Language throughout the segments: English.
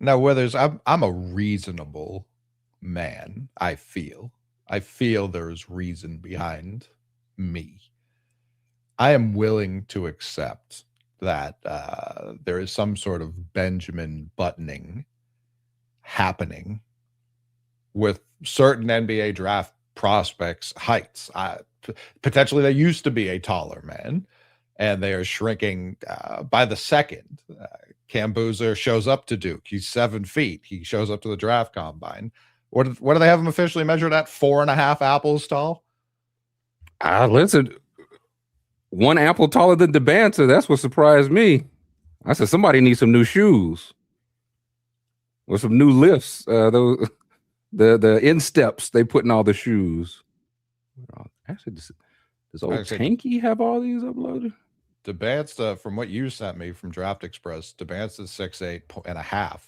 Now, Withers, I'm a reasonable man. I feel there's reason behind me. I am willing to accept that there is some sort of Benjamin buttoning happening with certain NBA draft prospects' heights. Potentially, they used to be a taller man, and they are shrinking by the second. Cam Boozer shows up to Duke. He's 7 feet. He shows up to the draft combine. What do they have him officially measured at? 4.5 apples tall? Listen, one apple taller than the Banter. That's what surprised me. I said somebody needs some new shoes or some new lifts. Those the insteps they put in all the shoes. Actually, does old Tanky have all these uploaded? DeBansta, from what you sent me from Draft Express, DeBansta's 6'8.5".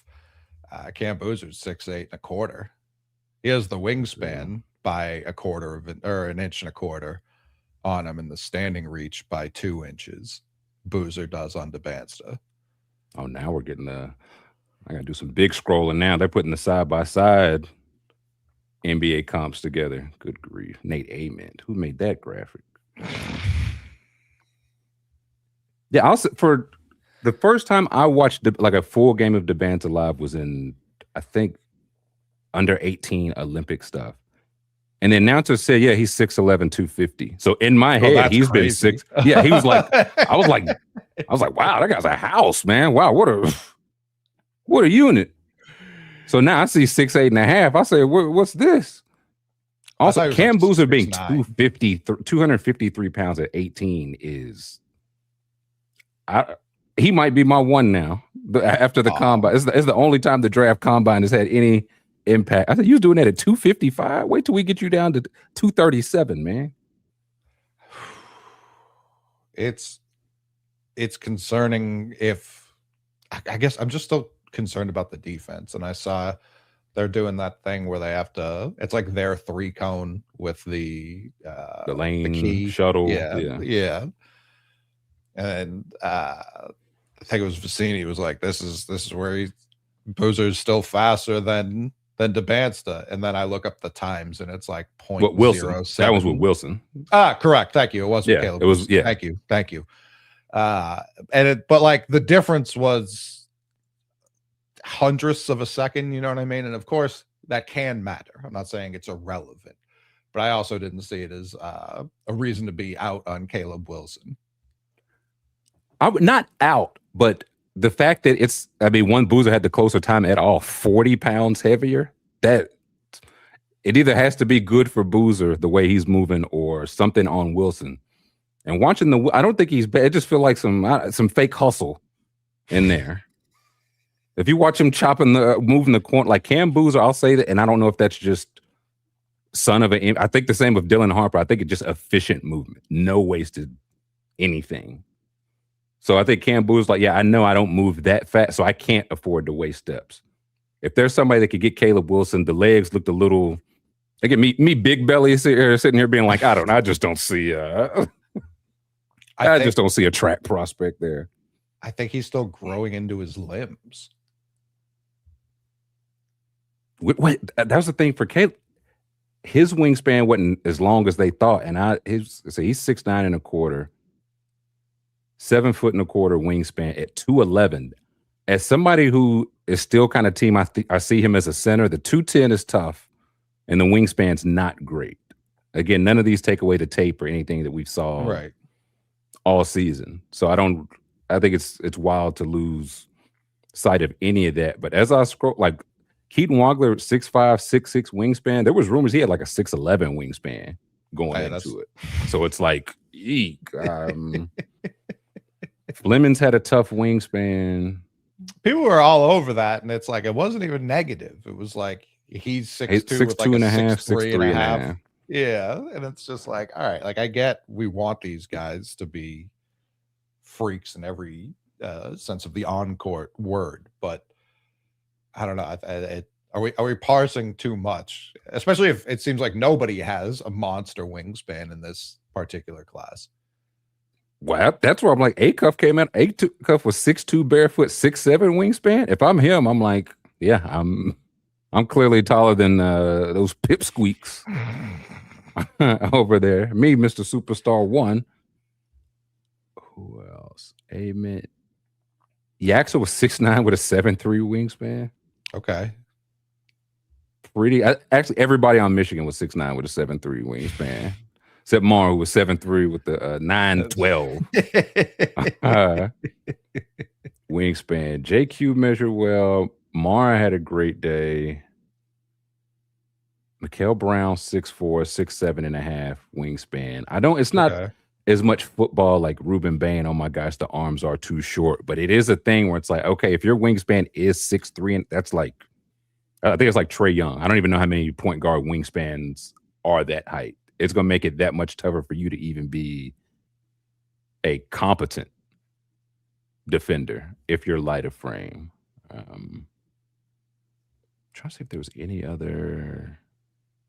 Cam Boozer's 6'8.25". He has the wingspan by a quarter of an inch and a quarter on him, and the standing reach by 2 inches. Boozer does on DeBansta. Oh, now we're getting I gotta do some big scrolling now. They're putting the side by side NBA comps together. Good grief. Nate Ament. Who made that graphic? Yeah, also for the first time I watched like a full game of DeBanza live was in, I think, under 18 Olympic stuff. And the announcer said, yeah, he's 6'11", 250. So in my head, he's crazy. Been 6. Yeah, he was like, I was like, wow, that guy's a house, man. Wow, what a unit. So now I see 6'8.5". I say, what's this? Also, Cam Boozer being 253 pounds at 18 is, he might be my one now. After the combine, it's the only time the draft combine has had any impact. I said, you was doing that at 255. Wait till we get you down to 237, man. It's concerning. If I guess I'm just still concerned about the defense, and I saw they're doing that thing where they have to. It's like their 3-cone with the lane, the key shuttle, yeah. And I think it was Vicini was like, "This is where Boozer's still faster than DeBansta." And then I look up the times, and it's like .07. That was with Wilson. Correct. Thank you. It was with Caleb. It was. Yeah. Thank you. But like the difference was hundredths of a second. You know what I mean? And of course, that can matter. I'm not saying it's irrelevant, but I also didn't see it as a reason to be out on Caleb Wilson. I'm not out, but the fact that one Boozer had the closer time at all, 40 pounds heavier, that it either has to be good for Boozer the way he's moving or something on Wilson. And watching I don't think he's bad. I just feel like some fake hustle in there. If you watch him moving the corner, like Cam Boozer, I'll say that, and I don't know if that's just I think the same with Dylan Harper. I think it's just efficient movement, no wasted anything. So I think Cam Boozer's like, yeah, I know I don't move that fast, so I can't afford to waste steps. If there's somebody that could get Caleb Wilson, the legs looked a little. Like me big belly sitting here being like, I just don't see. I just don't see a track prospect there. I think he's still growing into his limbs. Wait, that's the thing for Caleb. His wingspan wasn't as long as they thought, and he's 6'9.25". 7 foot and a quarter wingspan at 211. As somebody who is still kind of team, I see him as a center. The 210 is tough, and the wingspan's not great. Again, none of these take away the tape or anything that we saw all season. So I think it's wild to lose sight of any of that. But as I scroll, like Keaton Wagler, 6'5", 6'6" wingspan. There was rumors he had like a 6'11" wingspan going into it. So it's like, eek. Flemings had a tough wingspan. People were all over that, and it's like it wasn't even negative. It was like he's 6'2" with like a 6'3.5". Yeah, and it's just like, all right, like I get we want these guys to be freaks in every sense of the on-court word, but I don't know. Are we parsing too much? Especially if it seems like nobody has a monster wingspan in this particular class. Well, that's where I'm like, Acuff came out. Acuff was 6'2", barefoot, 6'7" wingspan. If I'm him, I'm like, Yeah, I'm clearly taller than those pipsqueaks over there. Me, Mr. Superstar 1. Who else? Amen. Yaxa was 6'9" with a 7'3" wingspan. Okay. Actually, everybody on Michigan was 6'9" with a 7'3" wingspan. Except Mar, who was 7'3" with the 9'12" wingspan. JQ measured well. Mara had a great day. Mikael Brown, 6'4", 6'7.5" wingspan. It's not as much football like Ruben Bain. Oh my gosh, the arms are too short. But it is a thing where it's like, okay, if your wingspan is 6'3", and that's like, I think it's like Trae Young. I don't even know how many point guard wingspans are that height. It's going to make it that much tougher for you to even be a competent defender if you're light of frame. Trying to see if there was any other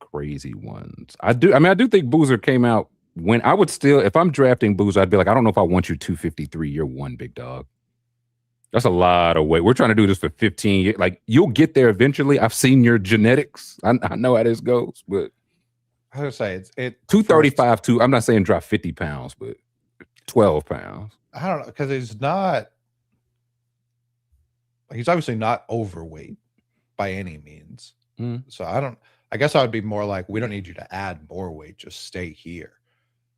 crazy ones. I do think Boozer came out when I would still, if I'm drafting Boozer, I'd be like, I don't know if I want you 253. You're one, big dog. That's a lot of weight. We're trying to do this for 15 years. Like, you'll get there eventually. I've seen your genetics. I know how this goes, but I was gonna say it's 235 I'm not saying drop 50 pounds, but 12 pounds. I don't know, because he's obviously not overweight by any means. So I guess I would be more like, we don't need you to add more weight. Just stay here.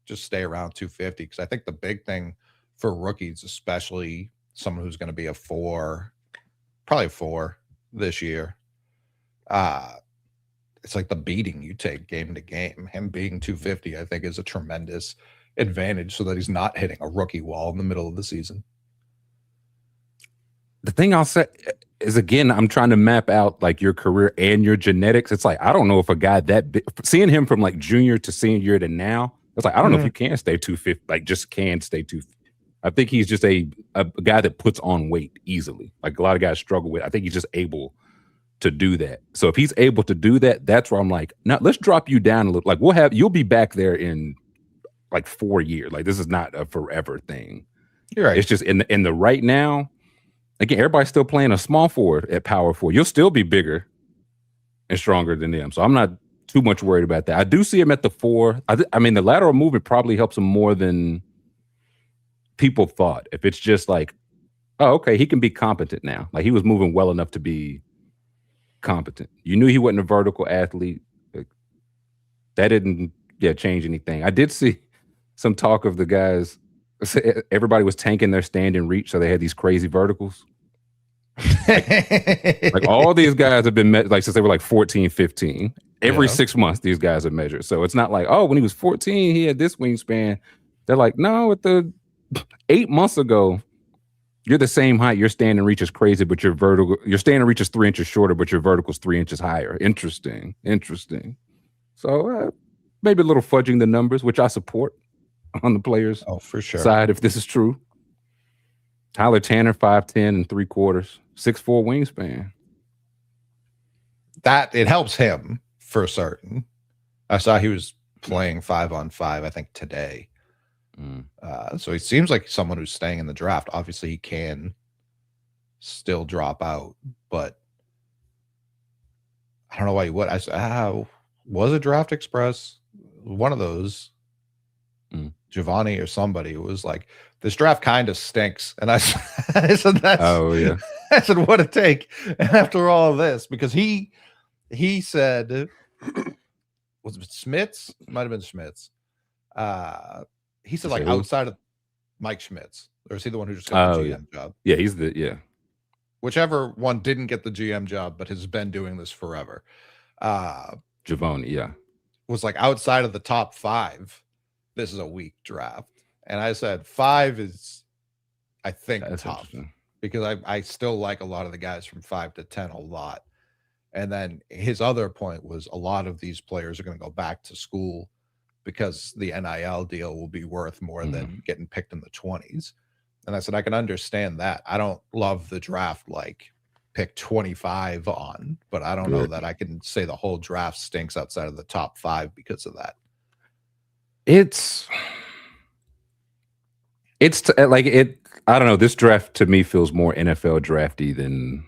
Just stay around 250. Because I think the big thing for rookies, especially someone who's going to be a 4, probably a 4 this year, it's like the beating you take game to game. Him being 250, I think, is a tremendous advantage so that he's not hitting a rookie wall in the middle of the season. The thing I'll say is, again, I'm trying to map out like your career and your genetics. It's like, I don't know if a guy that big, seeing him from like junior to senior year to now, it's like, I don't know if you can stay 250, like just can stay 250. I think he's just a guy that puts on weight easily. Like a lot of guys struggle with. I think he's just able to do that. So if he's able to do that, that's where I'm like, now let's drop you down a little. Like you'll be back there in like 4 years. Like this is not a forever thing. You're right. It's just in the right now. Again, everybody's still playing a small forward at power forward. You'll still be bigger and stronger than them. So I'm not too much worried about that. I do see him at the 4. I mean, the lateral movement probably helps him more than people thought. If it's just like, oh, okay, he can be competent now. Like he was moving well enough to be competent. You knew he wasn't a vertical athlete. Like, that didn't change anything. I did see some talk of the guys. Everybody was tanking their stand and reach, so they had these crazy verticals. like all these guys have been like since they were like 14, 15. Every 6 months, these guys are measured. So it's not like, oh, when he was 14, he had this wingspan. They're like, no, at the 8 months ago, you're the same height. Your stand and reach is crazy, but your stand and reach is 3 inches shorter, but your vertical's 3 inches higher. Interesting. So maybe a little fudging the numbers, which I support on the players' for sure side, if this is true. Tyler Tanner, 5'10" 3/4, 6'4" wingspan. That it helps him for certain. I saw he was playing 5-on-5, I think, today. So he seems like someone who's staying in the draft. Obviously, he can still drop out, but I don't know why he would. Was it Draft Express? One of those, Giovanni or somebody was like, this draft kind of stinks. And I said, I said, what a take after all of this, because he said, was it Schmitz? Might have been Schmitz. He said, like, outside of Mike Schmitz, or is he the one who just got the GM job? Yeah, he's whichever one didn't get the GM job, but has been doing this forever. Giovanni, was like, outside of the top 5, this is a weak draft. And I said 5 is, I think, tough, because I still like a lot of the guys from 5 to 10 a lot. And then his other point was, a lot of these players are going to go back to school because the NIL deal will be worth more than getting picked in the 20s. And I said, I can understand that. I don't love the draft like pick 25 on, but I don't know that I can say the whole draft stinks outside of the top 5 because of that. I don't know. This draft to me feels more NFL drafty than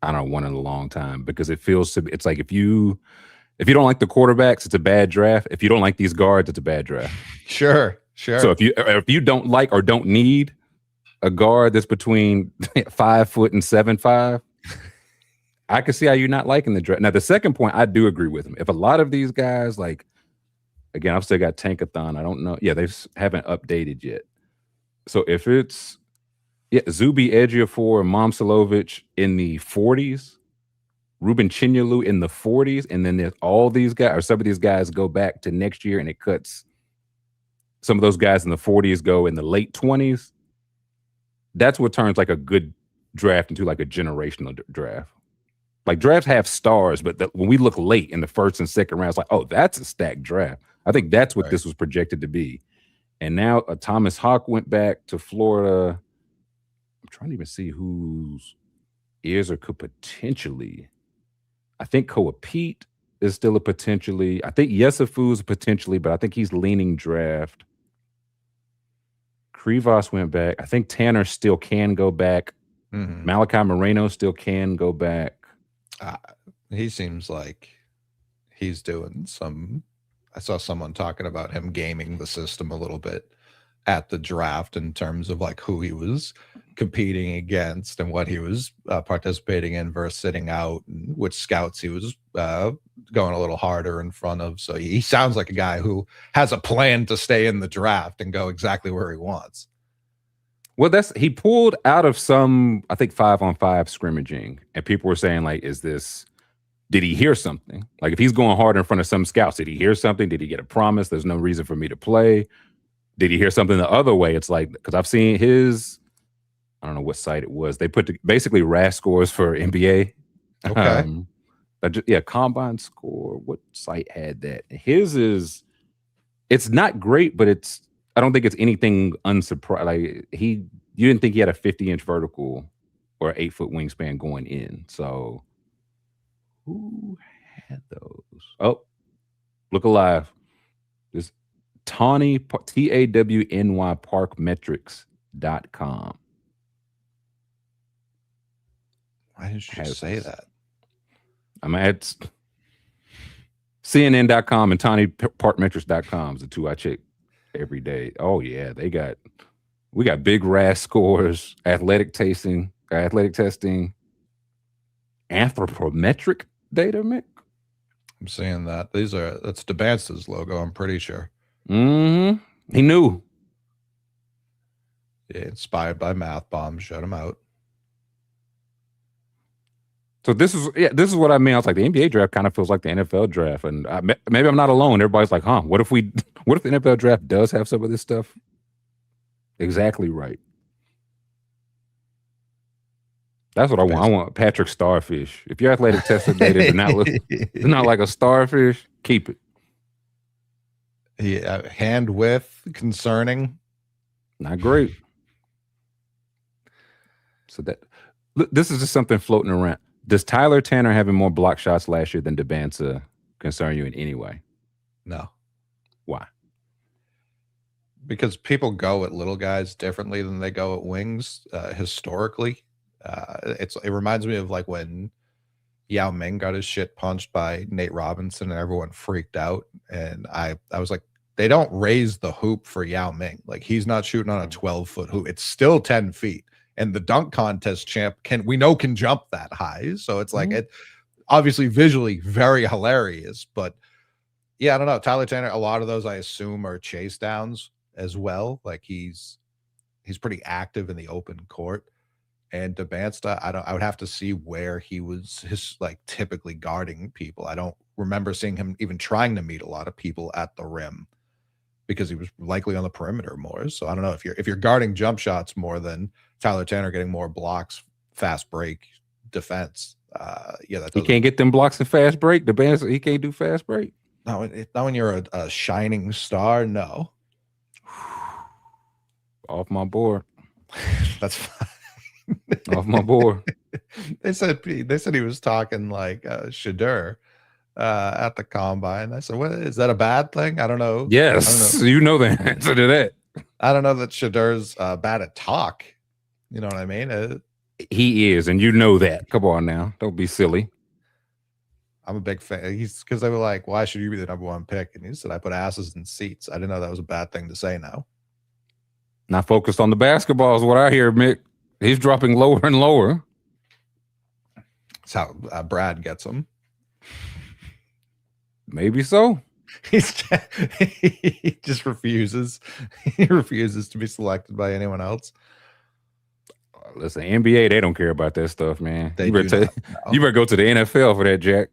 I don't know, one in a long time, because it feels to be, it's like if you don't like the quarterbacks, it's a bad draft. If you don't like these guards, it's a bad draft. Sure. So if you don't like or don't need a guard that's between 5 foot and 7'5", I can see how you're not liking the draft. Now, the second point, I do agree with him. If a lot of these guys, like, again, I've still got Tankathon. I don't know. Yeah, they haven't updated yet. So if it's Zubi Ejiofor and Momcilovic in the 40s, Ruben Chinyelu in the 40s, and then there's all these guys, or some of these guys go back to next year, and it cuts. Some of those guys in the 40s go in the late 20s. That's what turns like a good draft into like a generational draft. Like drafts have stars, but when we look late in the first and second rounds, like, oh, that's a stacked draft. I think that's what this was projected to be. And now Thomas Hawk went back to Florida. I'm trying to even see whose ears or could potentially. I think Koa Pete is still a potentially. I think Yesufu's potentially, but I think he's leaning draft. Krivas went back. I think Tanner still can go back. Mm-hmm. Malachi Moreno still can go back. He seems like he's doing some. I saw someone talking about him gaming the system a little bit at the draft in terms of like who he was competing against and what he was participating in versus sitting out, and which scouts he was going a little harder in front of. So he sounds like a guy who has a plan to stay in the draft and go exactly where he wants. Well, he pulled out of some, I think, 5-on-5 scrimmaging, and people were saying, like, did he hear something? Like, if he's going hard in front of some scouts, did he hear something? Did he get a promise? There's no reason for me to play. Did he hear something the other way? It's like, because I've seen I don't know what site it was. They put basically RAS scores for NBA. Okay. Combine score. What site had that? It's not great, but I don't think it's anything unsurprising. Like you didn't think he had a 50-inch vertical or 8-foot wingspan going in. So who had those? Oh, look alive. This Tawny, TAWNY parkmetrics.com. Why did you say that? I mean, it's CNN.com and TawnyParkmetrics.com is the two I check every day. Oh yeah, we got big RAS scores, athletic testing, anthropometric data, Mick. I'm seeing that. That's Debance's logo, I'm pretty sure. Mm-hmm. He knew. Yeah, inspired by Math Bomb, shut him out. So this is what I mean. I was like, the NBA draft kind of feels like the NFL draft, and maybe I'm not alone. Everybody's like, huh? What if the NFL draft does have some of this stuff? Exactly right. That's what I want. I want Patrick Starfish. If your athletic testing data does not look not like a starfish, keep it. Yeah, hand width concerning. Not great. So this is just something floating around. Does Tyler Tanner having more block shots last year than Debanza concern you in any way? No. Why? Because people go at little guys differently than they go at wings historically. It reminds me of like when Yao Ming got his shit punched by Nate Robinson and everyone freaked out. And I was like, they don't raise the hoop for Yao Ming. Like he's not shooting on a 12-foot hoop. It's still 10 feet. And the dunk contest champ can jump that high. So it's like it obviously visually very hilarious. But yeah, I don't know. Tyler Tanner, a lot of those I assume are chase downs as well. Like he's pretty active in the open court. And Debansta, I would have to see where he was typically guarding people. I don't remember seeing him even trying to meet a lot of people at the rim because he was likely on the perimeter more. So I don't know if you're guarding jump shots more than Tyler Tanner getting more blocks, fast break, defense. He can't get them blocks and fast break. Debansta, he can't do fast break. No, not when you're a shining star. No, off my board. That's fine. Off my board. They said he was talking like Shadur at the combine. I said, "What is that a bad thing?" I don't know. Yes, you know the answer to that. I don't know that Shadur's bad at talk. You know what I mean? He is, and you know that. Come on now. Don't be silly. I'm a big fan. He's because they were like, "Why should you be the number one pick?" And he said, "I put asses in seats." I didn't know that was a bad thing to say. Now, Not focused on the basketball is what I hear, Mick. He's dropping lower and lower. that's how Brad gets him. Maybe so. He just refuses. He refuses to be selected by anyone else. Listen, NBA, they don't care about that stuff, man. They You better, do not, no. you better go to the NFL for that, Jack.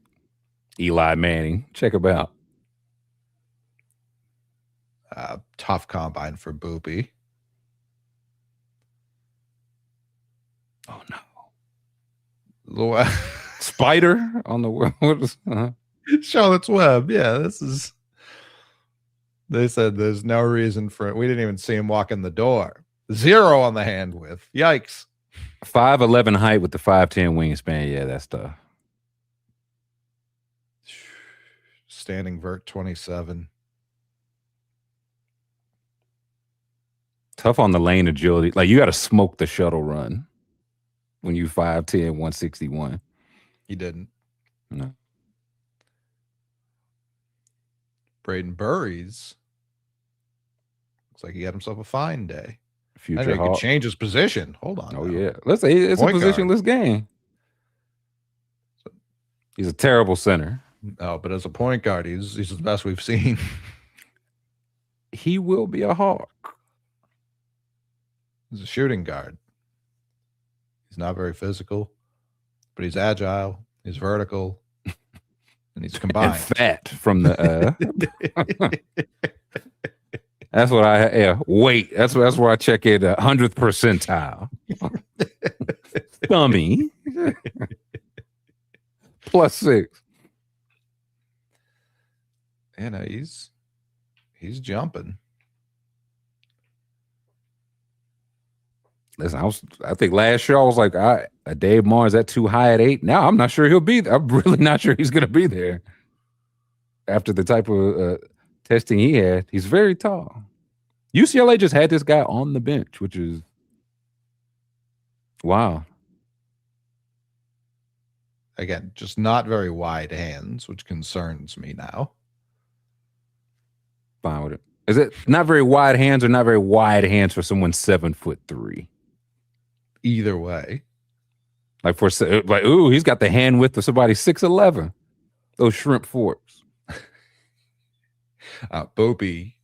Eli Manning. Check him out. Tough combine for Boopy. Oh, no. Lo- Spider on the world. Charlotte's Web. Yeah, this is. They said there's no reason for it. We didn't even see him walk in the door. 0 on the hand width. Yikes. 5'11" height with the 5'10" wingspan. Yeah, that's tough. Standing vert 27. Tough on the lane agility. Like, you got to smoke the shuttle run when you 5'10", 161. He didn't. No. Braden Burries. Looks like he had himself a fine day. I Future think he could Hawk. change his position. Hold on. Oh, now. yeah. Let's say it's a Point guard. positionless game. He's a terrible center. No, but as a point guard, he's the best we've seen. He will be a Hawk. He's a shooting guard. He's not very physical, but he's agile. He's vertical, and he's And combined. fat from the. That's what I. Yeah, weight. That's where I check it. 100th percentile. Thummy. +6. You know, he's jumping. Listen, I think last year I was like, Dave Moore, is that too high at 8? Now I'm not sure he'll be there. I'm really not sure he's going to be there. After the type of testing he had, he's very tall. UCLA just had this guy on the bench, which is wow. Again, just not very wide hands, which concerns me now. Fine with it. Is it not very wide hands or not very wide hands for someone 7'3"? Either way, Like ooh, he's got the hand width of somebody 6'11". Those shrimp forks. Boopy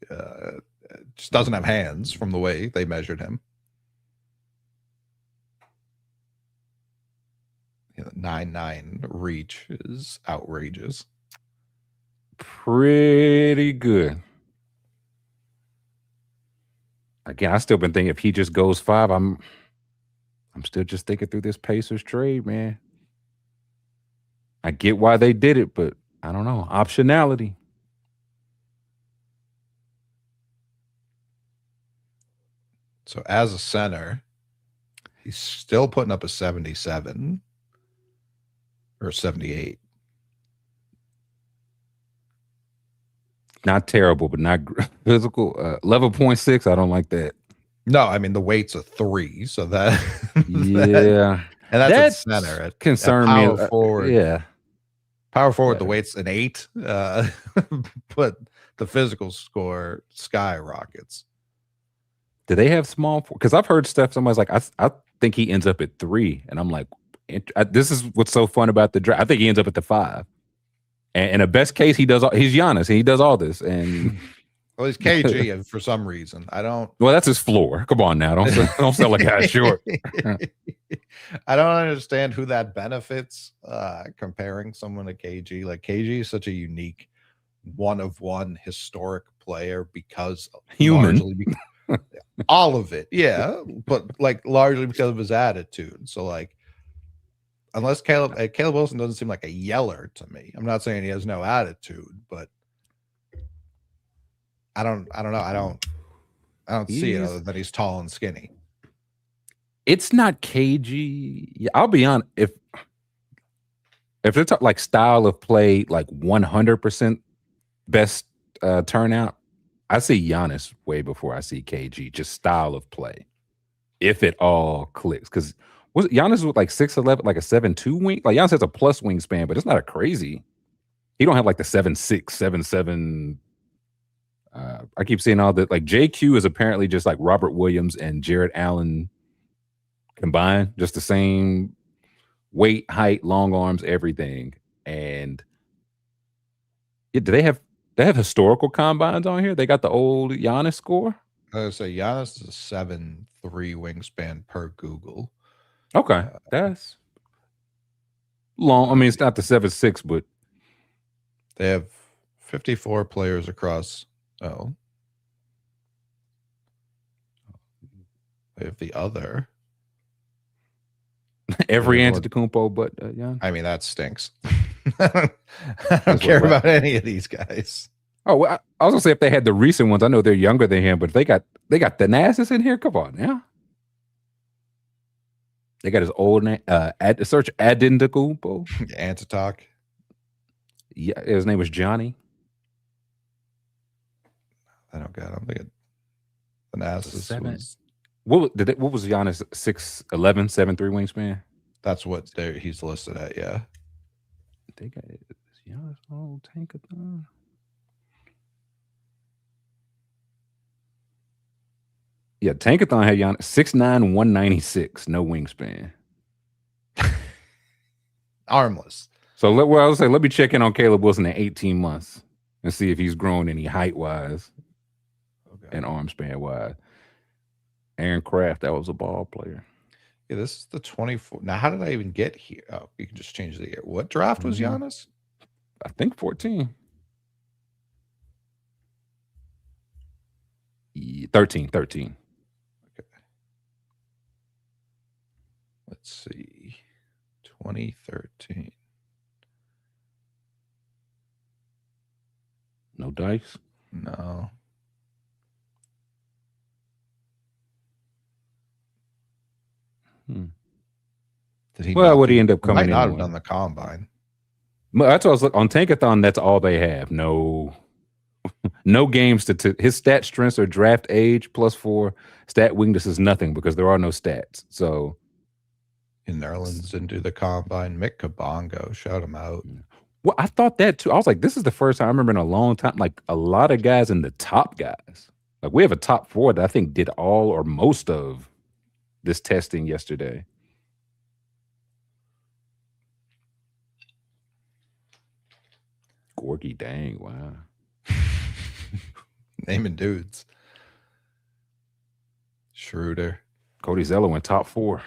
just doesn't have hands from the way they measured him. 9'9" reach is outrageous. Pretty good. Again, I still been thinking if he just goes 5, I'm still just thinking through this Pacers trade, man. I get why they did it, but I don't know. Optionality. So as a center, he's still putting up a 77 or 78. Not terrible, but not physical. 11.6, I don't like that. No, I mean the weight's a 3, so that Yeah. and that's That's at center. At concern power me. forward. Yeah. Power forward, Yeah. the weight's an 8, but the physical score skyrockets. Do they have small? Because I've heard stuff. Somebody's like, I think he ends up at 3, and I'm like, this is what's so fun about the draft. I think he ends up at the 5. And in the best case, he's Giannis, and he does all this. And Well, he's KG and for some reason. I don't. well, that's his floor. Come on now, don't sell a guy short. I don't understand who that benefits. Comparing someone to KG, like KG is such a unique, one of one historic player because Human. largely all of it, yeah, but like largely because of his attitude. So like, unless Caleb Wilson doesn't seem like a yeller to me. I'm not saying he has no attitude, but I don't know. I don't see it other than he's tall and skinny. It's not KG. Yeah, I'll be honest. If they're talking like style of play, like 100% best turnout, I see Giannis way before I see KG. Just style of play, if it all clicks. Because Was it Giannis with like 6'11", like a 7'2" wing? Like Giannis has a plus wingspan, but it's not a crazy. He don't have like the 7'6", 7'7". I keep seeing all that. Like JQ is apparently just like Robert Williams and Jared Allen combined, just the same weight, height, long arms, everything. And do they have historical combines on here? They got the old Giannis score. I would say Giannis is a 7'3" wingspan per Google. Okay, that's long. I mean, it's not the 7'6", but they have 54 players across. Oh, they have the other. Every Antetokounmpo, but yeah. I mean, that stinks. I don't care about any of these guys. Oh, well, I was gonna say if they had the recent ones, I know they're younger than him, but they got Thanasis in here. Come on now. They got his old name. Search Antetokounmpo. Antetokounmpo. Yeah, his name was Johnny. I don't get. I'm thinking Thanasis was. What was Giannis 6'11", 7'3" wingspan? That's what he's listed at. Yeah. They got Giannis old Tankathon. Yeah, Tankathon had Giannis 6'9", 196, no wingspan. Armless. So I was say let me check in on Caleb Wilson in 18 months and see if he's grown any height wise and arm span wise. Aaron Craft, that was a ball player. Yeah, this is the 24. Now, how did I even get here? Oh, you can just change the year. What draft was Giannis? I think 14. 13. Okay. Let's see. 2013. No dice? No. Did he? Well, would he end up coming in? Might not have done the combine. That's what I was looking on Tankathon. That's all they have. No games to his stat strengths are draft age +4. Stat weakness is nothing because there are no stats. So in Nerlens didn't do the combine. Mick Kabongo, shout him out. Well, I thought that too. I was like, this is the first time I remember in a long time. Like a lot of guys in the top guys. Like we have a top 4 that I think did all or most of this testing yesterday. Gorky, dang, wow. Naming dudes. Schroeder. Cody Zeller went top 4.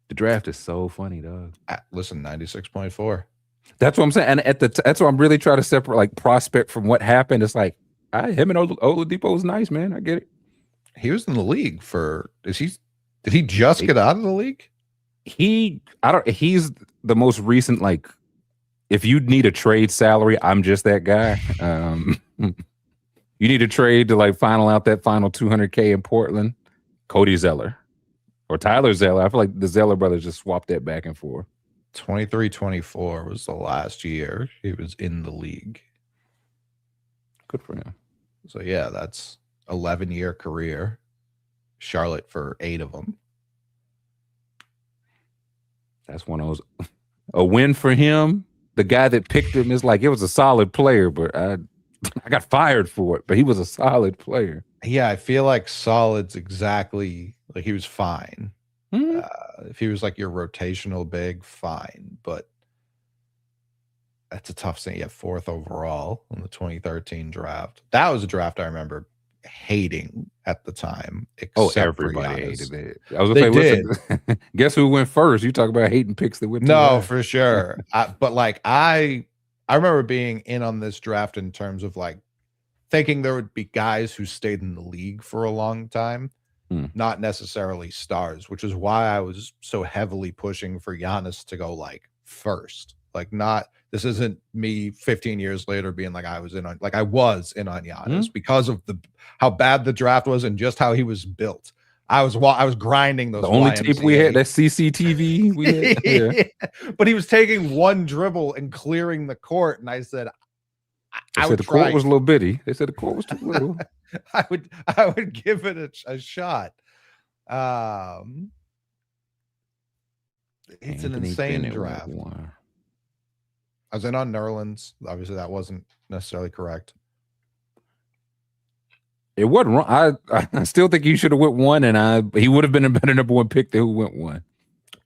The draft is so funny, dog. Listen, 96.4. That's what I'm saying. And that's what I'm really trying to separate, like prospect from what happened. It's like, him and Oladipo was nice, man. I get it. He was in the league for. Did he just get out of the league? He's the most recent. Like, if you need a trade salary, I'm just that guy. You need a trade to like final out that final $200K in Portland. Cody Zeller or Tyler Zeller. I feel like the Zeller brothers just swapped that back and forth. 23-24 was the last year he was in the league. Good for him. So yeah, that's 11-year career. Charlotte for 8 of them. That's one of those. A win for him. The guy that picked him is like, it was a solid player, but I got fired for it. But he was a solid player. Yeah, I feel like solid's exactly like he was fine. Mm-hmm. If he was like your rotational big, fine. But that's a tough thing. Yeah, 4th overall in the 2013 draft. That was a draft I remember hating at the time. Everybody hated it. I was gonna say, listen, guess who went first? You talk about hating picks that went. No, for sure. But like I remember being in on this draft in terms of like thinking there would be guys who stayed in the league for a long time, not necessarily stars, which is why I was so heavily pushing for Giannis to go like first. Like this isn't me 15 years later being like I was in on Giannis because of how bad the draft was and just how he was built. I was grinding those. The only tape we had, that CCTV we had. Yeah. But he was taking one dribble and clearing the court, and I said, They said the court was a little bitty. They said the court was too little. I would give it a shot. It's an Anthony insane Bennett went draft. one. I was in on Nerlens. Obviously, that wasn't necessarily correct. It wasn't wrong. I still think he should have went one, and he would have been a better number one pick than who went one.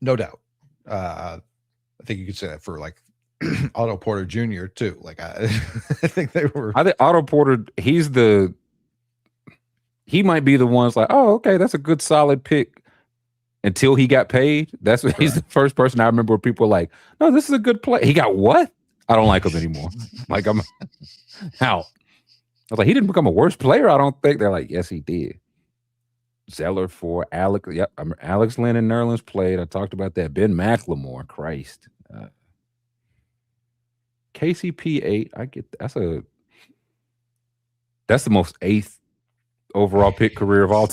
No doubt. I think you could say that for like Otto Porter Jr. too. Like I think they were. I think Otto Porter. He might be the ones like, oh, okay, that's a good solid pick. Until he got paid, he's the first person I remember where people were like, no, this is a good play. He got what? I don't like him anymore. Like I'm out. I was like, he didn't become a worse player, I don't think. They're like, yes, he did. Zeller for Alex. Yep, Alex Len and Nerlens played. I talked about that. Ben McLemore, Christ. KCP 8. I get that's the most 8th overall pick career of all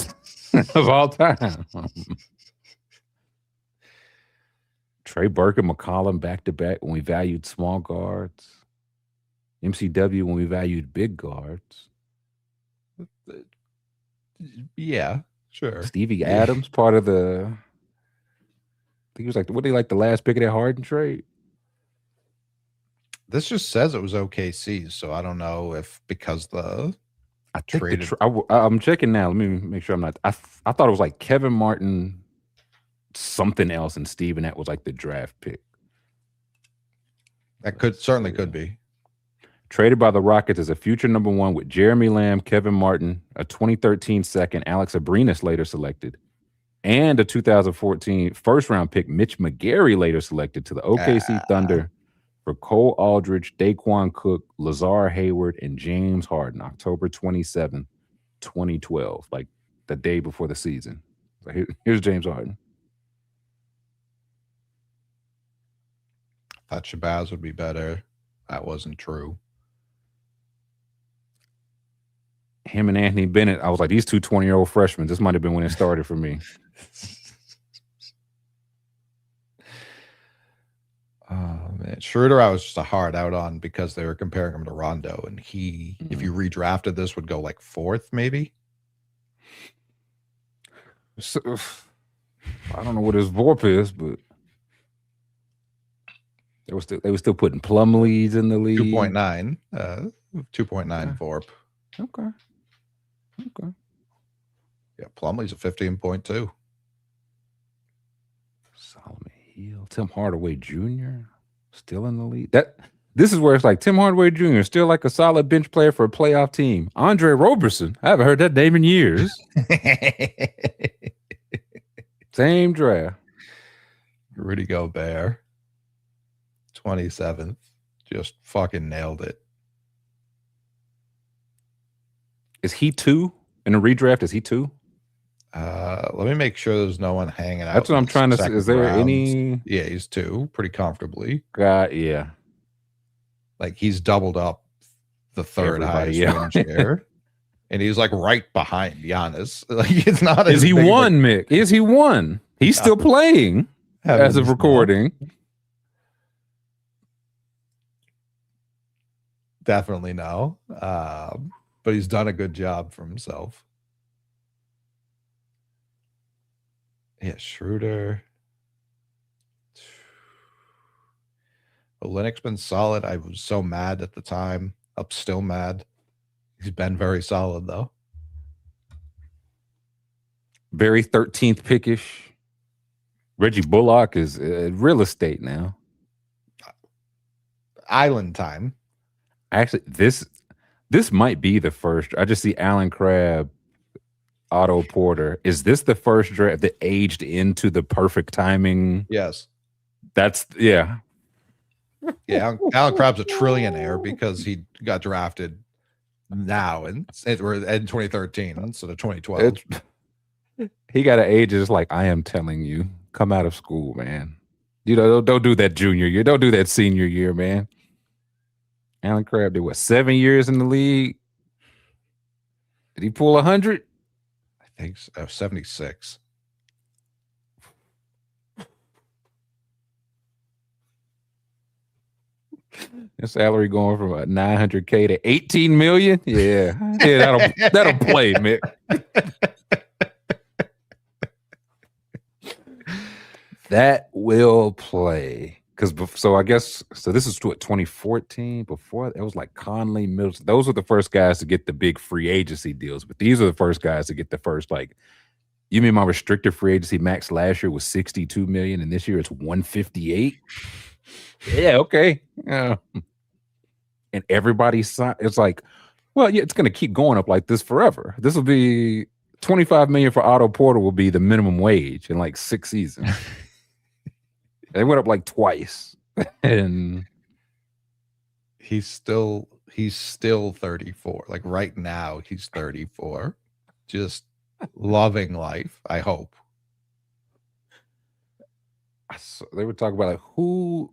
time. Trey Burke and McCollum back to back when we valued small guards. MCW when we valued big guards. Yeah, sure. Stevie Adams, part of the. I think he was like, the last pick of that Harden trade? This just says it was OKC, so I don't know if because I think I'm checking now. Let me make sure I'm not. I thought it was like Kevin Martin, something else, and Steven that was like the draft pick. That certainly could be. Traded by the Rockets as a future number one with Jeremy Lamb, Kevin Martin, a 2013 second, Alex Abrinas later selected, and a 2014 first round pick, Mitch McGary later selected to the OKC Thunder for Cole Aldridge, Daquan Cook, Lazar Hayward, and James Harden, October 27, 2012, like the day before the season. So here's James Harden. Thought Shabazz would be better. That wasn't true. Him and Anthony Bennett, I was like, these two 20-year-old freshmen, this might have been when it started for me. Oh, man. Schroeder, I was just a hard out on because they were comparing him to Rondo, and he, if you redrafted this, would go like 4th, maybe. So, I don't know what his VORP is, but they were still putting Plumlees in the league. 2.9. 2.9 VORP. Okay. Yeah, Plumlee's a 15.2. Solomon Hill, Tim Hardaway Jr. still in the league. This is where it's like Tim Hardaway Jr. still like a solid bench player for a playoff team. Andre Roberson, I haven't heard that name in years. Same draft. Rudy Gobert, 27th, just fucking nailed it. Is he 2 in a redraft? Is he 2? Let me make sure there's no one hanging out. That's what I'm trying to see. Is there any? Yeah, he's 2 pretty comfortably. Yeah. Like he's doubled up the third highest win share. And he's like right behind Giannis. Like it's not. Is he 1, Mick? Is he 1? He's still playing as of recording. Definitely no. But he's done a good job for himself. Yeah, Schroeder. Olynyk's been solid. I was so mad at the time. I'm still mad. He's been very solid, though. Very 13th pickish. Reggie Bullock is real estate now. Island time. Actually, this might be the first. I just see Alan Crabb, Otto Porter. Is this the first draft that aged into the perfect timing? Yes. Yeah. Yeah, Alan Crabb's a trillionaire because he got drafted now in 2013 instead of 2012. He got an age just like, I am telling you, come out of school, man. You know, don't do that junior year. Don't do that senior year, man. Alan Crabb did what, 7 years in the league? Did he pull 100? I think so, 76. His salary going from $900K to $18 million. Yeah, that'll play, Mick. That will play. So I guess this is what 2014. Before it was like Conley, Middleton. Those were the first guys to get the big free agency deals, but these are the first guys to get the first like. You mean my restricted free agency max last year was 62 million, and this year it's 158? Yeah, okay. And everybody signed. It's like, well, yeah, it's going to keep going up like this forever. This will be 25 million for Otto Porter will be the minimum wage in like 6 seasons. They went up like twice, and he's still 34. Like right now, he's 34, just loving life. I hope. So they were talking about like who.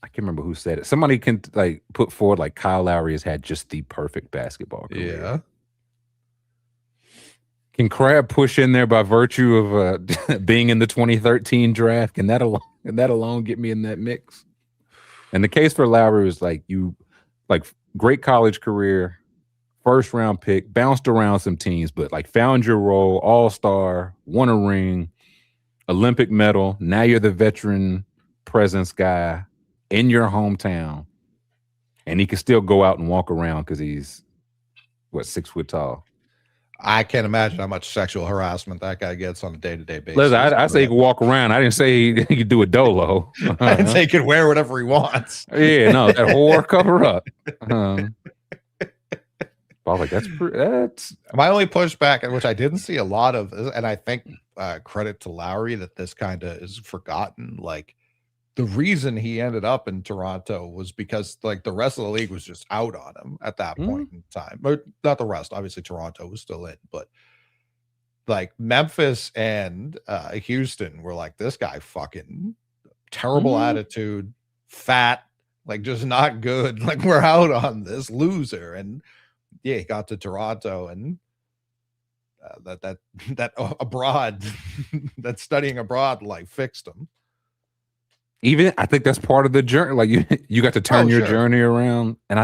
I can't remember who said it. Somebody can like put forward like Kyle Lowry has had just the perfect basketball career. Yeah. Can Crabbe push in there by virtue of being in the 2013 draft? Can that alone get me in that mix? And the case for Lowry was like great college career, first round pick, bounced around some teams, but like found your role, all-star, won a ring, Olympic medal. Now you're the veteran presence guy in your hometown, and he can still go out and walk around because he's 6 foot tall. I can't imagine how much sexual harassment that guy gets on a day-to-day basis. Listen, I say he can walk around. I didn't say he could do a dolo. I didn't say he could wear whatever he wants. Yeah, no, that whore cover up. I was like, that's my only pushback, which I didn't see a lot of, and I think credit to Lowry that this kind of is forgotten. Like, the reason he ended up in Toronto was because like the rest of the league was just out on him at that point in time. But not the rest. Obviously, Toronto was still in, but like Memphis and Houston were like, this guy fucking terrible attitude, fat, like just not good. Like, we're out on this loser. And yeah, he got to Toronto, and that abroad, that studying abroad, like fixed him. Even I think that's part of the journey. Like you got to turn your journey around. And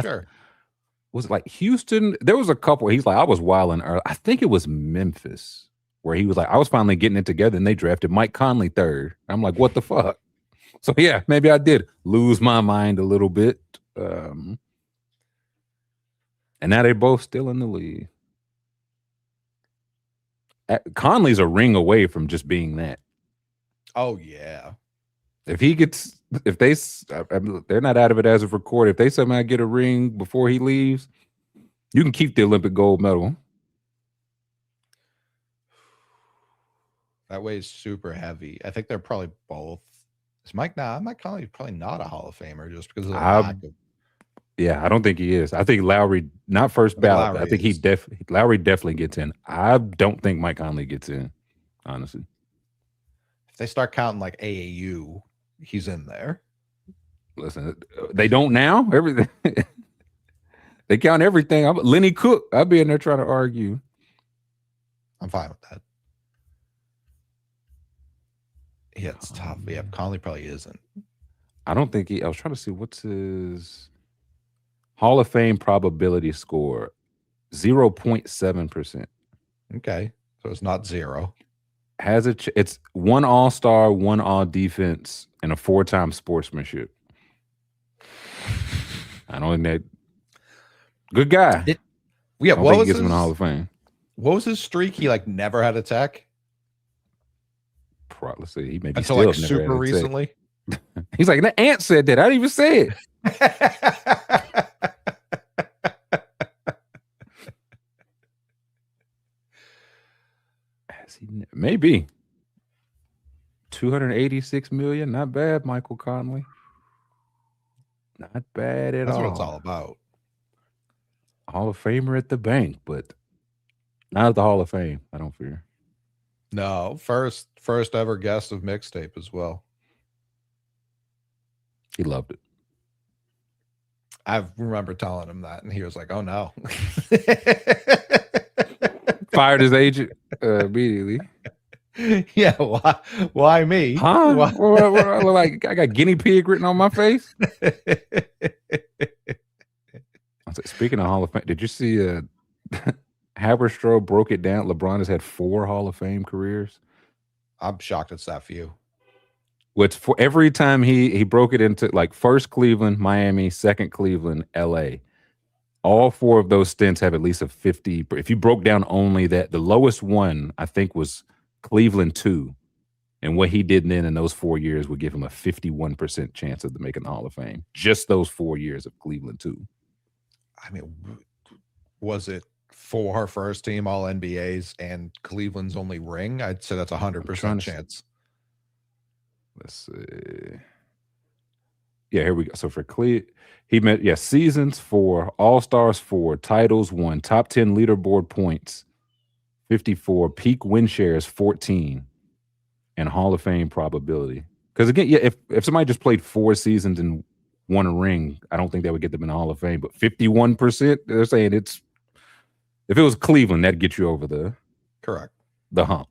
was it like Houston? There was a couple. He's like, I was wilding early. I think it was Memphis where he was like, I was finally getting it together, and they drafted Mike Conley third. I'm like, what the fuck? So yeah, maybe I did lose my mind a little bit. And now they're both still in the league. Conley's a ring away from just being that. Oh yeah. If they're not out of it as of record. If they somehow get a ring before he leaves, you can keep the Olympic gold medal. That weighs super heavy. I think they're probably both. Is Mike Conley probably not a Hall of Famer just because of the lack of. Yeah, I don't think he is. I think Lowry, not first ballot. Lowry I think Lowry definitely gets in. I don't think Mike Conley gets in, honestly. If they start counting like AAU, he's in there. Listen, they don't now. Everything they count everything. Lenny Cook. I'll be in there trying to argue. I'm fine with that. Yeah, it's tough. Yeah, Conley probably isn't. I don't think I was trying to see what's his Hall of Fame probability score. 0.7%. Okay, so it's not 0. It's 1 all-star, 1 all-defense, and a 4-time sportsmanship. I don't think that. Good guy. What was his, in the Hall of Fame? What was his streak? He like never had a tech. Let's see. He maybe until like super recently. He's like, the Ant said that. I didn't even say it. Maybe 286 million. Not bad, Michael Conley. Not bad at all. That's what it's all about. Hall of Famer at the bank, but not at the Hall of Fame. I don't fear. No, first ever guest of Mixtape as well. He loved it. I remember telling him that, and he was like, "Oh no." Fired his agent immediately. Yeah, why me? Huh? Why? Like I got guinea pig written on my face. Speaking of Hall of Fame, did you see Haberstroh broke it down? LeBron has had 4 Hall of Fame careers. I'm shocked it's that few. What's for every time he broke it into like first Cleveland, Miami, second Cleveland, LA. All four of those stints have at least a 50. If you broke down only that, the lowest one I think was Cleveland 2. And what he did then in those 4 years would give him a 51% chance of making the Hall of Fame. Just those 4 years of Cleveland 2. I mean, was it 4 first team All NBAs and Cleveland's only ring? I'd say that's 100% chance. Let's see. Yeah, here we go. So for he met seasons 4, All-Stars 4, titles 1, top 10 leaderboard points 54, peak win shares 14. And Hall of Fame probability. Because again, yeah, if somebody just played 4 seasons and won a ring, I don't think that would get them in the Hall of Fame. But 51%, they're saying if it was Cleveland, that'd get you over the hump.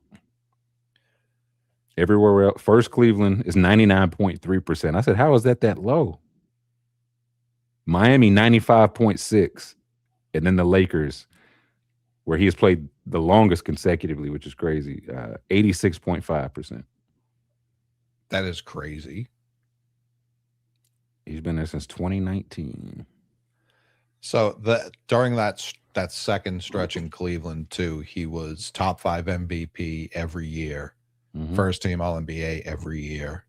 Everywhere else, first Cleveland is 99.3%. I said, how is that low? Miami 95.6%, and then the Lakers, where he has played the longest consecutively, which is crazy, 86.5%. That is crazy. He's been there since 2019. So during that second stretch in Cleveland too, he was top 5 MVP every year, first team All NBA every year.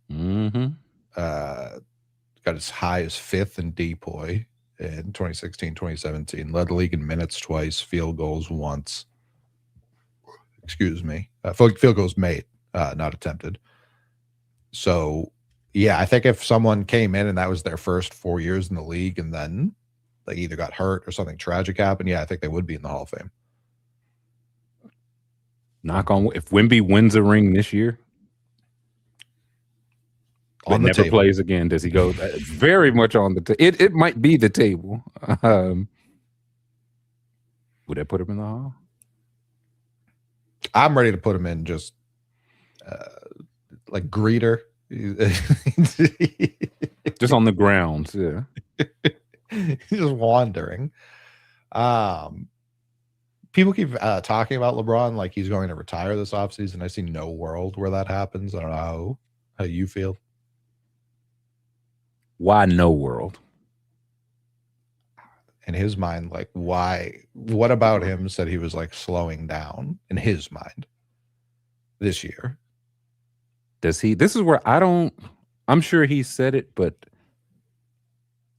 Got as high as 5th in DPOY in 2016, 2017. Led the league in minutes twice, field goals once. Excuse me. Field goals made, not attempted. So, yeah, I think if someone came in and that was their first 4 years in the league and then they either got hurt or something tragic happened, yeah, I think they would be in the Hall of Fame. Knock on wood. If Wemby wins a ring this year, but never plays again, does he go? Very much on the table. It might be the table. Would that put him in the Hall? I'm ready to put him in just like greeter. Just on the grounds, yeah. He's just wandering. People keep talking about LeBron like he's going to retire this offseason. I see no world where that happens. I don't know how you feel. Why no world? In his mind, like, why? What about him said he was like slowing down in his mind this year? Does he? This is where I'm sure he said it, but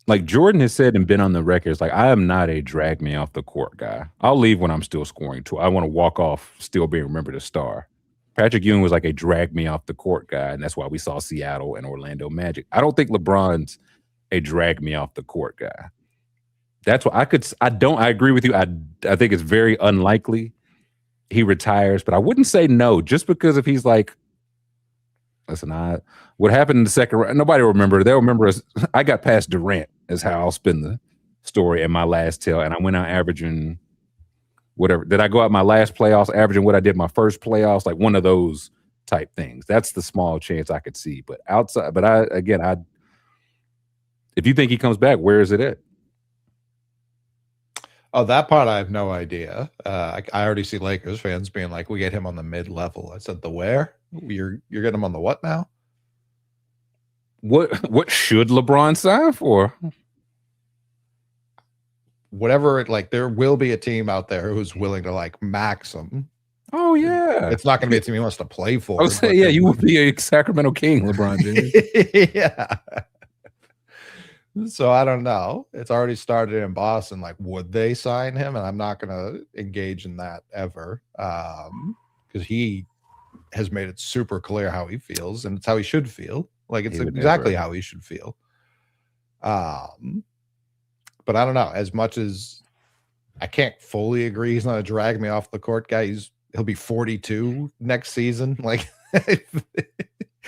like Jordan has said and been on the records, like, I am not a drag me off the court guy. I'll leave when I'm still scoring too. I want to walk off still being remembered a star. Patrick Ewing was like a drag me off the court guy, and that's why we saw Seattle and Orlando Magic. I don't think LeBron's a drag me off the court guy. That's what I agree with you. I think it's very unlikely he retires, but I wouldn't say no just because if he's like, listen, what happened in the second round, nobody will remember. They'll remember us. I got past Durant is how I'll spin the story in my last tell, and I went out averaging whatever. Did I go out my last playoffs averaging what I did my first playoffs? Like one of those type things. That's the small chance I could see. But outside, if you think he comes back, where is it at? Oh, that part I have no idea. I already see Lakers fans being like, "We get him on the mid-level." I said, "The where? You're getting him on the what now?" What should LeBron sign for? Whatever. Like, there will be a team out there who's willing to like max him. Oh yeah, it's not going to be a team he wants to play for. I was saying, yeah, you would be a Sacramento King, LeBron James. Yeah. So I don't know. It's already started in Boston. Like, would they sign him? And I'm not going to engage in that ever, because he has made it super clear how he feels, and it's how he should feel. Like, it's exactly how he should feel. But I don't know. As much as I can't fully agree, he's not a drag me off the court guy. He'll be 42 next season. Like.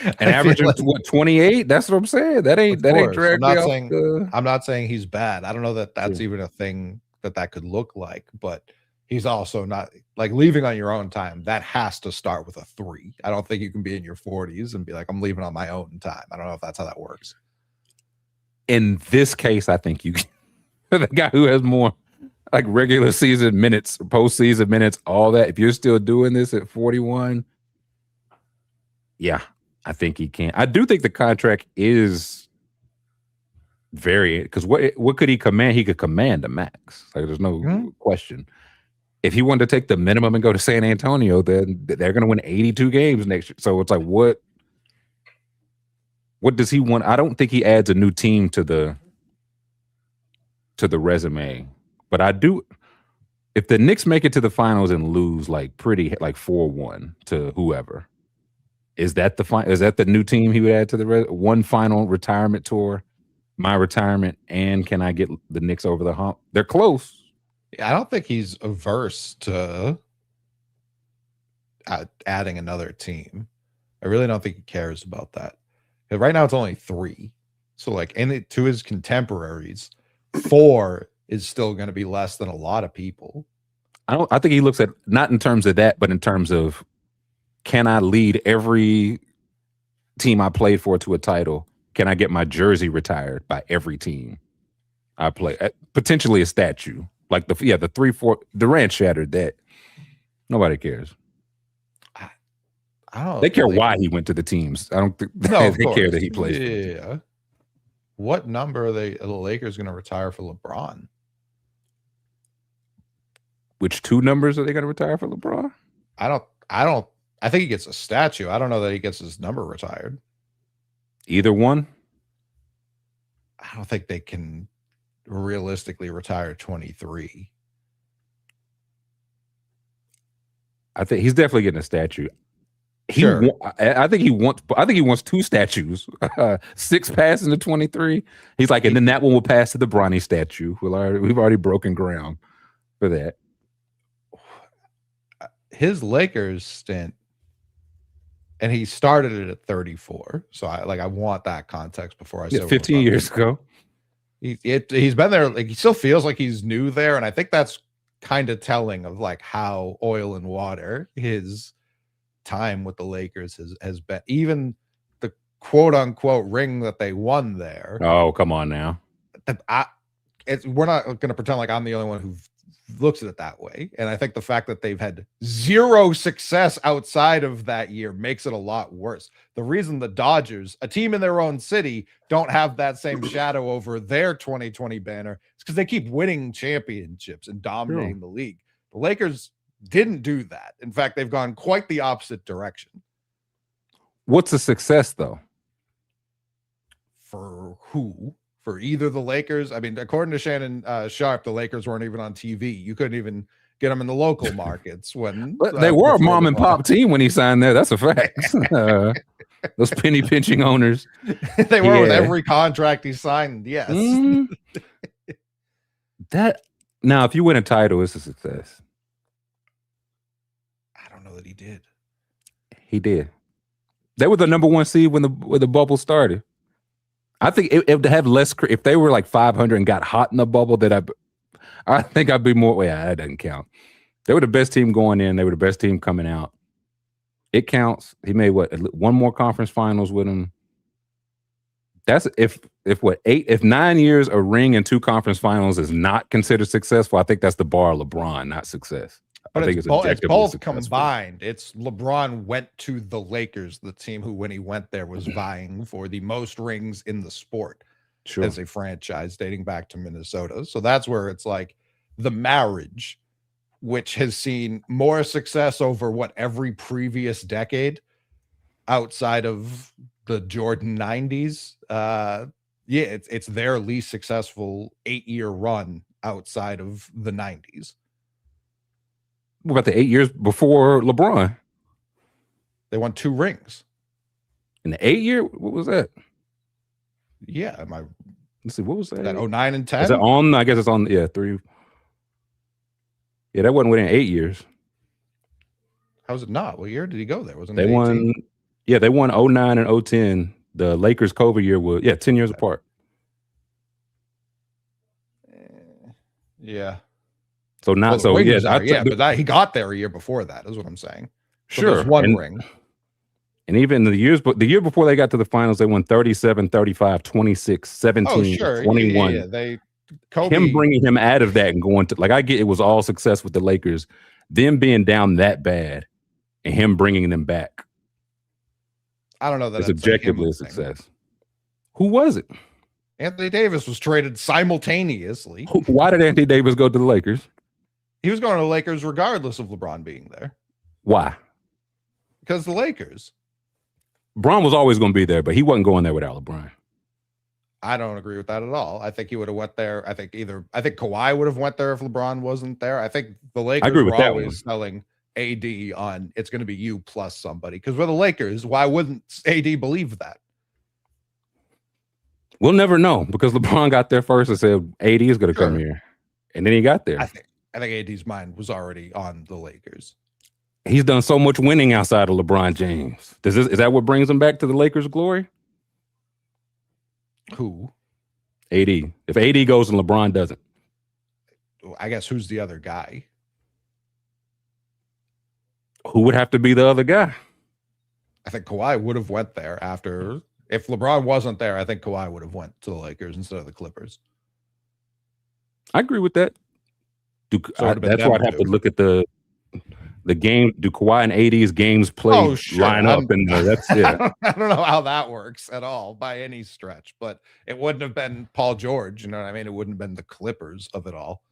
And averaging like, what 28? That's what I'm saying. That ain't drag me off. I'm not saying he's bad. I don't know that that's even a thing that could look like, but he's also not like leaving on your own time. That has to start with a 3. I don't think you can be in your 40s and be like, I'm leaving on my own time. I don't know if that's how that works. In this case, I think you the guy who has more like regular season minutes, postseason minutes, all that. If you're still doing this at 41, yeah. I think he can. I do think the contract is very, because what could he command? He could command a max. Like there's no question. If he wanted to take the minimum and go to San Antonio, then they're going to win 82 games next year. So it's like, what does he want? I don't think he adds a new team to the resume, but I do. If the Knicks make it to the finals and lose like 4-1 to whoever, is that the new team he would add to the one final retirement tour, my retirement, and can I get the Knicks over the hump? They're close. I don't think he's averse to adding another team. I really don't think he cares about that. Right now it's only 3. So like, and to his contemporaries, 4 is still going to be less than a lot of people. I think he looks at not in terms of that, but in terms of, can I lead every team I played for to a title? Can I get my jersey retired by every team I play? Potentially a statue. Like the 3-4 Durant shattered that. Nobody cares. I don't. They care why he went to the teams. I don't think they care that he plays. Yeah. What number are the Lakers going to retire for LeBron? Which 2 numbers are they going to retire for LeBron? I think he gets a statue. I don't know that he gets his number retired. Either one? I don't think they can realistically retire 23. I think he's definitely getting a statue. Sure. I think he wants 2 statues. 6 passing to 23. He's like, and then that one will pass to the Bronny statue. We've already broken ground for that. His Lakers stint, and he started it at 34. So I want that context before I say 15 years ago. He's been there. Like, he still feels like he's new there, and I think that's kind of telling of like how oil and water his time with the Lakers has been. Even the quote unquote ring that they won there. Oh, come on now. We're not going to pretend like I'm the only one who looks at it that way. And I think the fact that they've had 0 success outside of that year makes it a lot worse. The reason the Dodgers, a team in their own city, don't have that same shadow over their 2020 banner is because they keep winning championships and dominating the league. The Lakers didn't do that. In fact, they've gone quite the opposite direction. What's a success, though? For who? For either the Lakers. I mean, according to Shannon Sharp, the Lakers weren't even on TV. You couldn't even get them in the local markets when they were a mom and pop team when he signed there. That's a fact. Those penny pinching owners. They were with every contract he signed. Yes. That now, if you win a title, it's a success. I don't know that he did. He did. They were the number 1 seed when the bubble started. I think if they have less, if they were like 500 and got hot in the bubble, that I think I'd be more. Yeah, that doesn't count. They were the best team going in. They were the best team coming out. It counts. He made 1 more conference finals with him. That's if 9 years, a ring, and 2 conference finals is not considered successful. I think that's the bar of LeBron, not success. But it's both combined. It's LeBron went to the Lakers, the team who, when he went there, was vying for the most rings in the sport as a franchise dating back to Minnesota. So that's where it's like the marriage, which has seen more success over every previous decade outside of the Jordan 90s. It's their least successful 8-year run outside of the 90s. What about the 8 years before LeBron? They won 2 rings. In the 8 year? What was that? Yeah. Let's see. What was that? That 09 and 10? Is it on? I guess it's on. Yeah, 3. Yeah, that wasn't within 8 years. How's it not? What year did he go there? Wasn't they it 18? won? Yeah, they won 09 and 010. The Lakers COVID year was 10 years apart. Yeah. So not so but he got there a year before that, is what I'm saying. So sure, one ring. And even the year before they got to the finals, they won 37, 35, 26, 17, 21. Yeah. Him bringing him out of that and going to, like, I get it was all success with the Lakers, them being down that bad and him bringing them back. I don't know that It's it's a him objectively a thing. success. Who was it? Anthony Davis was traded simultaneously. Why did Anthony Davis go to the Lakers? He was going to the Lakers regardless of LeBron being there. Why? Because the Lakers. Bron was always going to be there, but he wasn't going there without LeBron. I don't agree with that at all. I think he would have went there. I think Kawhi would have went there if LeBron wasn't there. I think the Lakers were always selling AD on it's going to be you plus somebody. Because we're the Lakers. Why wouldn't AD believe that? We'll never know because LeBron got there first and said AD is going to come here. And then he got there. I think AD's mind was already on the Lakers. He's done so much winning outside of LeBron James. Is that what brings him back to the Lakers' glory? Who? AD. If AD goes and LeBron doesn't. I guess who's the other guy? Who would have to be the other guy? I think Kawhi would have went there after. If LeBron wasn't there, I think Kawhi would have went to the Lakers instead of the Clippers. I agree with that. That's why I'd have to look at the game. Do Kawhi and AD's games play line up? And that's it. I don't know how that works at all by any stretch, but it wouldn't have been Paul George. You know what I mean? It wouldn't have been the Clippers of it all.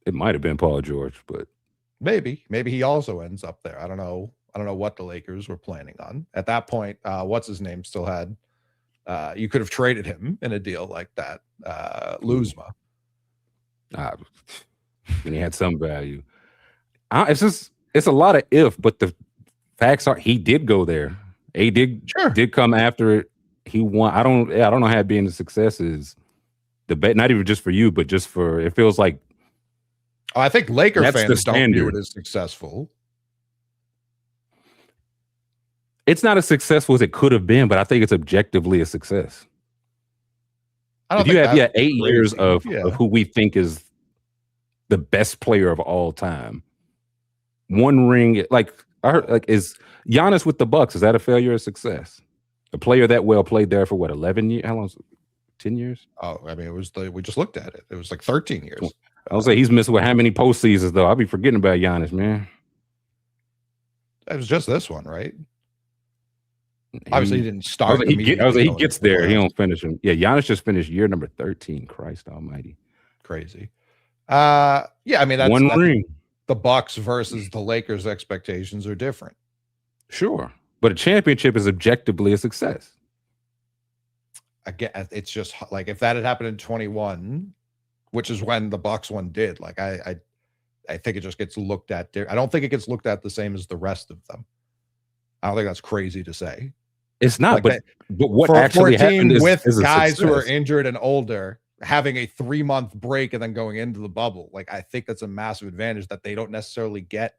It might have been Paul George, but maybe he also ends up there. I don't know what the Lakers were planning on at that point. What's his name still had? You could have traded him in a deal like that. Luzma. And he had some value. It's a lot of if, but the facts are he did go there. He did come after it. He won. I don't know how being a success is. Not even just for you, but just for it feels like. I think Laker fans don't view it as successful. It's not as successful as it could have been, but I think it's objectively a success. If you have 8 years of who we think is the best player of all time, one ring, is Giannis with the Bucks? Is that a failure or success? A player that well played there for what 11 years? How long? 10 years? Oh, I mean, we just looked at it. It was like 13 years. I'll say he's missed how many postseasons though? I'll be forgetting about Giannis, man. It was just this one, right? Obviously, he didn't start. He gets there. He don't finish him. Yeah, Giannis just finished year number 13. Christ Almighty, crazy. Yeah, I mean that's one ring. The Bucks versus the Lakers expectations are different. Sure, but a championship is objectively a success. Again, it's just like if that had happened in 21, which is when the Bucks one did. Like I think it just gets looked at. I don't think it gets looked at the same as the rest of them. I don't think that's crazy to say. It's not, but what actually happened is guys who are injured and older having a 3-month break and then going into the bubble. Like I think that's a massive advantage that they don't necessarily get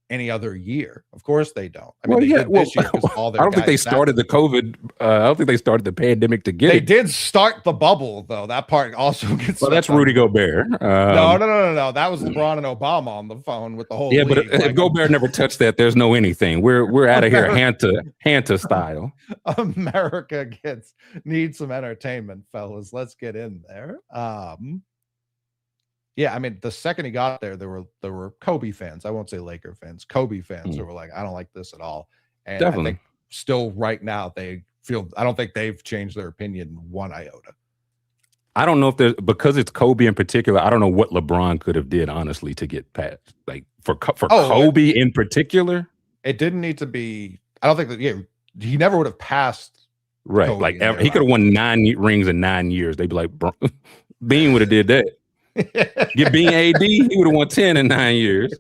any other year. Of course they don't. I mean, this year all their I don't think they started the COVID. I don't think they started the pandemic to get it. They did start the bubble though. That part also gets. Well, that's Rudy Gobert. No. That was LeBron and Obama on the phone with the whole. Yeah, league. But if Gobert never touched that, there's no anything. We're out of here, Hanta style. America needs some entertainment, fellas. Let's get in there. Yeah, I mean, the second he got there, there were Kobe fans. I won't say Laker fans. Kobe fans who were like, I don't like this at all. And definitely. I think still right now they feel. I don't think they've changed their opinion one iota. I don't know if there's because it's Kobe in particular. I don't know what LeBron could have did honestly to get past like for Kobe in particular. It didn't need to be. I don't think that. Yeah, he never would have passed. Right, Kobe like he could have won 9 rings in 9 years. They'd be like, Bean would have did that. Get Bean AD, he would have won 10 in 9 years.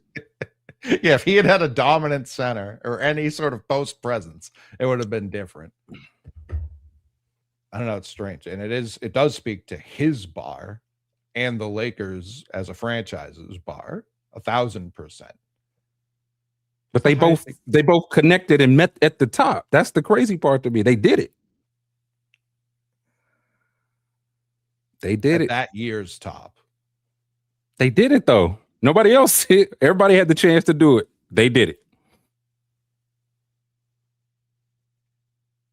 Yeah, if he had a dominant center or any sort of post presence, it would have been different. I don't know. It's strange, and it does speak to his bar and the Lakers as a franchise's bar 1,000%. But they both connected and met at the top. That's the crazy part to me. They did it. They did it. That year's top. They did it though. Nobody else. Everybody had the chance to do it. They did it.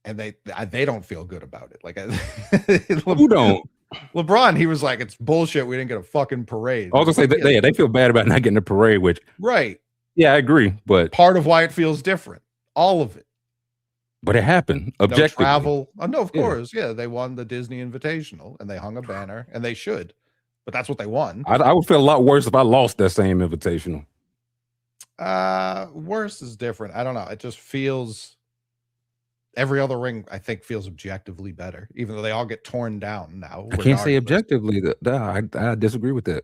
And they don't feel good about it. Like who don't? LeBron, he was like, it's bullshit. We didn't get a fucking parade. I was gonna say they feel bad about not getting a parade, which right. Yeah, I agree. But part of why it feels different. All of it. But it happened No objectively. travel. Oh, no, of Yeah. course. Yeah, they won the Disney Invitational and they hung a banner, and they should. But that's what they won. I would feel a lot worse if I lost that same invitational. Worse is different. I don't know. It just feels every other ring, I think, feels objectively better, even though they all get torn down now. I can't say regardless. objectively that I disagree with that.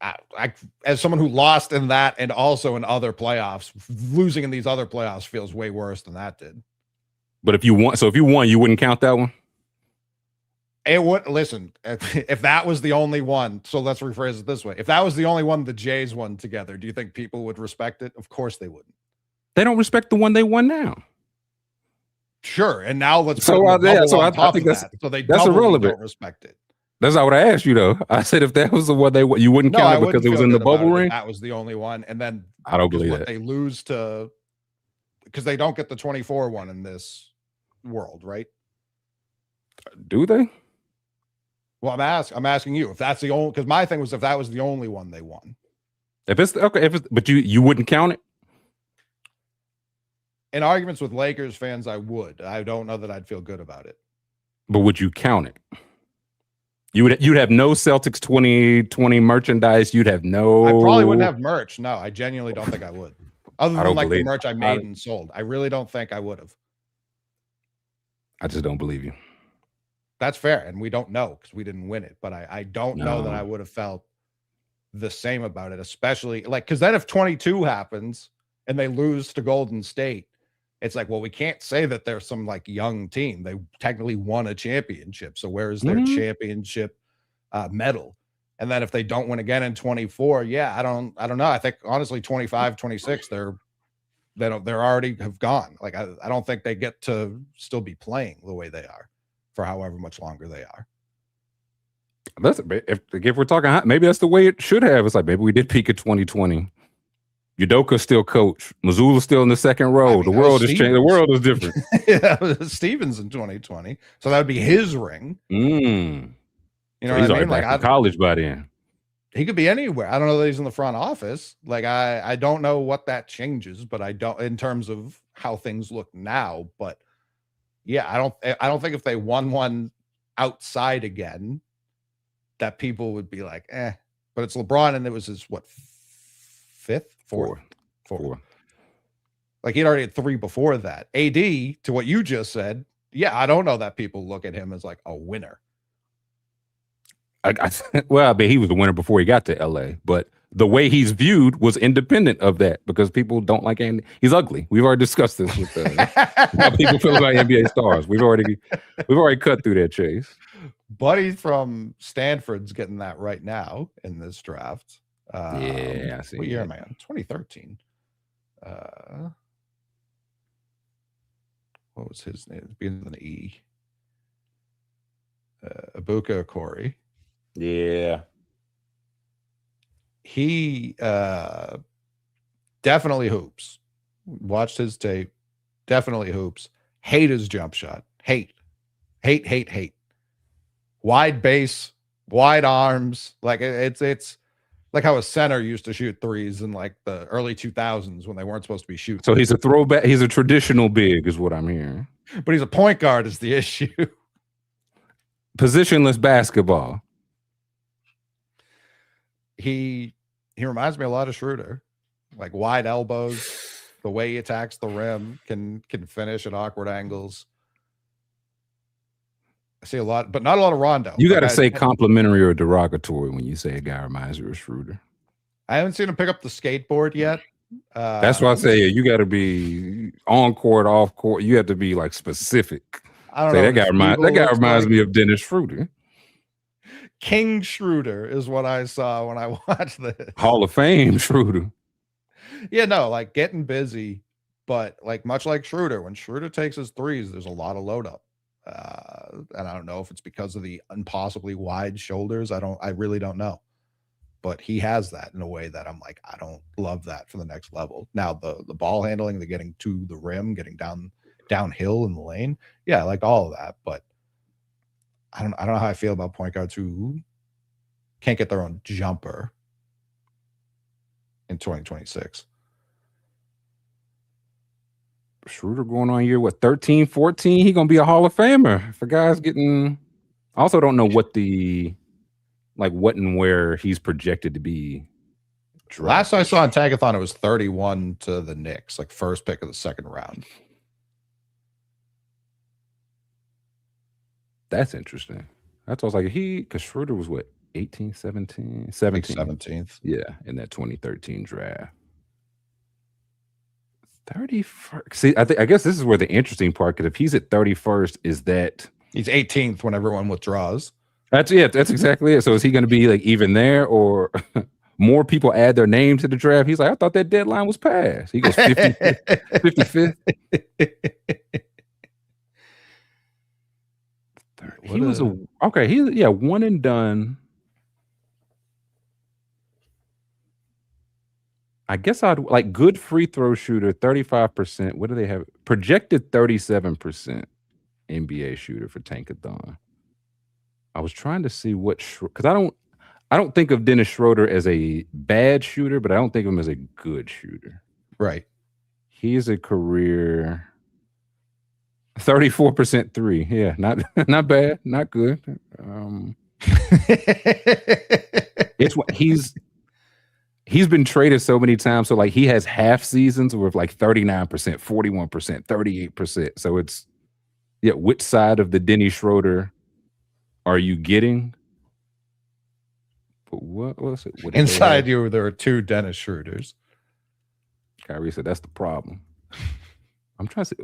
I, as someone who lost in that and also in other playoffs, losing in these other playoffs feels way worse than that did. But if you won, you wouldn't count that one? It would. Listen, if that was the only one, so let's rephrase it this way. If that was the only one the Jays won together, do you think people would respect it? Of course they wouldn't. They don't respect the one they won now. Sure. And now let's so put I think that's, so they that's irrelevant. Don't respect it. That's not what I asked you, though. I said if that was the one you wouldn't count it because it was in the bubble ring. That was the only one, and then I don't believe that they lose to because they don't get the 24 one in this world, right? Do they? Well, I'm asking you if that's the only, because my thing was if that was the only one they won. If it's okay, but you wouldn't count it. In arguments with Lakers fans, I would. I don't know that I'd feel good about it. But would you count it? You'd have no Celtics 2020 merchandise. You'd have no. I probably wouldn't have merch. No, I genuinely don't think I would. Other than like the merch I made and sold, I really don't think I would have. I just don't believe you. That's fair, and we don't know because we didn't win it. But I don't know that I would have felt the same about it, especially like because then if 22 happens and they lose to Golden State, it's like, well, we can't say that they're some like young team. They technically won a championship. So where is their championship medal? And then if they don't win again in 24, yeah, I don't know. I think honestly, 25, 26, they're already have gone. Like I don't think they get to still be playing the way they are for however much longer they are. If we're talking, maybe that's the way it should have. It's like maybe we did peak at 2020. Udoka still coach. Missoula's still in the second row. The world has changed. The world is different. Yeah, Stevens in 2020. So that would be his ring. You know what I mean? Like college by then. He could be anywhere. I don't know that he's in the front office. Like I don't know what that changes, but I don't in terms of how things look now. But yeah, I don't think if they won one outside again, that people would be like, eh. But it's LeBron, and it was his fourth. Like he'd already had 3 before that. AD, to what you just said, yeah, I don't know that people look at him as like a winner. Well, I mean, he was a winner before he got to LA, but the way he's viewed was independent of that because people don't like Andy. He's ugly. We've already discussed this with how people feel about NBA stars. We've already cut through that, Chase. Buddy from Stanford's getting that right now in this draft. Yeah, I see. What year, man? 2013. What was his name? It begins with an E. Ibuka Okori. Yeah. He definitely hoops. Watched his tape. Definitely hoops. Hate his jump shot. Hate. Wide base, wide arms. Like it's like how a center used to shoot threes in like the early 2000s when they weren't supposed to be shooting. So he's a throwback. He's a traditional big is what I'm hearing. But he's a point guard is the issue. Positionless basketball. He reminds me a lot of Schroeder, like wide elbows, the way he attacks the rim, can finish at awkward angles. I see a lot, but not a lot of Rondo. You got to say complimentary or derogatory when you say a guy reminds you of Schroeder. I haven't seen him pick up the skateboard yet. That's why I say you got to be on court, off court. You have to be like specific. I don't know. That guy reminds me of Dennis Schroeder. King Schroeder is what I saw when I watched this. Hall of Fame Schroeder. Yeah, no, like getting busy, but like much like Schroeder, when Schroeder takes his threes, there's a lot of load up. And I don't know if it's because of the impossibly wide shoulders. I really don't know. But he has that in a way that I'm like, I don't love that for the next level. Now the ball handling, the getting to the rim, getting downhill in the lane. Yeah, I like all of that, but I don't know how I feel about point guards who can't get their own jumper in 2026. Schroeder going on year, what, 13, 14? He going to be a Hall of Famer for guys getting. I also don't know what and where he's projected to be. Last I saw on Tagathon, it was 31 to the Knicks, like first pick of the second round. That's interesting. That's what I was like, because Schroeder was what, 18, 17? 17. 17th. Yeah, in that 2013 draft. 31st. See, I guess this is where the interesting part, because if he's at 31st, is that he's 18th when everyone withdraws. That's exactly it. So is he going to be like even there, or more people add their name to the draft? He's like, I thought that deadline was passed. He goes 55th. He was okay. He's one and done. I guess I'd like good free throw shooter, 35%. What do they have? Projected 37% NBA shooter for Tankathon. I was trying to see what, because I don't think of Dennis Schroeder as a bad shooter, but I don't think of him as a good shooter. Right. He is a career 34% three. Yeah, not bad, not good. It's what he's been traded so many times. So like he has half seasons with like 39%, 41%, 38%. So it's which side of the Denny Schroeder are you getting? But what was it? Inside you, there are two Dennis Schroeders. Kyrie said that's the problem. I'm trying to say,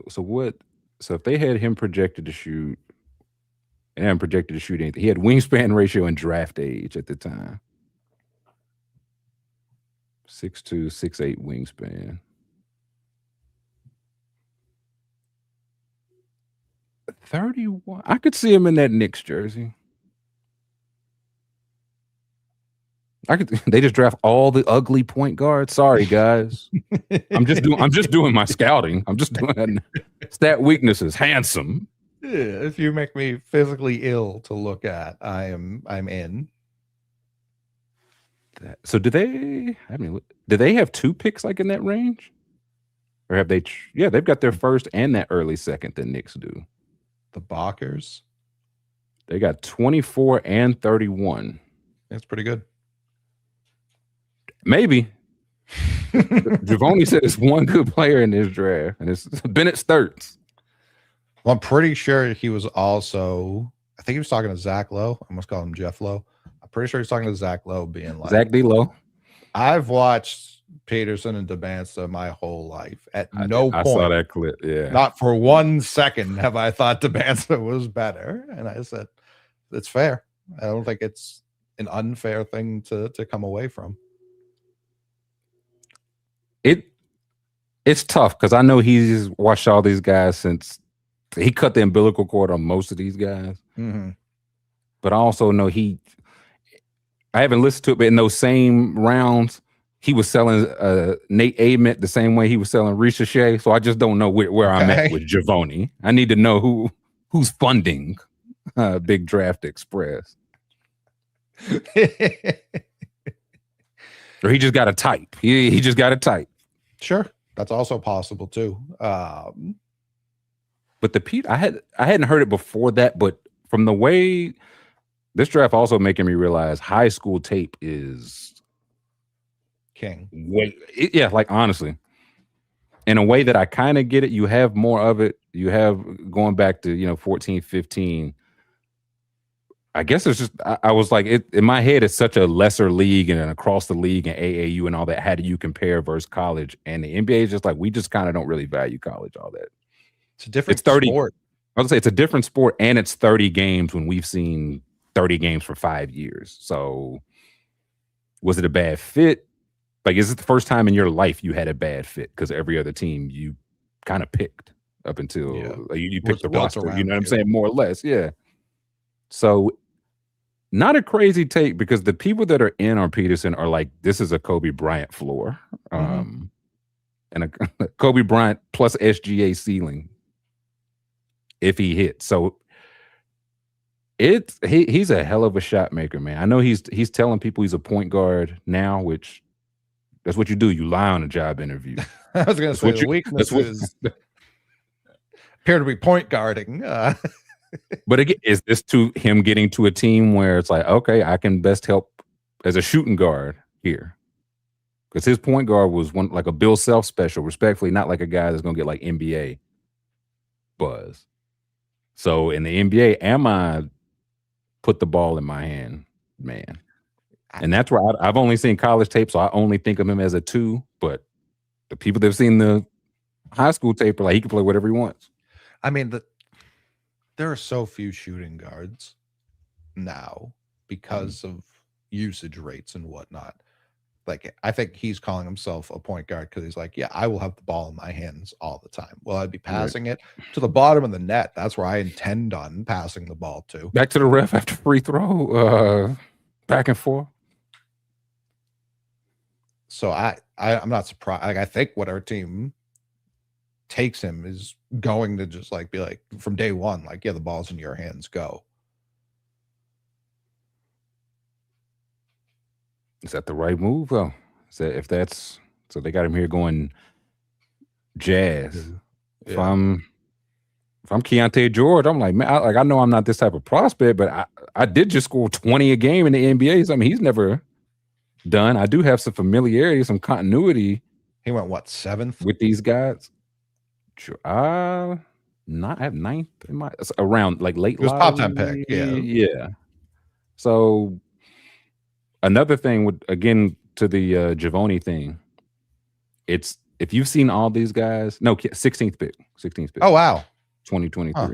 so if they had him projected to shoot, and projected to shoot anything, he had wingspan ratio and draft age at the time. 6'2", 6'8" wingspan. 31. I could see him in that Knicks jersey. They just draft all the ugly point guards. Sorry, guys. I'm just doing my scouting. I'm just doing stat weaknesses. Handsome. Yeah, if you make me physically ill to look at, I'm in. So do they have two picks like in that range? Or have they? They've got their first and that early second the Knicks do. The Bakers? They got 24 and 31. That's pretty good. Maybe. Javoni said it's one good player in this draft, and it's Bennett Sturts. Well, I'm pretty sure he was also, I think he was talking to Zach Lowe. I almost call him Jeff Lowe. I'm pretty sure he's talking to Zach Lowe, being like, Zach D. Lowe. I've watched Peterson and Debanza my whole life. At no point, I saw that clip. Yeah, not for 1 second have I thought Debanza was better. And I said, it's fair. I don't think it's an unfair thing to come away from. It's tough because I know he's watched all these guys since he cut the umbilical cord on most of these guys. Mm-hmm. But I also know I haven't listened to it, but in those same rounds, he was selling Nate Ament the same way he was selling Risha Shea. So I just don't know where I'm at with Javoni. I need to know who's funding Big Draft Express. Or he just got a type. He just got a type. Sure. That's also possible too. But I hadn't heard it before that, but from the way this draft also making me realize high school tape is king. Like honestly, in a way that I kind of get it. You have more of it. You have going back to 14, 15. I guess it's just I was like in my head it's such a lesser league and across the league and AAU and all that. How do you compare versus college? And the NBA is just like we just kind of don't really value college all that. It's a different sport. I would say it's a different sport, and it's 30 games when we've seen 30 games for 5 years. So was it a bad fit? Like, is it the first time in your life you had a bad fit? Because every other team you kind of picked up until you picked the roster. You know what I'm saying? More or less, yeah. So not a crazy take because the people that are in on Peterson are like, this is a Kobe Bryant floor. And a Kobe Bryant plus SGA ceiling if he hits. So he's a hell of a shot maker, man. I know he's telling people he's a point guard now, which that's what you do. You lie on a job interview. I was going to say the weakness is appear to be point guarding. But again, is this to him getting to a team where it's like, okay, I can best help as a shooting guard here? Because his point guard was one like a Bill Self special, respectfully, not like a guy that's gonna get like NBA buzz. So in the NBA, am I put the ball in my hand, man? And that's where I've only seen college tape, so I only think of him as a 2. But the people that've seen the high school tape are like, he can play whatever he wants. I mean, there are so few shooting guards now because of usage rates and whatnot. Like, I think he's calling himself a point guard because he's like, yeah, I will have the ball in my hands all the time. Well, I'd be passing it to the bottom of the net. That's where I intend on passing the ball to. Back to the ref after free throw, back and forth. So I'm not surprised. Like, I think what our team takes him is going to just like be like from day one, like, yeah, the ball's in your hands, go. Is that the right move? Well, if that's so, they got him here going Jazz. Yeah. If I'm Keontae George, I'm like, man, I know I'm not this type of prospect, but I did just score 20 a game in the NBA. So, I mean, he's never done. I do have some familiarity, some continuity. He went what, 7th with these guys? Not at 9th in my around like late. It was top 10 pick. Yeah. So another thing with again to the Javoni thing, it's if you've seen all these guys, 16th pick. Oh wow, 2023. Huh.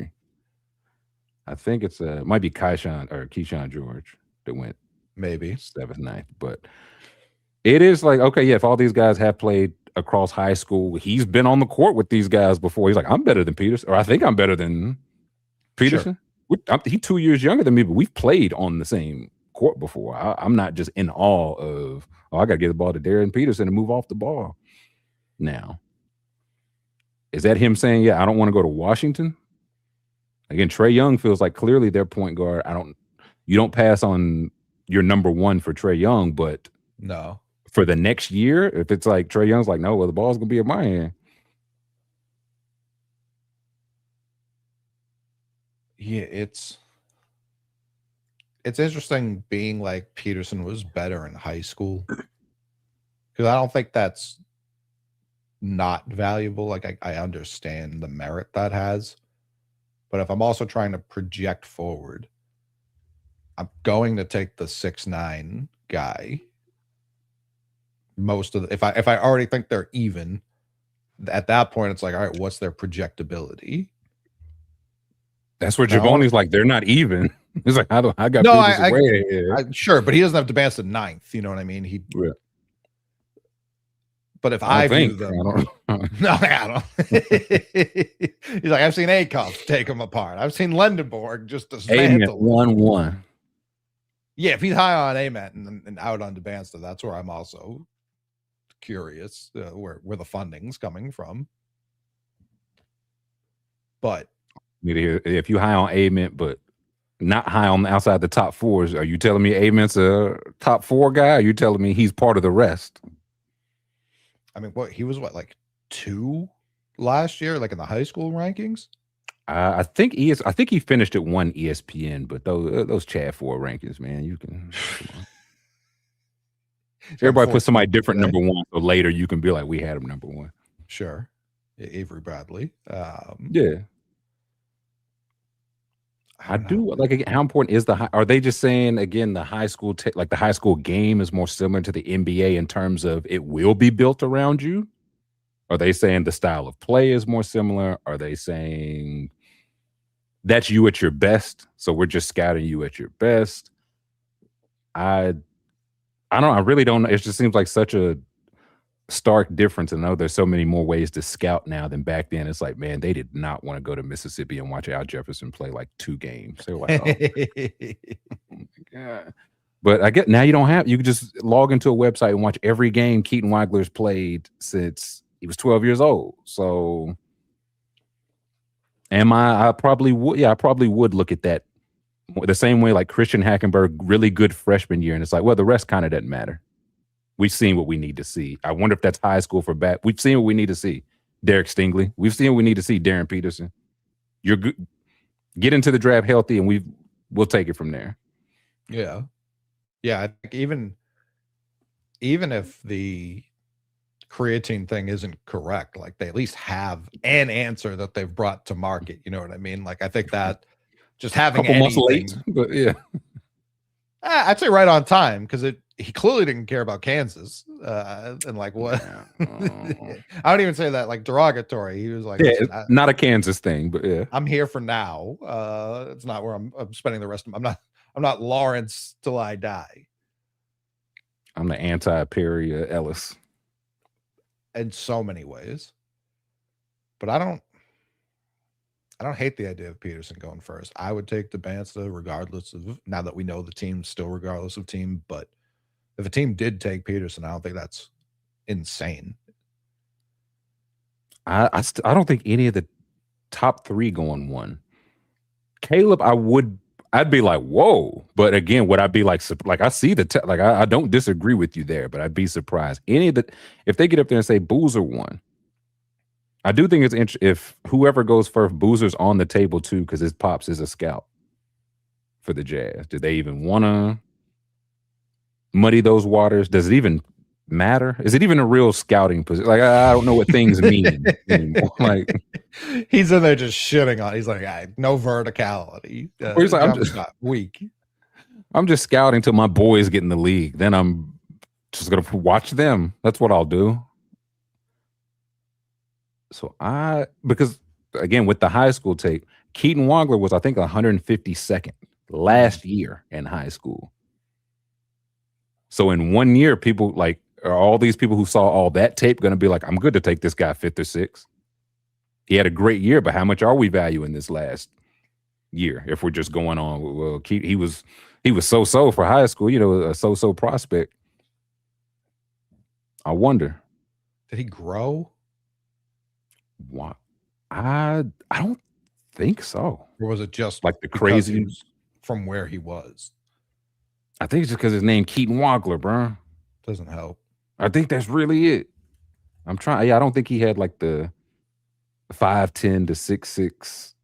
I think it's might be Keyshawn George that went maybe 7th, 9th, but it is like, okay, yeah, if all these guys have played across high school, he's been on the court with these guys before. He's like, I'm better than Peterson, or I think I'm better than Peterson. Sure. He's 2 years younger than me, but we've played on the same court before. I'm not just in awe of, I got to get the ball to Darren Peterson and move off the ball. Now, is that him saying, yeah, I don't want to go to Washington? Again, Trae Young feels like clearly their point guard. You don't pass on your number 1 for Trae Young, but no. For the next year, if it's like Trae Young's like, no, well, the ball's gonna be in my hand. Yeah, it's interesting being like Peterson was better in high school, because I don't think that's not valuable. Like I understand the merit that has, but if I'm also trying to project forward, I'm going to take the 6'9" guy. Most of the, if I already think they're even, at that point it's like, all right, what's their projectability? That's where Javoni's like, they're not even. He's like, I got no, I sure, but he doesn't have to advance to 9th. You know what I mean? Yeah. But if I view them, no, I don't. He's like, I've seen Acuff take them apart. I've seen Lendenborg just dismantle 1-1. Yeah, if he's high on Ament and out on Debansta, that's where I'm also curious where the funding's coming from. But if you high on Ament, but not high on outside the top 4s, are you telling me Ament's a top 4 guy? Or are you telling me he's part of the rest? I mean, he was like 2 last year, like in the high school rankings. I think he is. I think he finished at 1 ESPN, but those Chad 4 rankings, man, you can. Everybody put somebody different number 1, so later you can be like, we had him number 1. Sure, Avery Bradley. Yeah, I do like. How important is are they just saying again the high school like the high school game is more similar to the NBA in terms of it will be built around you? Are they saying the style of play is more similar? Are they saying that's you at your best, so we're just scouting you at your best? I don't know. I really don't know. It just seems like such a stark difference. I know there's so many more ways to scout now than back then. It's like, man, they did not want to go to Mississippi and watch Al Jefferson play like 2 games. They were like, oh my God. But I get now you can just log into a website and watch every game Keaton Weigler's played since he was 12 years old. So I probably would look at that the same way like Christian Hackenberg, really good freshman year. And it's like, well, the rest kind of doesn't matter. We've seen what we need to see. I wonder if that's high school for back. We've seen what we need to see. Derek Stingley. We've seen what we need to see. Darren Peterson. you're good. Get into the draft healthy, and we'll take it from there. Yeah. Yeah. I think even if the creatine thing isn't correct, like they at least have an answer that they've brought to market. You know what I mean? Like I think that just having Couple months anything, late, but yeah. I'd say right on time because he clearly didn't care about Kansas and like what I don't even say that like derogatory. He was like, Yeah, "Listen, it's not a Kansas thing, but yeah. I'm here for now. It's not where I'm spending the rest of. I'm not Lawrence till I die." I'm the anti-Perry Ellis. In so many ways, but I don't hate the idea of Peterson going first. I would take the Bansta regardless of now that we know the team still regardless of team. But if a team did take Peterson, I don't think that's insane. I don't think any of the top 3 going 1. Caleb, I'd be like, whoa. But again, would I be like I see like I don't disagree with you there, but I'd be surprised. If they get up there and say Boozer 1, I do think it's interesting if whoever goes first, Boozer's on the table too, because his pops is a scout for the Jazz. Do they even want to muddy those waters? Does it even matter? Is it even a real scouting position? Like I don't know what things mean anymore. Like he's in there just shitting on. He's like, no verticality. He's like, I'm just not weak. I'm just scouting till my boys get in the league. Then I'm just gonna watch them. That's what I'll do. So because again with the high school tape, Keaton Wongler was I think 152nd last year in high school. So in 1 year, people like are all these people who saw all that tape going to be like, I'm good to take this guy 5th or 6th. He had a great year, but how much are we valuing this last year? If we're just going on, well, he was so for high school, you know, a so prospect. I wonder, did he grow? What? I don't think so. Or was it just like the crazy from where he was? I think it's just because his name Keaton Wongler, bro. Doesn't help. I think that's really it. I'm trying. Yeah, I don't think he had like the 5'10" to 6'6"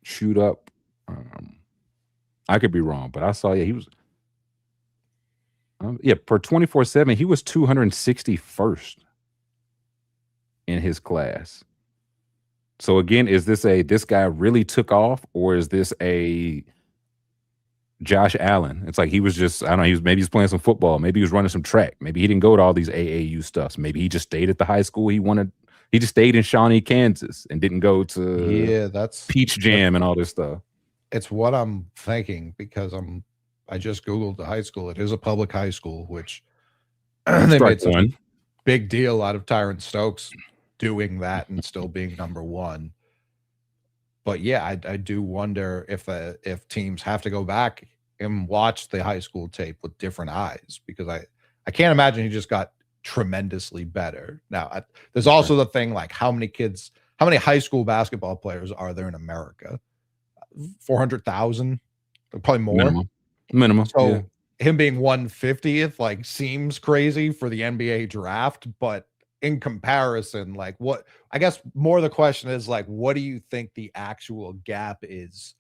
shoot up. I could be wrong, but I saw. Yeah, he was. Per 24/7, he was 261st in his class. So again, is this this guy really took off, or is this a Josh Allen? It's like he was just, I don't know, maybe he's playing some football, maybe he was running some track, maybe he didn't go to all these AAU stuffs, maybe he just stayed at the high school he just stayed in Shawnee, Kansas, and didn't go to that's Peach Jam and all this stuff. It's what I'm thinking because I just Googled the high school. It is a public high school, which they made such a big deal out of Tyrant Stokes doing that and still being number 1. But yeah, I do wonder if teams have to go back and watch the high school tape with different eyes, because I can't imagine he just got tremendously better. Now, there's also the thing like how many high school basketball players are there in America? 400,000, probably more. Minimum. So him being 150th like seems crazy for the NBA draft, but in comparison, like what I guess more the question is like, what do you think the actual gap is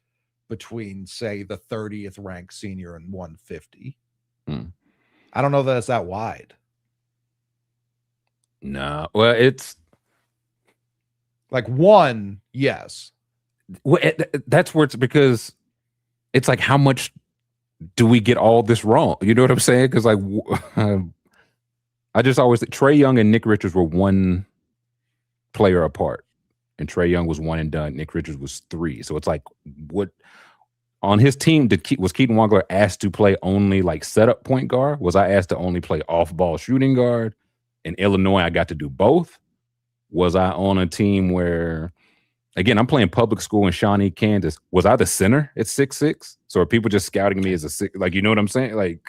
between, say, the 30th ranked senior and 150? I don't know that it's that wide. No, well, it's like 1, yes. Well, that's where it's because it's like, how much do we get all this wrong? You know what I'm saying? Because like, I just always Trae Young and Nick Richards were 1 player apart, and Trae Young was 1 and done. Nick Richards was 3. So it's like, what on his team was Keaton Wongler asked to play only like setup point guard? Was I asked to only play off ball shooting guard? In Illinois, I got to do both. Was I on a team where, again, I'm playing public school in Shawnee, Kansas? Was I the center at 6'6"? So are people just scouting me as a 6? Like, you know what I'm saying? Like,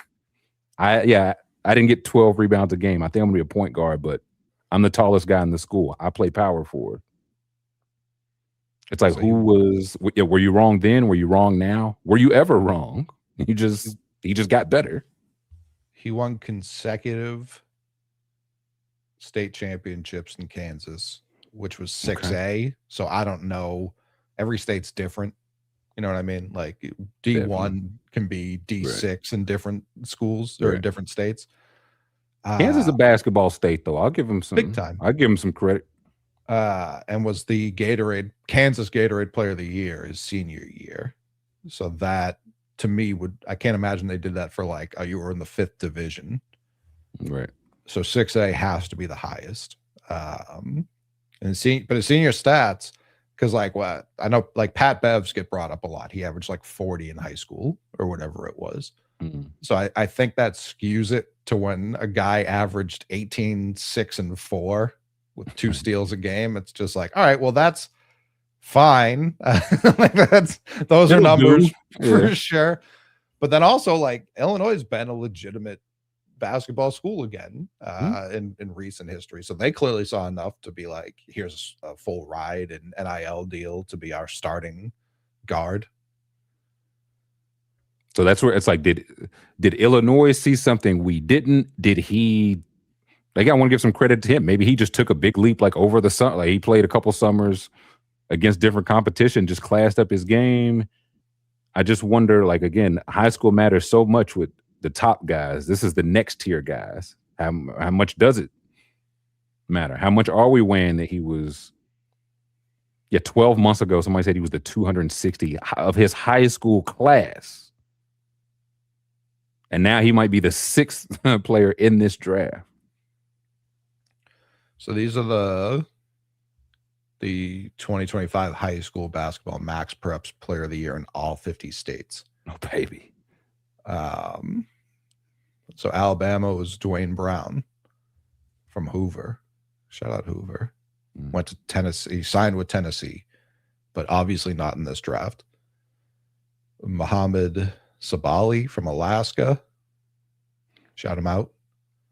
I didn't get 12 rebounds a game. I think I'm gonna be a point guard, but I'm the tallest guy in the school. I play power forward. It's like, were you wrong then? Were you wrong now? Were you ever wrong? He just got better. He won consecutive state championships in Kansas which was 6A. So I don't know. Every state's different. You know what I mean? Like D1 Definitely. can be D6 in different schools or in Right. different states. Kansas is a basketball state, though. I'll give them some Big time. I'll give them some credit. And was the Kansas Gatorade Player of the Year his senior year. So that to me I can't imagine they did that for like, you were in the 5th division. Right. So 6A has to be the highest. But his senior stats, because like what I know, like Pat Bevs get brought up a lot. He averaged like 40 in high school or whatever it was. So I think that skews it to when a guy averaged 18, 6, and 4 with 2 steals a game. It's just like, all right, well, that's fine. Like those are numbers for sure. But then also, like, Illinois has been a legitimate basketball school again in recent history. So they clearly saw enough to be like, here's a full ride and NIL deal to be our starting guard. So that's where it's like, did Illinois see something we didn't? Did he? Like, I want to give some credit to him. Maybe he just took a big leap, like over the summer. Like he played a couple summers against different competition, just classed up his game. I just wonder, like, again, high school matters so much with the top guys. This is the next tier guys. How much does it matter? How much are we weighing that he was? Yeah, 12 months ago, somebody said he was the 260 of his high school class. And now he might be the 6th player in this draft. So these are the 2025 high school basketball Max Preps Player of the Year in all 50 states. Oh, baby. So Alabama was Dwayne Brown from Hoover. Shout out Hoover. Went to Tennessee, signed with Tennessee, but obviously not in this draft. Muhammad Sabali from Alaska. Shout him out.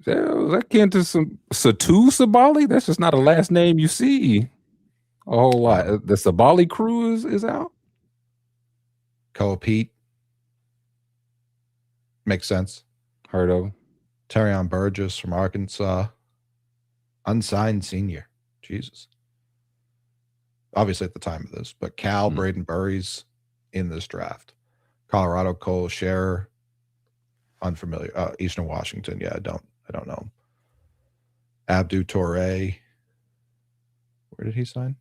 Was that kin to some Satu Sabali? That's just not a last name you see a whole lot. The Sabali crew is out. Koa Pete. Makes sense. Heard of. Terrion Burgess from Arkansas. Unsigned senior. Jesus. Obviously at the time of this, but Cal, Braden Burry's in this draft. Colorado, Cole Scherer. Unfamiliar. Eastern Washington. Yeah, I don't know. Abdou Toure. Where did he sign?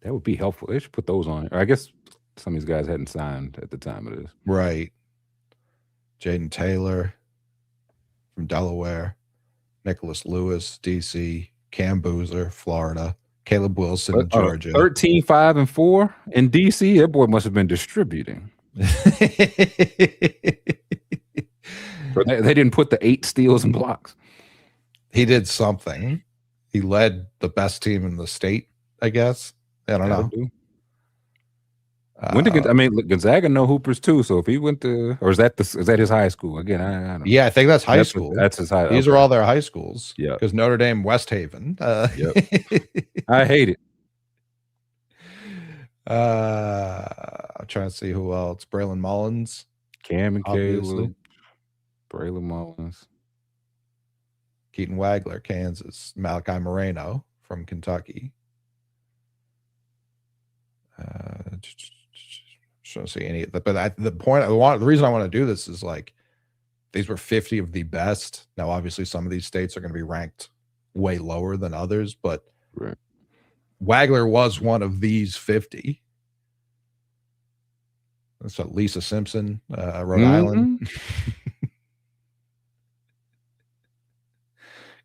That would be helpful. They should put those on. Or I guess some of these guys hadn't signed at the time of this. Right. Jaden Taylor from Delaware. Nicholas Lewis, DC. Cam Boozer, Florida. Caleb Wilson, Georgia. 13, 5, and 4 in DC. That boy must have been distributing. They didn't put the 8 steals and blocks. He did something. He led the best team in the state, I guess. I don't know. Gonzaga know hoopers too. So if he went to, or is that his high school again? I don't know. Yeah, I think that's high school. That's his high. These are all their high schools. Yeah, because Notre Dame, West Haven. Yep. I hate it. I'm trying to see who else. Braylon Mullins, Cam and obviously. Caleb, Braylon Mullins, Keaton Wagler, Kansas, Malachi Moreno from Kentucky. Don't see any, but the reason I want to do this is like these were 50 of the best. Now, obviously, some of these states are going to be ranked way lower than others, but right. Wagler was one of these 50. So Lisa Simpson, Rhode Island.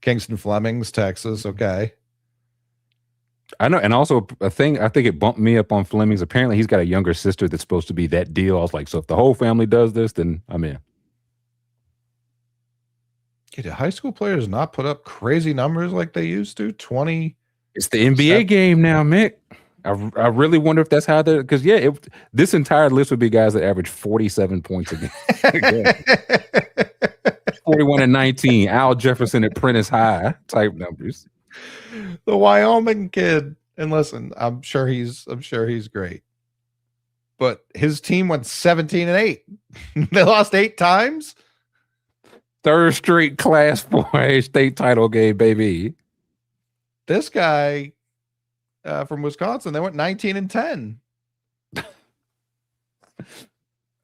Kingston Flemings, Texas. Okay. I know. And also a thing, I think it bumped me up on Flemings. Apparently he's got a younger sister that's supposed to be that deal. I was like, so if the whole family does this, then I'm in. Do high school players not put up crazy numbers like they used to? 20. It's the NBA game now, Mick. I really wonder if that's how they're, because this entire list would be guys that average 47 points a game. 41 and 19, Al Jefferson at Prentice High type numbers. The Wyoming kid, and listen, I'm sure he's great, but his team went 17-8. They lost 8 times. 3rd straight Class 4A state title game, baby. This guy from Wisconsin, they went 19-10.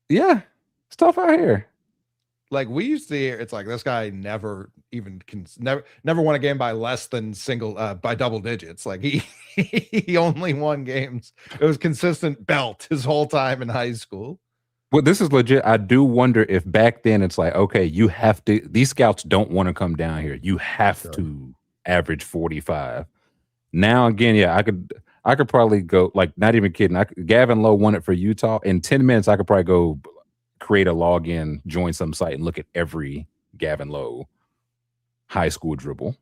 Yeah, it's tough out here. Like we used to hear, it's like this guy never even never won a game by less than by double digits. Like he only won games. It was consistent belt his whole time in high school. Well, this is legit. I do wonder if back then it's like, okay, you have to. These scouts don't want to come down here. You have to average 45. Now again, yeah, I could probably go, like, not even kidding. Gavin Lowe won it for Utah. In 10 minutes, I could probably go create a login, join some site, and look at every Gavin Lowe high school dribble.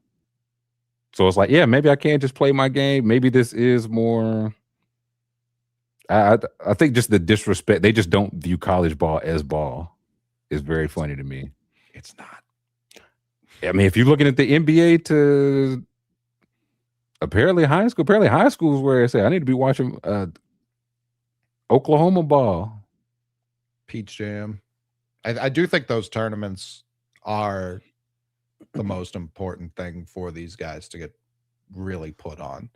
So it's like, yeah, maybe I can't just play my game. Maybe this is more. I think just the disrespect. They just don't view college ball as ball. Is very funny to me. It's not. I mean, if you're looking at the NBA to apparently high school is where I say I need to be watching Oklahoma ball. Peach Jam. I do think those tournaments are the most important thing for these guys to get really put on.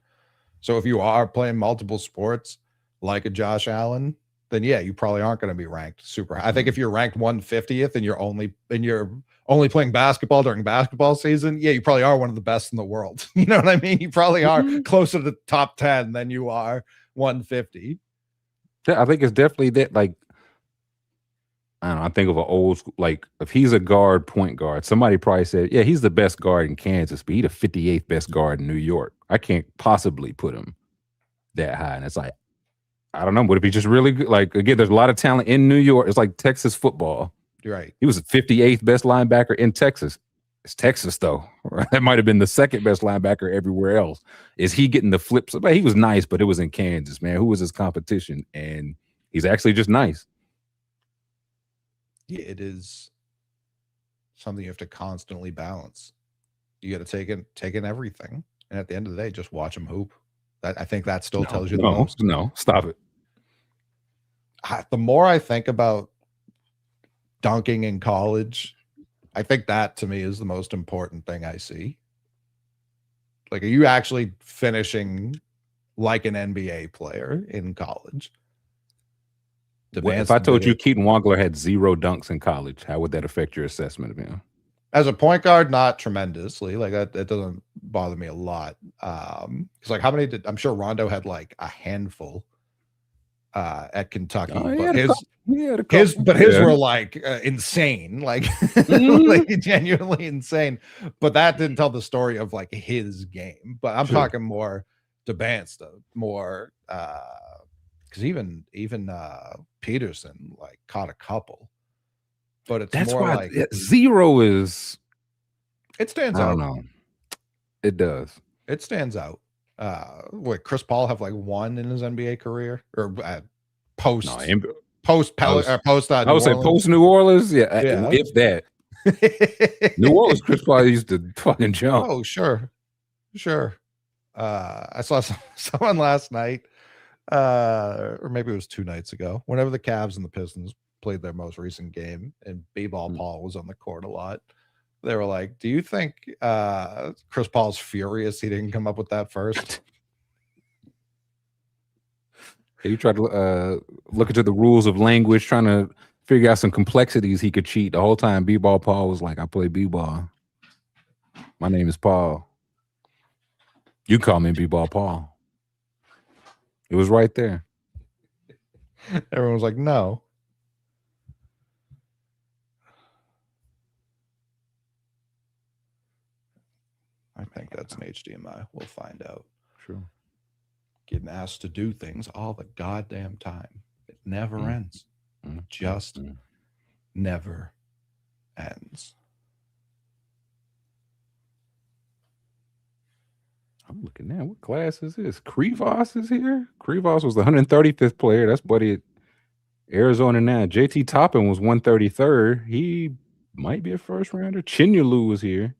So if you are playing multiple sports like a Josh Allen, then yeah, you probably aren't going to be ranked super high. I think if you're ranked 150th and you're only playing basketball during basketball season, yeah, you probably are one of the best in the world. You know what I mean? You probably are closer to the top 10 than you are 150. I think it's definitely that, like, I don't know, I think of an old school, like, if he's a guard, point guard, somebody probably said, yeah, he's the best guard in Kansas, but he's the 58th best guard in New York. I can't possibly put him that high. And it's like, I don't know. Would it be just really good? Like, again, there's a lot of talent in New York. It's like Texas football. You're right. He was the 58th best linebacker in Texas. It's Texas, though. That might have been the second best linebacker everywhere else. Is he getting the flips? But he was nice, but it was in Kansas, man. Who was his competition? And he's actually just nice. Yeah, it is something you have to constantly balance. You got to take in everything. And at the end of the day, just watch him hoop. I think that still tells you the most. No, stop it. The more I think about dunking in college, I think that to me is the most important thing I see. Like, are you actually finishing like an NBA player in college? If I told you Keaton Wongler had 0 dunks in college, how would that affect your assessment of him? As a point guard, not tremendously. Like that doesn't bother me a lot. It's like, how many I'm sure Rondo had like a handful at Kentucky, but his were like insane, like, like genuinely insane. But that didn't tell the story of like his game. But I'm talking more advanced, more because even Peterson like caught a couple. But it's that's more why like 0 is. It stands out. I don't know. It does. It stands out. What Chris Paul have like 1 in his NBA career or post Pellet or post? I would say post New Orleans. Yeah, if that. New Orleans, Chris Paul used to fucking jump. Oh, sure. I saw someone last night, or maybe it was 2 nights ago. Whenever the Cavs and the Pistons played their most recent game, and B-ball Paul was on the court a lot. They were like, do you think Chris Paul's furious he didn't come up with that first? He tried to look into the rules of language, trying to figure out some complexities he could cheat. The whole time, B-ball Paul was like, I play B-ball. My name is Paul. You call me B-ball Paul. It was right there. Everyone was like, no. I think that's an HDMI. We'll find out. Sure. Getting asked to do things all the goddamn time. It never ends. Just never ends. I'm looking now. What class is this? Krivos is here. Krivos was the 135th player. That's buddy at Arizona now. JT Toppin was 133rd. He might be a first rounder. Chinyalu was here.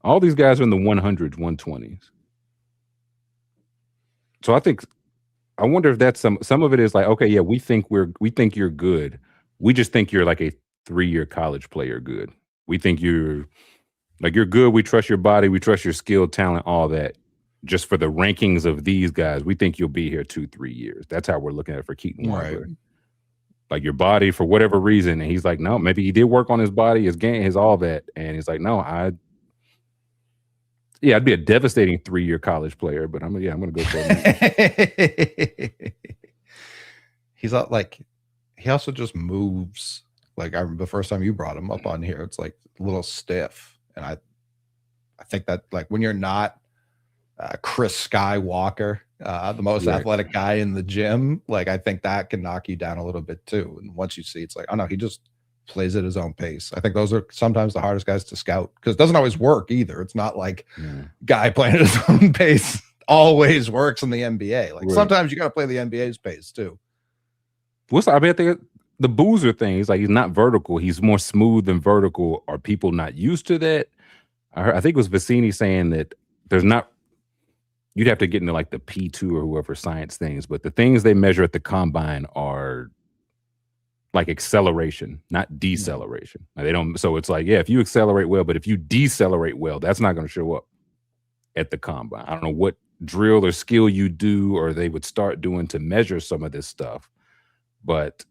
All these guys are in the 100s, 120s. So I wonder if that's some of it is like, okay, yeah, we think you're good. We just think you're like a 3-year college player good. We think you're Like you're good. We trust your body. We trust your skill, talent, all that. Just for the rankings of these guys, we think you'll be here 2-3 years. That's how we're looking at it for Keaton Right. Wampler. Like your body for whatever reason. And he's like, no, maybe he did work on his body, his game, his all that. And he's like, no, I'd be a devastating 3-year college player, but I'm gonna go for it. He's not like, he also just moves. Like I remember the first time you brought him up on here, it's like a little stiff. And I think that like when you're not Chris Skywalker, the most athletic guy in the gym, like I think that can knock you down a little bit too. And once you see, it's like, oh no, he just plays at his own pace. I think those are sometimes the hardest guys to scout because it doesn't always work either. It's not like guy playing at his own pace always works in the NBA. Like sometimes you got to play the NBA's pace too. I think the Boozer thing is like he's not vertical. He's more smooth than vertical. Are people not used to that? I think it was Vicini saying that there's not. You'd have to get into like the P2 or whoever science things, but the things they measure at the combine are like acceleration, not deceleration. They don't. So it's like, yeah, if you accelerate well, but if you decelerate well, that's not going to show up at the combine. I don't know what drill or skill you do or they would start doing to measure some of this stuff. But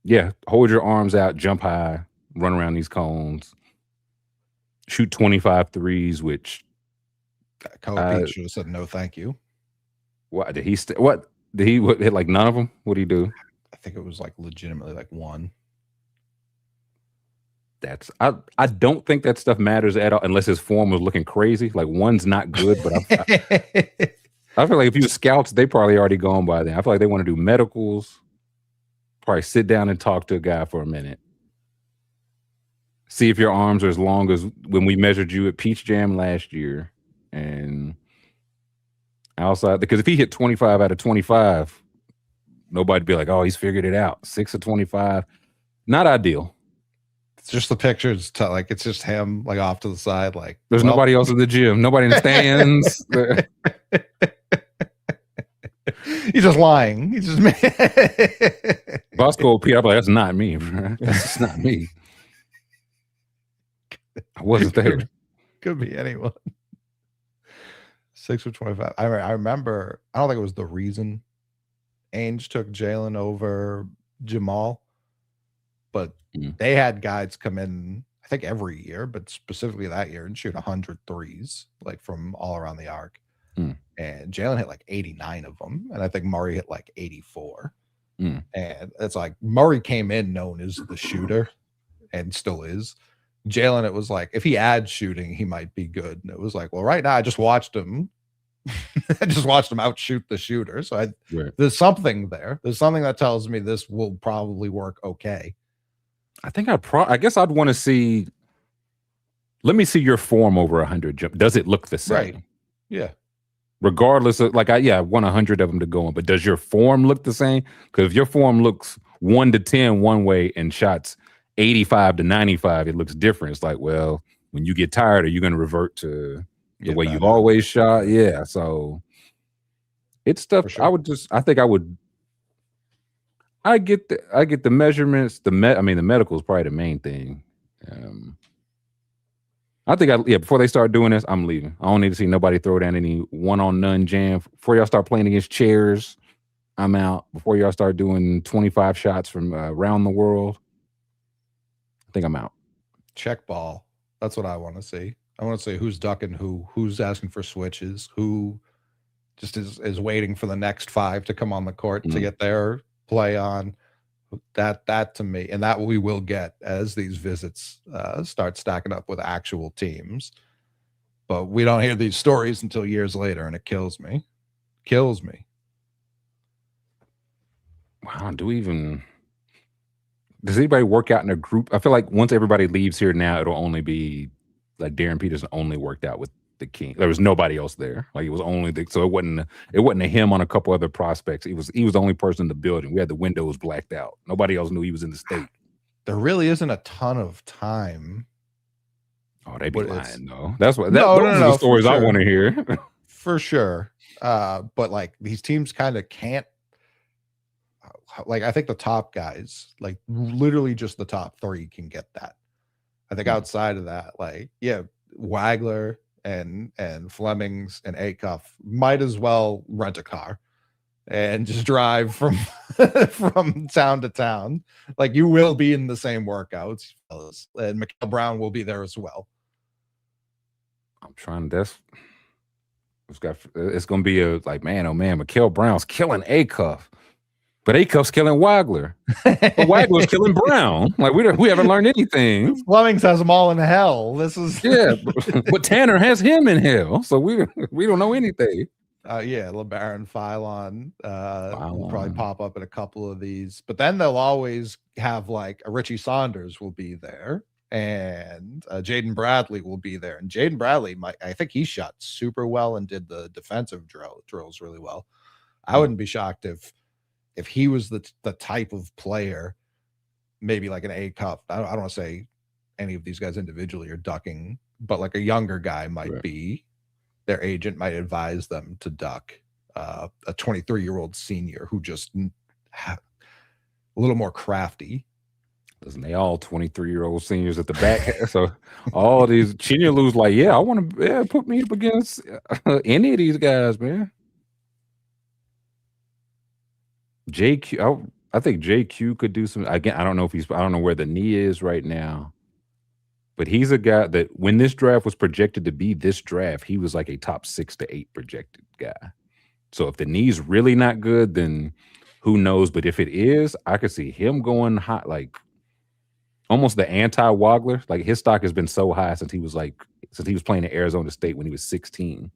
yeah, hold your arms out, jump high, run around these cones, shoot 25 threes, which Kobe Pete should have said no, thank you. What did he? What did he hit? Like none of them? What did he do? I think it was like legitimately like one. I don't think that stuff matters at all unless his form was looking crazy. Like one's not good, but I feel like if you scouts, they probably already gone by then. I feel like they want to do medicals, probably sit down and talk to a guy for a minute. See if your arms are as long as when we measured you at Peach Jam last year. And outside, because if he hit 25 out of 25, nobody'd be like, oh, he's figured it out. 6 of 25, not ideal. It's just the pictures, like it's just him like off to the side. Like there's nobody else in the gym, nobody in the stands. He's just lying. He's just Bosco Pete. I'm like, that's not me. Bro. That's just not me. I wasn't there. Could be anyone. 6 of 25. I remember. I don't think it was the reason Ainge took Jalen over Jamal, but they had guys come in. I think every year, but specifically that year, and shoot 100 threes, like from all around the arc. And Jalen hit like 89 of them, and I think Murray hit like 84. And it's like Murray came in known as the shooter, and still is. Jalen, it was like if he adds shooting, he might be good. And it was like, well, right now I just watched him. I just watched him outshoot the shooter. So there's something there. There's something that tells me this will probably work okay. I think I guess I'd want to see. Let me see your form over 100 jump. Does it look the same? Right. Yeah. Regardless of I want 100 of them to go in, but does your form look the same? Because if your form looks 1 to 10 one way and shots 85 to 95, it looks different. It's like, well, when you get tired, are you going to revert to the way you've always shot? Yeah. So it's stuff. Sure. I get the measurements. The medical is probably the main thing. I think before they start doing this, I'm leaving. I don't need to see nobody throw down any one-on-none jam. Before y'all start playing against chairs, I'm out. Before y'all start doing 25 shots from around the world, I think I'm out. Check ball. That's what I want to see. I want to see who's ducking who's asking for switches, who just is waiting for the next 5 to come on the court to get their play on. That to me, and that we will get as these visits start stacking up with actual teams. But we don't hear these stories until years later, and it kills me. Wow, does anybody work out in a group? I feel like once everybody leaves here now, it'll only be like Darren Peterson only worked out with the King. There was nobody else there. Like it was only so it wasn't a him on a couple other prospects. He was the only person in the building. We had the windows blacked out. Nobody else knew he was in the state. There really isn't a ton of time. Oh, they be lying though. That's what those are the stories I want to hear. For sure. But like these teams kind of can't. Like I think the top guys, like literally just the top 3 can get that. I think outside of that, like Wagler and Flemings and Acuff might as well rent a car and just drive from from town to town. Like, you will be in the same workouts, fellas, and Mikael Brown will be there as well. I'm trying. It's gonna be a like, man, oh man, Mikael Brown's killing Acuff, but Acuff's killing Wagler. But Wagler's killing Brown. Like, we haven't learned anything. Flemings has them all in hell. This is but Tanner has him in hell, so we don't know anything. Yeah, LeBaron Philon will probably pop up in a couple of these, but then they'll always have like a Richie Saunders will be there, and Jaden Bradley will be there. And Jaden Bradley, I think he shot super well and did the defensive drills really well. I wouldn't be shocked if he was the type of player, maybe like an Acuff. I don't want to say any of these guys individually are ducking, but like a younger guy might be. Their agent might advise them to duck a 23-year-old senior who just a little more crafty. Listen, they all 23-year-old seniors at the back. So all these Chinyolu's like, yeah, I want to put me up against any of these guys, man. JQ, I think JQ could do some. Again, I don't know where the knee is right now. But he's a guy that when this draft was projected to be this draft, he was like a top 6 to 8 projected guy. So if the knee's really not good, then who knows? But if it is, I could see him going hot, like almost the anti-Wagler. Like, his stock has been so high since he was playing at Arizona State when he was 16.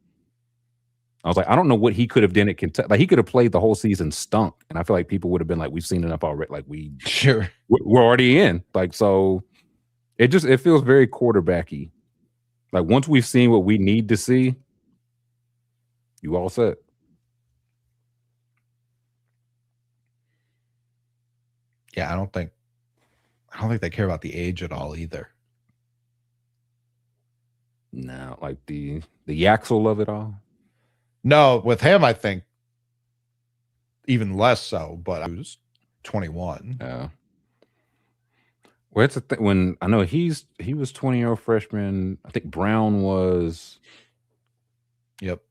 I was like, I don't know what he could have done at Kentucky. Like, he could have played the whole season stunk. And I feel like people would have been like, we've seen enough already. Like, we're already in. Like, so it feels very quarterbacky. Like, once we've seen what we need to see, you all set. Yeah, I don't think they care about the age at all either. No, like the Yaxel of it all. No, with him, I think even less so, but I was 21. Yeah. Well, it's a thing when I know he was 20-year-old freshman. I think Brown was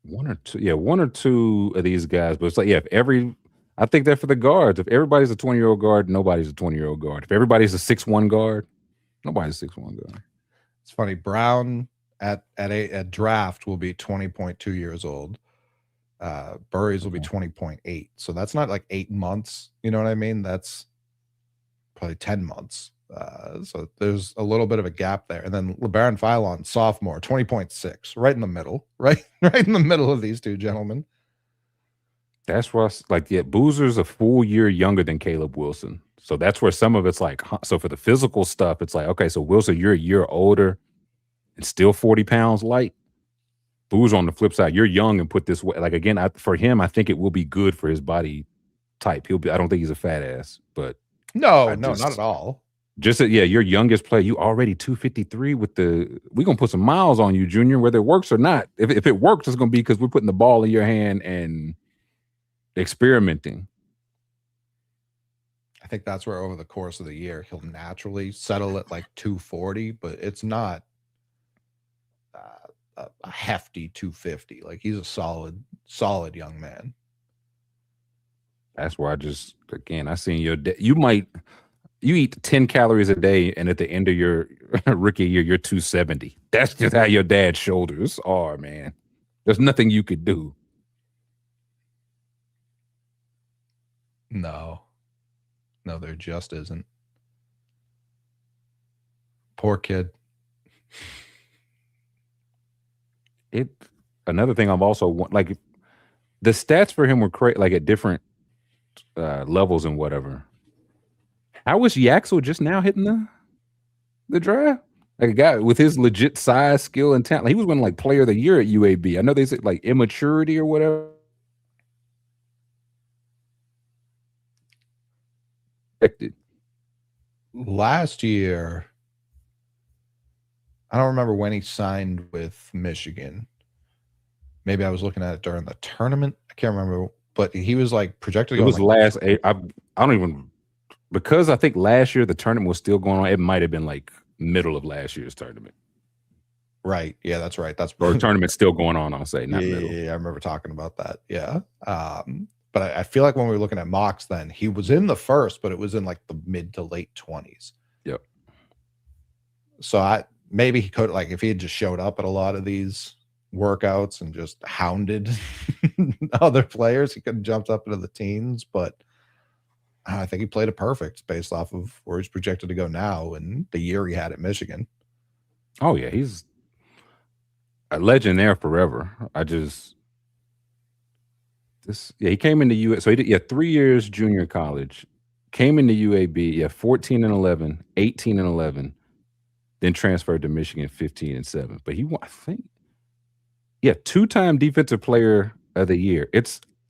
one or two of these guys. But it's like, I think that for the guards, if everybody's a 20-year-old guard, nobody's a 20-year-old guard. If everybody's a 6'1" guard, nobody's a 6'1" guard. It's funny. Brown at draft will be 20.2 years old. Burries will be 20.8. So that's not like 8 months. You know what I mean? That's probably 10 months. So there's a little bit of a gap there. And then LeBaron Philon, sophomore, 20.6, right in the middle, right in the middle of these two gentlemen. That's why, Boozer's a full year younger than Caleb Wilson. So that's where some of it's like, so for the physical stuff, it's like, okay, so Wilson, you're a year older and still 40 pounds light. Boozer on the flip side, you're young and put this way. Like, again, for him, I think it will be good for his body type. I don't think he's a fat ass, but no, not at all. Just your youngest player, you already 253 we're going to put some miles on you, Junior, whether it works or not. If it works, it's going to be because we're putting the ball in your hand and experimenting. I think that's where over the course of the year, he'll naturally settle at like 240, but it's not a hefty 250. Like, he's a solid young man. That's why I seen your you eat 10 calories a day, and at the end of your rookie year, you're 270. That's just how your dad's shoulders are, man. There's nothing you could do. No, there just isn't. Poor kid. Another thing I've also like, the stats for him were like at different levels and whatever. How was Yaxel just now hitting the draft? Like, a guy with his legit size, skill, and talent. He was winning like player of the year at UAB. I know they said like immaturity or whatever. Last year, I don't remember when he signed with Michigan. Maybe I was looking at it during the tournament. I can't remember, but he was like projected. It was like, I don't even, because I think last year the tournament was still going on. It might have been like middle of last year's tournament. Right. Yeah, that's right. That's Or tournament's still going on, I'll say, not middle. yeah, I remember talking about that. Yeah. But I feel like when we were looking at mocks then, he was in the first, but it was in like the mid to late 20s. Yep. So maybe he could, like, if he had just showed up at a lot of these workouts and just hounded other players, he could have jumped up into the teens. But I think he played it perfect based off of where he's projected to go now and the year he had at Michigan. Oh yeah, he's a legend there forever. He came into U. So he did 3 years junior college, came into UAB, 14 and 11, 18 and 11, then transferred to Michigan 15 and 7. But he won, I think, 2-time defensive player of the year.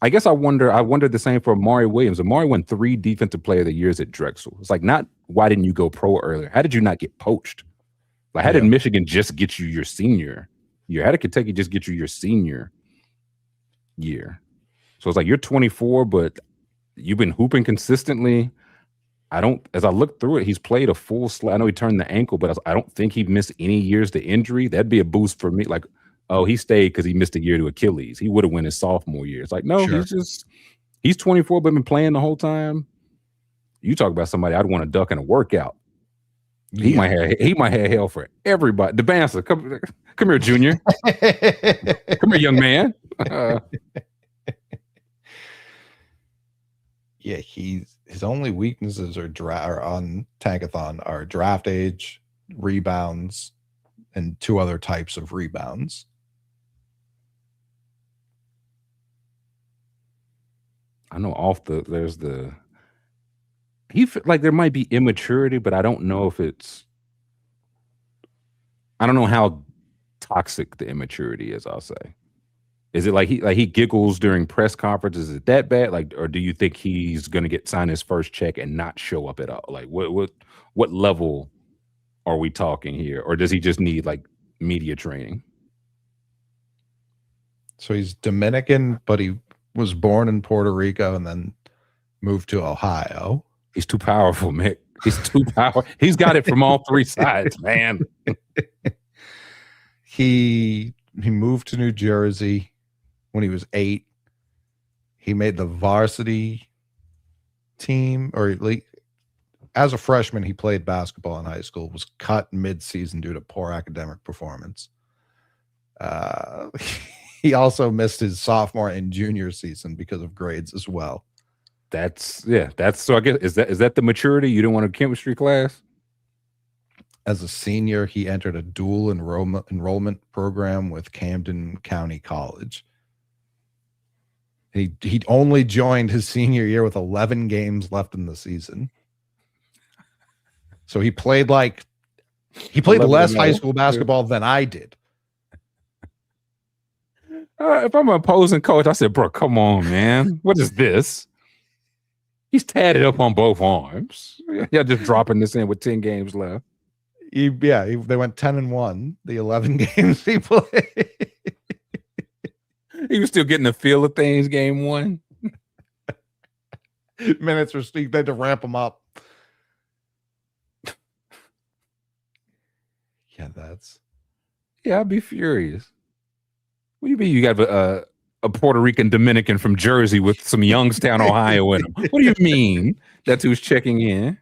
I guess I wonder the same for Amari Williams. Amari won 3 defensive player of the years at Drexel. It's like, not why didn't you go pro earlier? How did you not get poached? Like, how did Michigan just get you your senior year? How did Kentucky just get you your senior year? So it's like, you're 24, but you've been hooping consistently. As I look through it, he's played a full slate. I know he turned the ankle, but I don't think he missed any years to injury. That'd be a boost for me. Like, oh, he stayed because he missed a year to Achilles. He would have won his sophomore year. It's like, no, he's 24, but been playing the whole time. You talk about somebody I'd want to duck in a workout. He might have hell for everybody. The Bancer, come here, Junior. Come here, young man. Yeah, his only weaknesses are on Tankathon are draft age, rebounds, and 2 other types of rebounds. I know there might be immaturity, but I don't know if I don't know how toxic the immaturity is, I'll say. Is it like he giggles during press conferences? Is it that bad? Like, or do you think he's going to sign his first check and not show up at all? Like, what level are we talking here? Or does he just need like media training? So he's Dominican, but he was born in Puerto Rico and then moved to Ohio. He's too powerful, Mick. He's too powerful. He's got it from all 3 sides, man. He moved to New Jersey when he was 8. He made the varsity team, or at least as a freshman, he played basketball in high school, was cut mid-season due to poor academic performance. He also missed his sophomore and junior season because of grades as well. So I guess, is that the maturity? You didn't want a chemistry class? As a senior, he entered a dual enrollment program with Camden County College. He only joined his senior year with 11 games left in the season. So he played less high school basketball than I did. If I'm an opposing coach, I said, bro, come on, man. What is this? He's tatted up on both arms. Yeah, just dropping this in with 10 games left. They went 10-1 the 11 games he played. He was still getting the feel of things game 1. Minutes were steep. They had to ramp him up. I'd be furious. What do you mean you got a Puerto Rican Dominican from Jersey with some Youngstown, Ohio in him? What do you mean? That's who's checking in.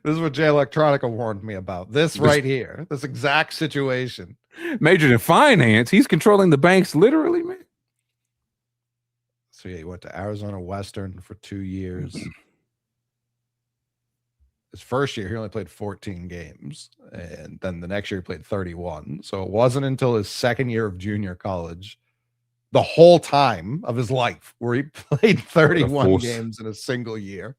This is what Jay Electronica warned me about. This right here. This exact situation. Majored in finance. He's controlling the banks literally, man. So he went to Arizona Western for 2 years. His first year, he only played 14 games. And then the next year, he played 31. So it wasn't until his second year of junior college, the whole time of his life, where he played 31 games in a single year.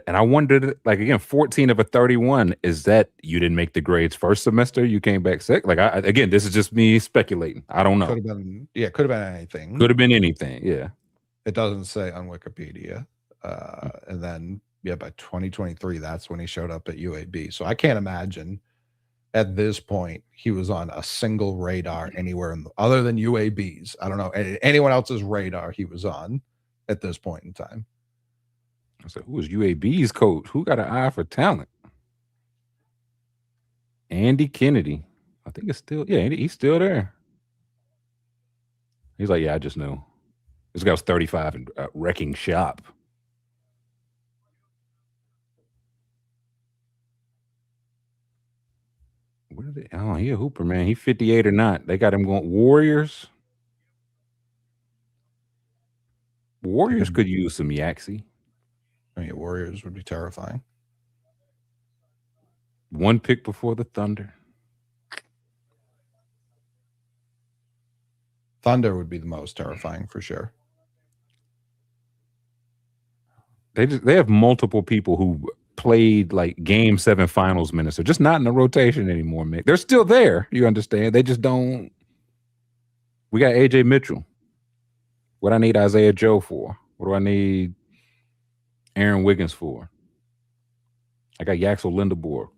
And I wondered, like, again, 14 of a 31, is that you didn't make the grades first semester? You came back sick? Like, again, this is just me speculating. I don't know. Could have been anything. Could have been anything, yeah. It doesn't say on Wikipedia. And then, by 2023, that's when he showed up at UAB. So I can't imagine at this point he was on a single radar anywhere other than UAB's. I don't know anyone else's radar he was on at this point in time. I said, who was UAB's coach? Who got an eye for talent? Andy Kennedy. I think it's still, yeah, he's still there. He's like, yeah, I just knew. This guy was 35 and wrecking shop. What are they? Oh, he a hooper, man. He 58 or not. They got him going. Warriors. Warriors could use some Yaxie. I mean, Warriors would be terrifying. One pick before the Thunder. Thunder would be the most terrifying for sure. They have multiple people who played like Game 7 finals minutes. They're just not in the rotation anymore, Mick. They're still there. You understand? They just don't. We got AJ Mitchell. What I need Isaiah Joe for? What do I need Aaron Wiggins for? I got Yaxel Lindeborg.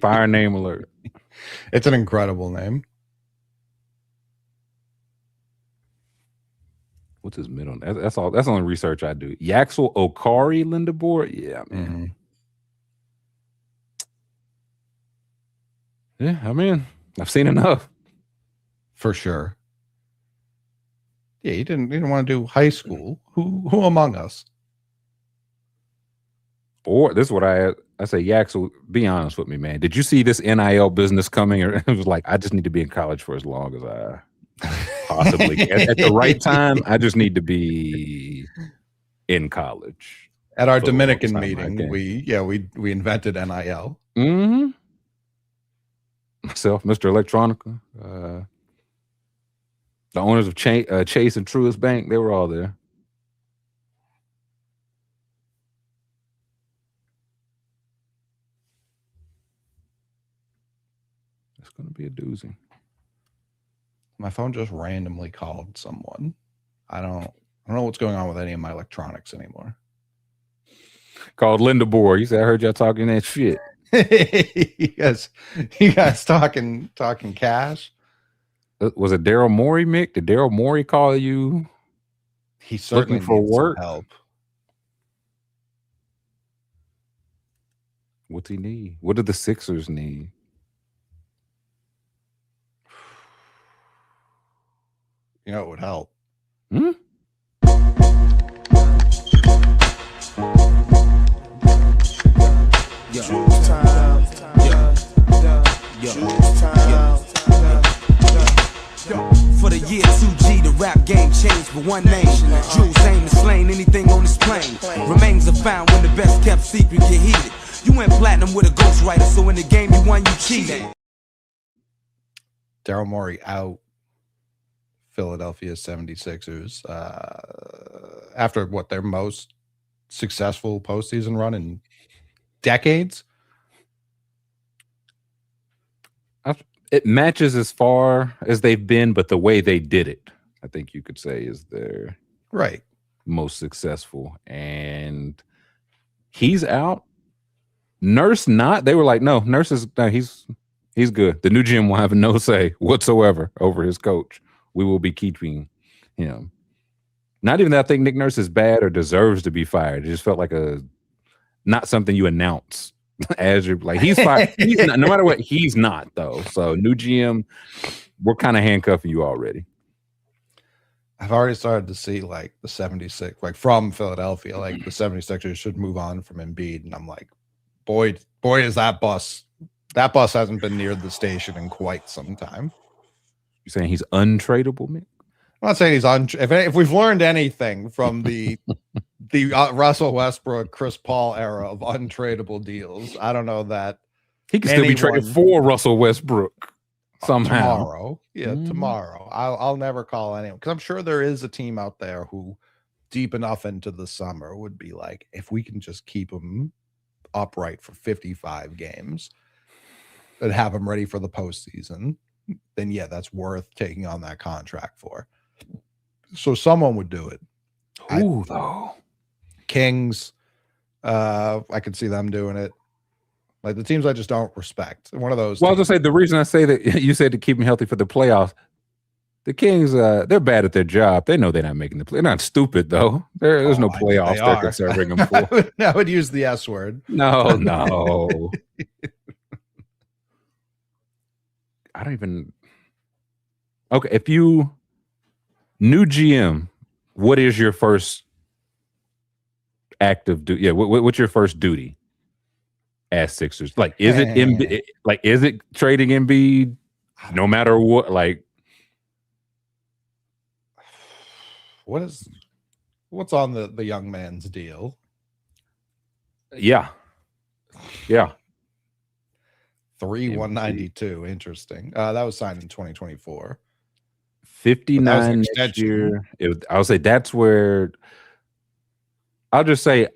Fire name alert. It's an incredible name. What's his middle? That's all. That's the only research I do. Yaxel Okari Lindeborg. Yeah, man. Yeah, I mean, I've seen enough. For sure. Yeah, you didn't want to do high school. Who among us? Or this is what I say, Yaxel, be honest with me, man. Did you see this NIL business coming? Or it was like, I just need to be in college for as long as I possibly can. At the right time, I just need to be in college. At our Dominican meeting, we invented NIL. Mm-hmm. Myself, Mr. Electronica, the owners of Chase and Truist Bank, they were all there. It's going to be a doozy. My phone just randomly called someone. I don't know what's going on with any of my electronics anymore. Called Lindeborg. You said, I heard y'all talking that shit. you guys talking cash? Was it Daryl Morey, Mick? Did Daryl Morey call you? He's certainly looking for work. Help. What's he need? What do the Sixers need? You know, it would help. Hmm? For the year 2G, the rap game changed for one name. Jules aim to slain anything on this plane. Remains are found when the best kept secret get heated. You went platinum with a ghostwriter, so in the game you won, you cheated. Daryl Morey out. Philadelphia 76ers after what their most successful postseason run in decades. It matches as far as they've been, but the way they did it, I think you could say, is their most successful. And he's out. Nurse not. They were like, no, Nurse is he's good. The new GM will have no say whatsoever over his coach. We will be keeping him. Not even that I think Nick Nurse is bad or deserves to be fired. It just felt like not something you announce as you're like, he's fired. He's not, no matter what, he's not though. So new GM, we're kind of handcuffing you already. I've already started to see like the 76, like from Philadelphia, like the 76ers should move on from Embiid. And I'm like, boy, is that bus hasn't been near the station in quite some time. You saying he's untradeable, man? I'm not saying he's if we've learned anything from the Russell Westbrook, Chris Paul era of untradeable deals, I don't know that he can still be traded for Russell Westbrook somehow. Tomorrow. Yeah, tomorrow. I'll never call anyone because I'm sure there is a team out there who deep enough into the summer would be like, if we can just keep him upright for 55 games and have him ready for the postseason, then yeah, that's worth taking on that contract for. So someone would do it. Though. Kings, I could see them doing it. Like the teams I just don't respect. One of those. Well, I was gonna say the reason I say that you said to keep him healthy for the playoffs. The Kings, they're bad at their job. They know they're not making the play. They're not stupid though. There's no playoffs they're considering them for. I would use the S word. No. I don't even. Okay, if you new GM, what is your first active duty? Yeah, what's your first duty as Sixers? Like, is it Embiid? Like, is it trading Embiid? No matter what, like, what's on the young man's deal? yeah. 192. Interesting. That was signed in 2024. 59 next year. I would say that's where I'll just say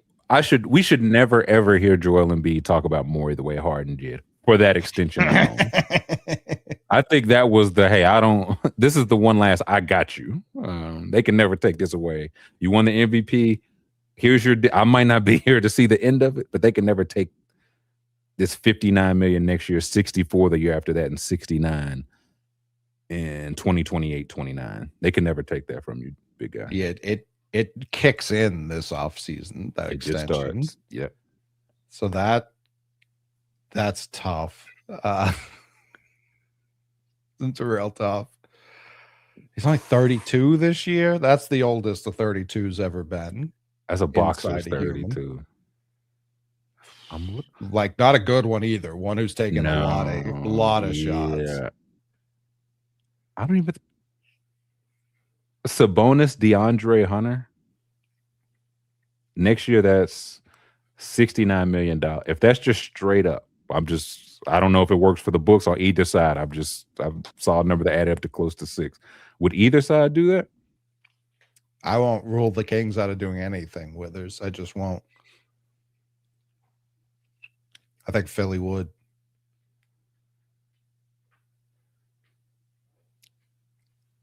we should never ever hear Joel Embiid talk about Morey the way Harden did for that extension alone. I think that was this is the one last I got you. They can never take this away. You won the MVP. Here's I might not be here to see the end of it, but they can never take this 59 million next year, 64 the year after that, and 69 in 2028, 29. They can never take that from you, big guy. Yeah, it kicks in this offseason, that extension. Yeah. So that's tough. It's real tough. He's only 32 this year. That's the oldest the 32's ever been. As a boxer, 32. Like, not a good one either. One who's taken a lot of shots. I don't even. Sabonis, DeAndre Hunter. Next year, that's $69 million. If that's just straight up, I don't know if it works for the books on either side. I saw a number that added up to close to 6. Would either side do that? I won't rule the Kings out of doing anything, Withers. I just won't. I think Philly would.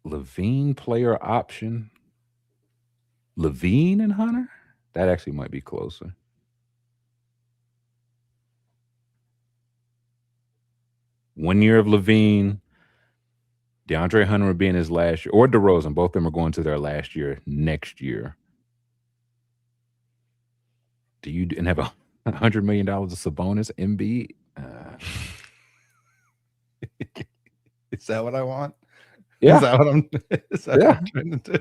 Levine player option. Levine and Hunter? That actually might be closer. One year of Levine. DeAndre Hunter would be in his last year, or DeRozan. Both of them are going to their last year next year. Do you have $100 million of Sabonis, Embiid? Is that what I want? Yeah. Is that what I'm trying to do?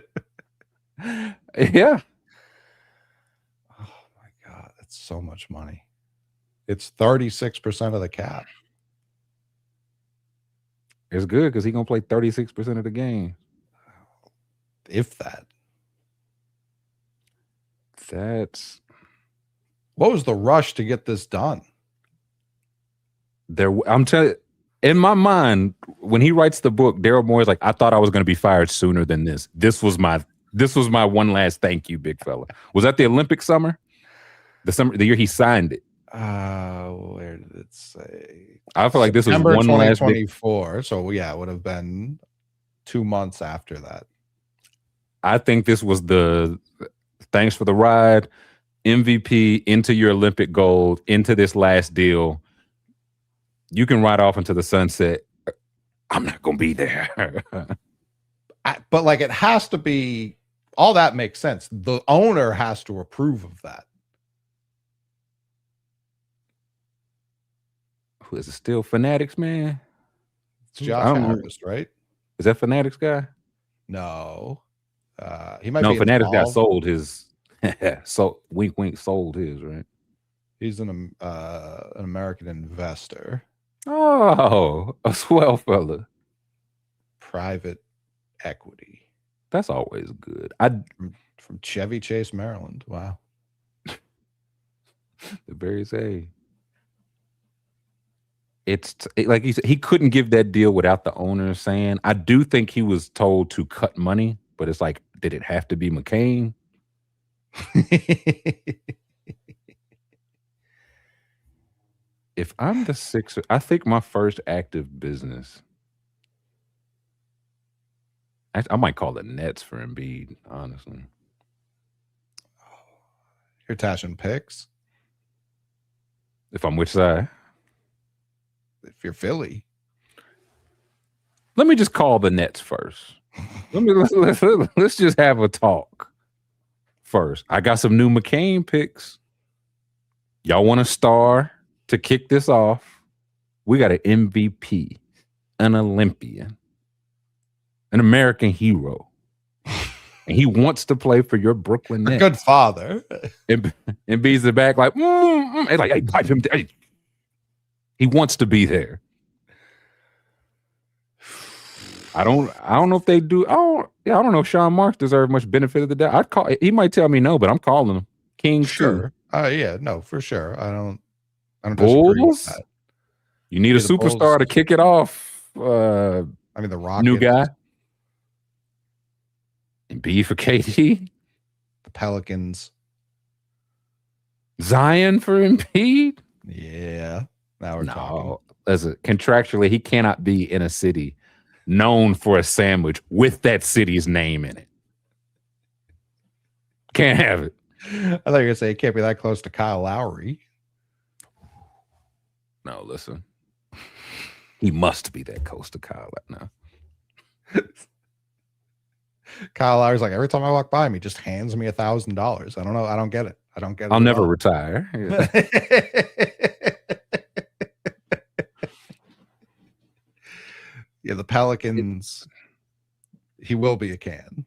Yeah. Oh my God, that's so much money. It's 36% of the cap. It's good because he's gonna play 36% of the game. If that. That's what was the rush to get this done? I'm telling you, in my mind, when he writes the book, Daryl Morey's like, I thought I was gonna be fired sooner than this. This was my one last thank you, big fella. Was that the Olympic summer? The year he signed it. Where did it say? I feel like this was one last 2024. So yeah, it would have been 2 months after that. I think this was the thanks for the ride, MVP into your Olympic gold, into this last deal. You can ride off into the sunset. I'm not gonna be there. But like, it has to be. All that makes sense. The owner has to approve of that. Who is it still? Fanatics, man? It's Josh Harris, right? Is that Fanatics guy? No. He might be. No, Fanatics guy sold his. So wink, wink, sold his, right? He's an American investor. Oh, a swell fella. Private equity. That's always good. From Chevy Chase, Maryland. Wow. The very same. Like he said, he couldn't give that deal without the owner saying. I do think he was told to cut money, but it's like, did it have to be McCain? If I'm the Sixers, I think my first active business, I might call it Nets for Embiid, honestly. You're tashing picks? If I'm which side? If you're Philly. Let me just call the Nets first. Let's just have a talk first. I got some new McCain picks. Y'all want a star to kick this off? We got an MVP. an Olympian, an American hero, and he wants to play for your Brooklyn A Nets. good father. And B's the back like, and like, hey, pipe him. Hey. He wants to be there. I don't know if they do. I don't know if Sean Marks deserves much benefit of the doubt. I'd call. He might tell me no, but I'm calling him King. Sure. Yeah, no, for sure. I don't disagree with Bulls. that. You need a Yeah, the superstar Bulls- to kick it off. I mean, the Rockets, New guy. And B for KD. the Pelicans. Zion for Embiid. Yeah. Now we're talking. No, listen, contractually, he cannot be in a city known for a sandwich with that city's name in it. Can't have it. I thought you were gonna say it can't be that close to Kyle Lowry. No, listen. He must be that close to Kyle now. Kyle Lowry's like, every time I walk by him, he just hands me $1,000. I don't know. I don't get it. I don't get it. I'll at never all. retire. Yeah. Yeah, the Pelicans. He will be a can.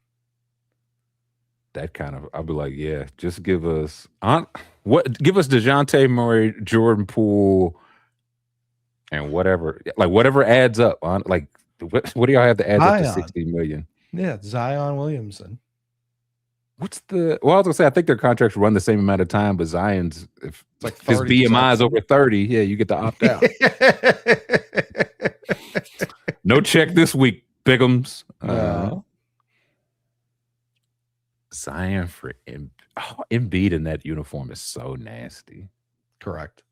That kind of, I'll be like, yeah, just give us give us DeJounte Murray, Jordan Poole, and whatever adds up on what do y'all have to add up to Zion. 60 million? Yeah, Zion Williamson. What's the I was gonna say I think their contracts run the same amount of time, but Zion's if It's like his 30%. BMI is over 30, yeah, you get to opt out. No check this week, Bigums. No. Zion for Embiid in that uniform is so nasty. Correct.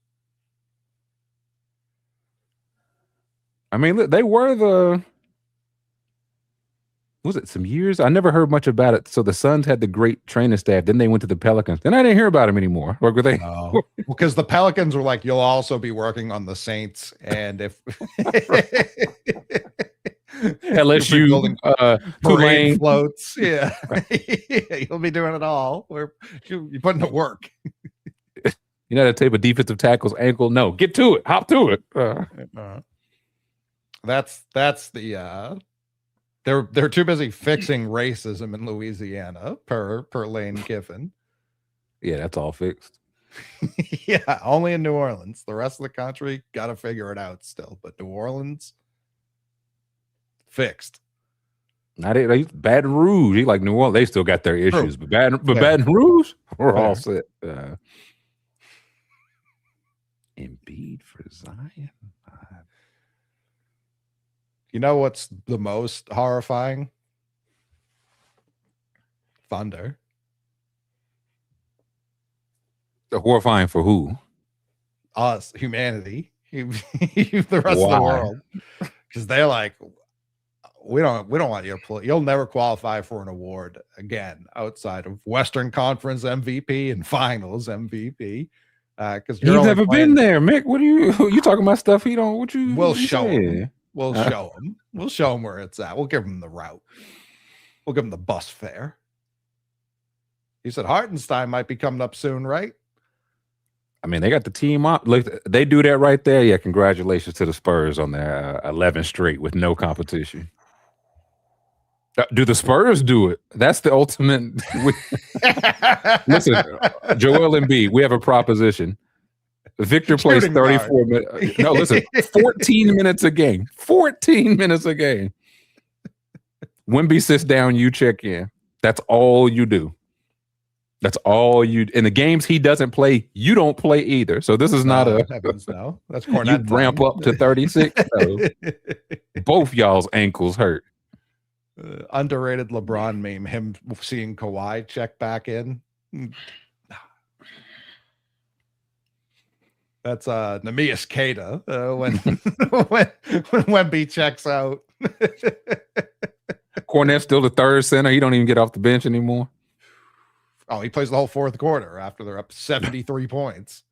I mean, look, they were was it some years? I never heard much about it. So the Suns had the great training staff. Then they went to the Pelicans. Then I didn't hear about them anymore. Or were they? No, because the Pelicans were like, you'll also be working on the Saints, and if LSU, building parade Tulane. floats, yeah, you'll be doing it all. You putting to work. You know that tape of defensive tackle's ankle? No, get to it. Hop to it. That's the they're too busy fixing racism in Louisiana per Lane Kiffin. Yeah, that's all fixed. Yeah, only in New Orleans. The rest of the country got to figure it out still, but New Orleans fixed. Not Baton Rouge. Like New Orleans, they still got their issues, but Fair. Baton Rouge, we're Fair. all set. Embiid for Zion. You know what's the most horrifying? Thunder. Horrifying for who? Us, humanity, the rest of the world, because they're like, we don't want you to play. You'll never qualify for an award again outside of Western Conference MVP and Finals MVP. Because He's never been there, Mick. What are you talking about stuff he don't? What you? We'll what you show saying? him. We'll show him. We'll show him where it's at. We'll give him the route. We'll give him the bus fare. You said Hartenstein might be coming up soon, right? I mean, they got the team up. Look, they do that right there. Yeah, congratulations to the Spurs on their 11 straight with no competition. Do the Spurs do it? That's the ultimate. Listen, Joel Embiid, we have a proposition. Victor plays Shooting 34 minutes. No, listen, 14 minutes a game. 14 minutes a game. Wemby sits down, you check in. That's all you do. That's all you. In the games he doesn't play, you don't play either. So this is not heavens no. That's you Cornette ramp time. up to 36. So both y'all's ankles hurt. Underrated LeBron meme, him seeing Kawhi check back in. That's Neemias Queta when Wemby checks out. Cornette's still the third center. He don't even get off the bench anymore. Oh, he plays the whole fourth quarter after they're up 73 points.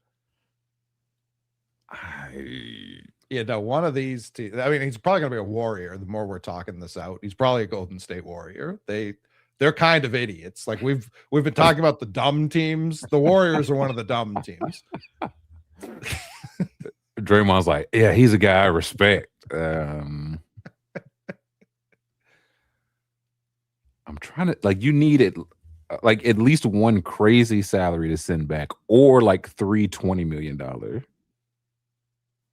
Yeah, no, one of these teams. I mean, he's probably going to be a Warrior. The more we're talking this out, he's probably a Golden State Warrior. They're kind of idiots. Like we've been talking about the dumb teams. The Warriors are one of the dumb teams. Draymond's like, yeah, he's a guy I respect. I'm trying to like you need it like at least one crazy salary to send back, or like three $20 million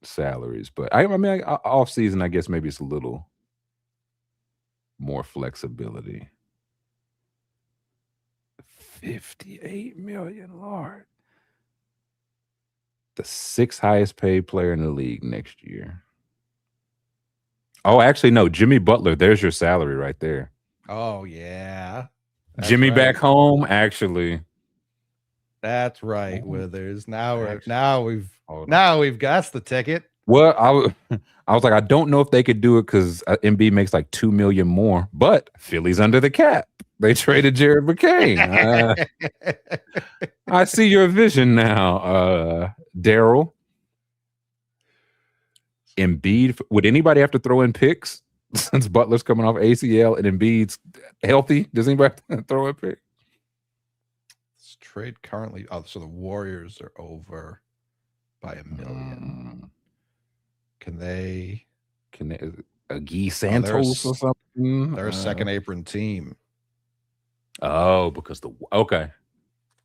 salaries. But I mean, off season, I guess maybe it's a little more flexibility. 58 million, Lord. The 6th highest paid player in the league next year. Oh, actually, no, Jimmy Butler. There's your salary right there. Oh yeah, that's Jimmy right. back home, actually. That's right, Oh, Withers. We've hold on. now we've got the ticket. Well, I was like, I don't know if they could do it because Embiid makes like $2 million more, but Philly's under the cap. They traded Jared McCain. I see your vision now, Daryl. Embiid. Would anybody have to throw in picks since Butler's coming off ACL and Embiid's healthy? Does anybody have to throw in picks? This trade currently. Oh, so the Warriors are over by $1 million. Can they? Guy Santos or something? They're a second apron team. Oh, because okay.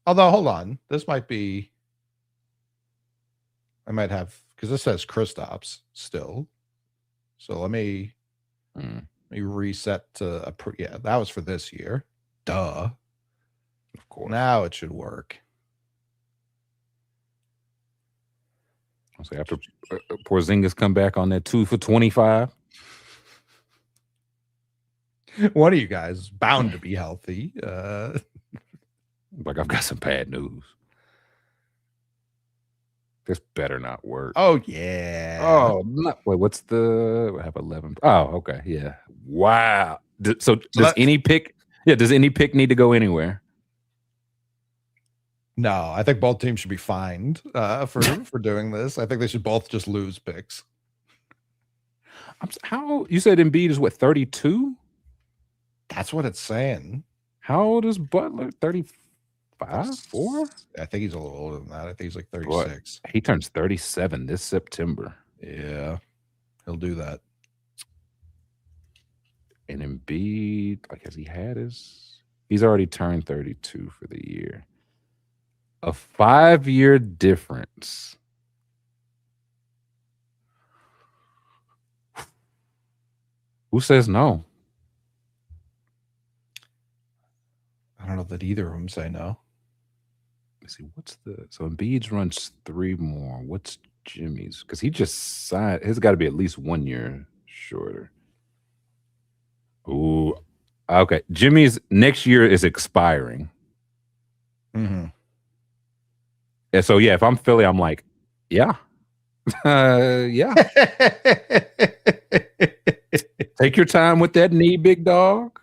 Although, hold on, this might be. I might have because this says Kristaps still. So let me reset to yeah. That was for this year. Duh. Of course. Now it should work. I'll say after Porzingis come back on that 2 for 25. One of you guys is bound to be healthy. Like I've got some bad news. This better not work. Oh yeah. Oh, wait. What's the? I have 11. Oh, okay. Yeah. Wow. So does any pick? Yeah. Does any pick need to go anywhere? No, I think both teams should be fined for doing this. I think they should both just lose picks. How you said Embiid is what 32? That's what it's saying. How old is Butler? 35? 4? I think he's a little older than that. I think he's like 36. He turns 37 this September. Yeah, he'll do that. And Embiid, like, has he had his? He's already turned 32 for the year. A 5-year difference. Who says no? I don't know that either of them say no. Let's see, so Embiid's runs 3 more. What's Jimmy's? Because he just signed. It's got to be at least 1 year shorter. Ooh, okay. Jimmy's next year is expiring. Mm-hmm. And so yeah, if I'm Philly, I'm like, yeah, yeah. Take your time with that knee, big dog,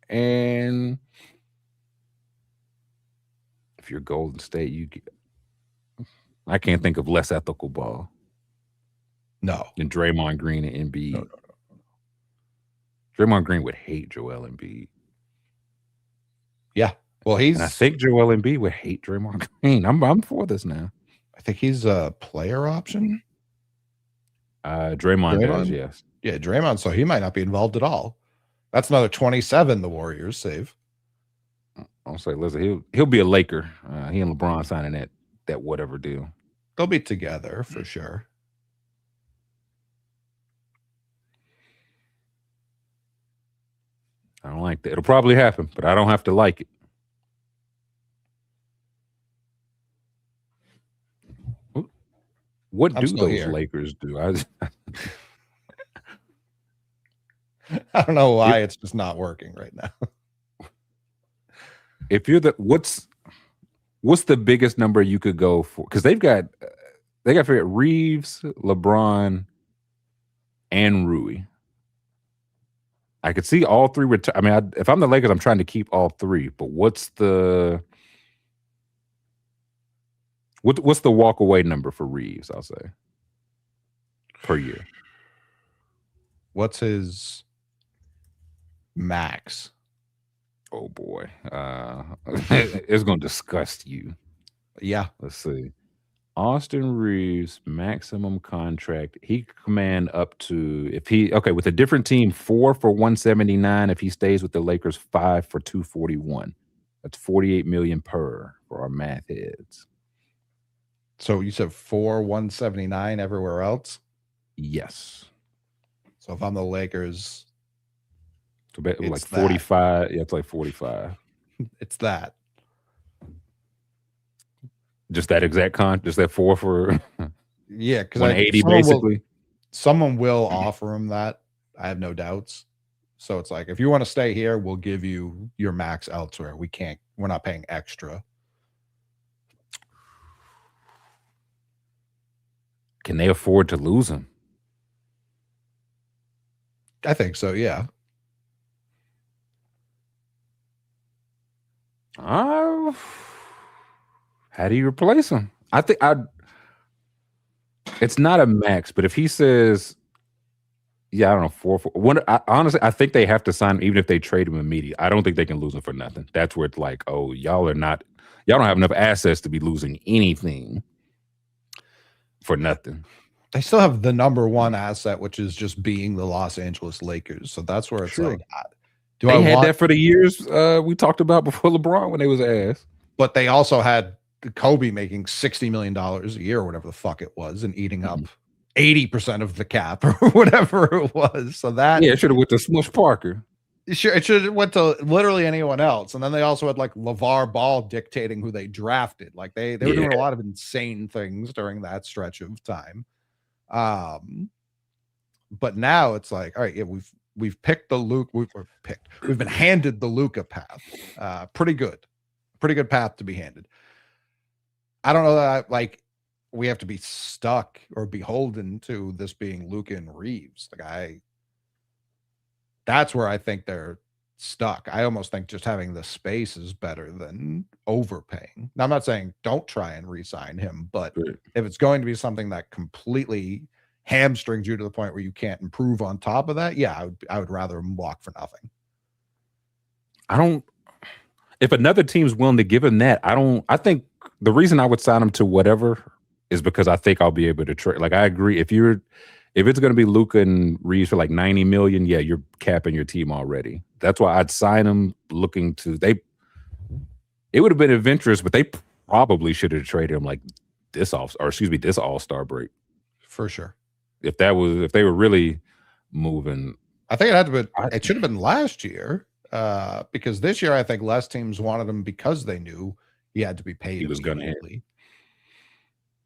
and. If you're Golden State, I can't think of less ethical ball. No. Than Draymond Green and Embiid. No. Draymond Green would hate Joel Embiid. Yeah. Well, and I think Joel Embiid would hate Draymond Green. I'm for this now. I think he's a player option. Draymond does, yes. Yeah, Draymond. So he might not be involved at all. That's another 27 the Warriors save. I'll say, listen, he'll be a Laker. He and LeBron signing that whatever deal. They'll be together for sure. I don't like that. It'll probably happen, but I don't have to like it. What do those Lakers do? I don't know why it's just not working right now. If you're what's the biggest number you could go for? Because they got to figure out Reeves, LeBron, and Rui. I could see all 3 return. I mean, if I'm the Lakers, I'm trying to keep all 3. But what's the walk away number for Reeves? I'll say per year. What's his max? Oh boy, it's going to disgust you. Yeah, let's see. Austin Reeves maximum contract. He could command up to with a different team 4 for 179. If he stays with the Lakers, 5 for 241. That's 48 million per for our math heads. So you said 179 everywhere else? Yes. So if I'm the Lakers, so like it's 45. Yeah, it's like 45. It's that. Just that exact just that 4 for yeah, because 180 basically. Someone will offer him that. I have no doubts. So it's like, if you want to stay here, we'll give you your max elsewhere. We're not paying extra. Can they afford to lose him? I think so, yeah. How do you replace him? I think it's not a max, but if he says, yeah, I don't know, 4 for one. Honestly, I think they have to sign him even if they trade him immediately. I don't think they can lose him for nothing. That's where it's like, oh, y'all don't have enough assets to be losing anything for nothing. They still have the number one asset, which is just being the Los Angeles Lakers. So that's where it's like, they had that for the years we talked about before LeBron when they was asked. But they also had Kobe making $60 million a year or whatever the fuck it was and eating up 80% of the cap or whatever it was. So that it should have went to Smush Parker. It should have went to literally anyone else. And then they also had like LeVar Ball dictating who they drafted. Like they were doing a lot of insane things during that stretch of time. But now it's like, all right, yeah, we've picked the Luke. We've been handed the Luka path. Pretty good path to be handed. I don't know that we have to be stuck or beholden to this being Luka and Reeves. That's where I think they're stuck. I almost think just having the space is better than overpaying. Now, I'm not saying don't try and re-sign him, but if it's going to be something that completely hamstrings you to the point where you can't improve on top of that, yeah, I would rather him walk for nothing. If another team's willing to give him that, I think the reason I would sign him to whatever is because I think I'll be able to trade. Like, I agree. If it's going to be Luka and Reeves for like 90 million, yeah, you're capping your team already. That's why I'd sign him looking to it would have been adventurous, but they probably should have traded him like this All-Star break. For sure. If they were really moving. I think it should have been last year. Because this year I think less teams wanted him because they knew he had to be paid. He was going to.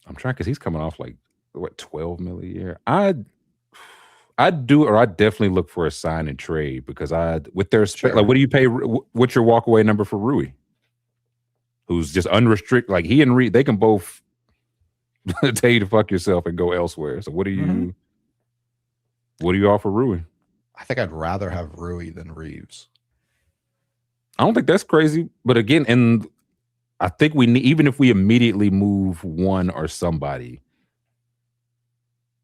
I'm trying because he's coming off like what 12 million a year. I'd definitely look for a sign and trade because with their like, what do you pay? What's your walkaway number for Rui? Who's just unrestricted? Like he and Reed, they can both tell you to fuck yourself and go elsewhere. So what do you offer Rui? I think I'd rather have Rui than Reeves. I don't think that's crazy, but again, and I think even if we immediately move one or somebody,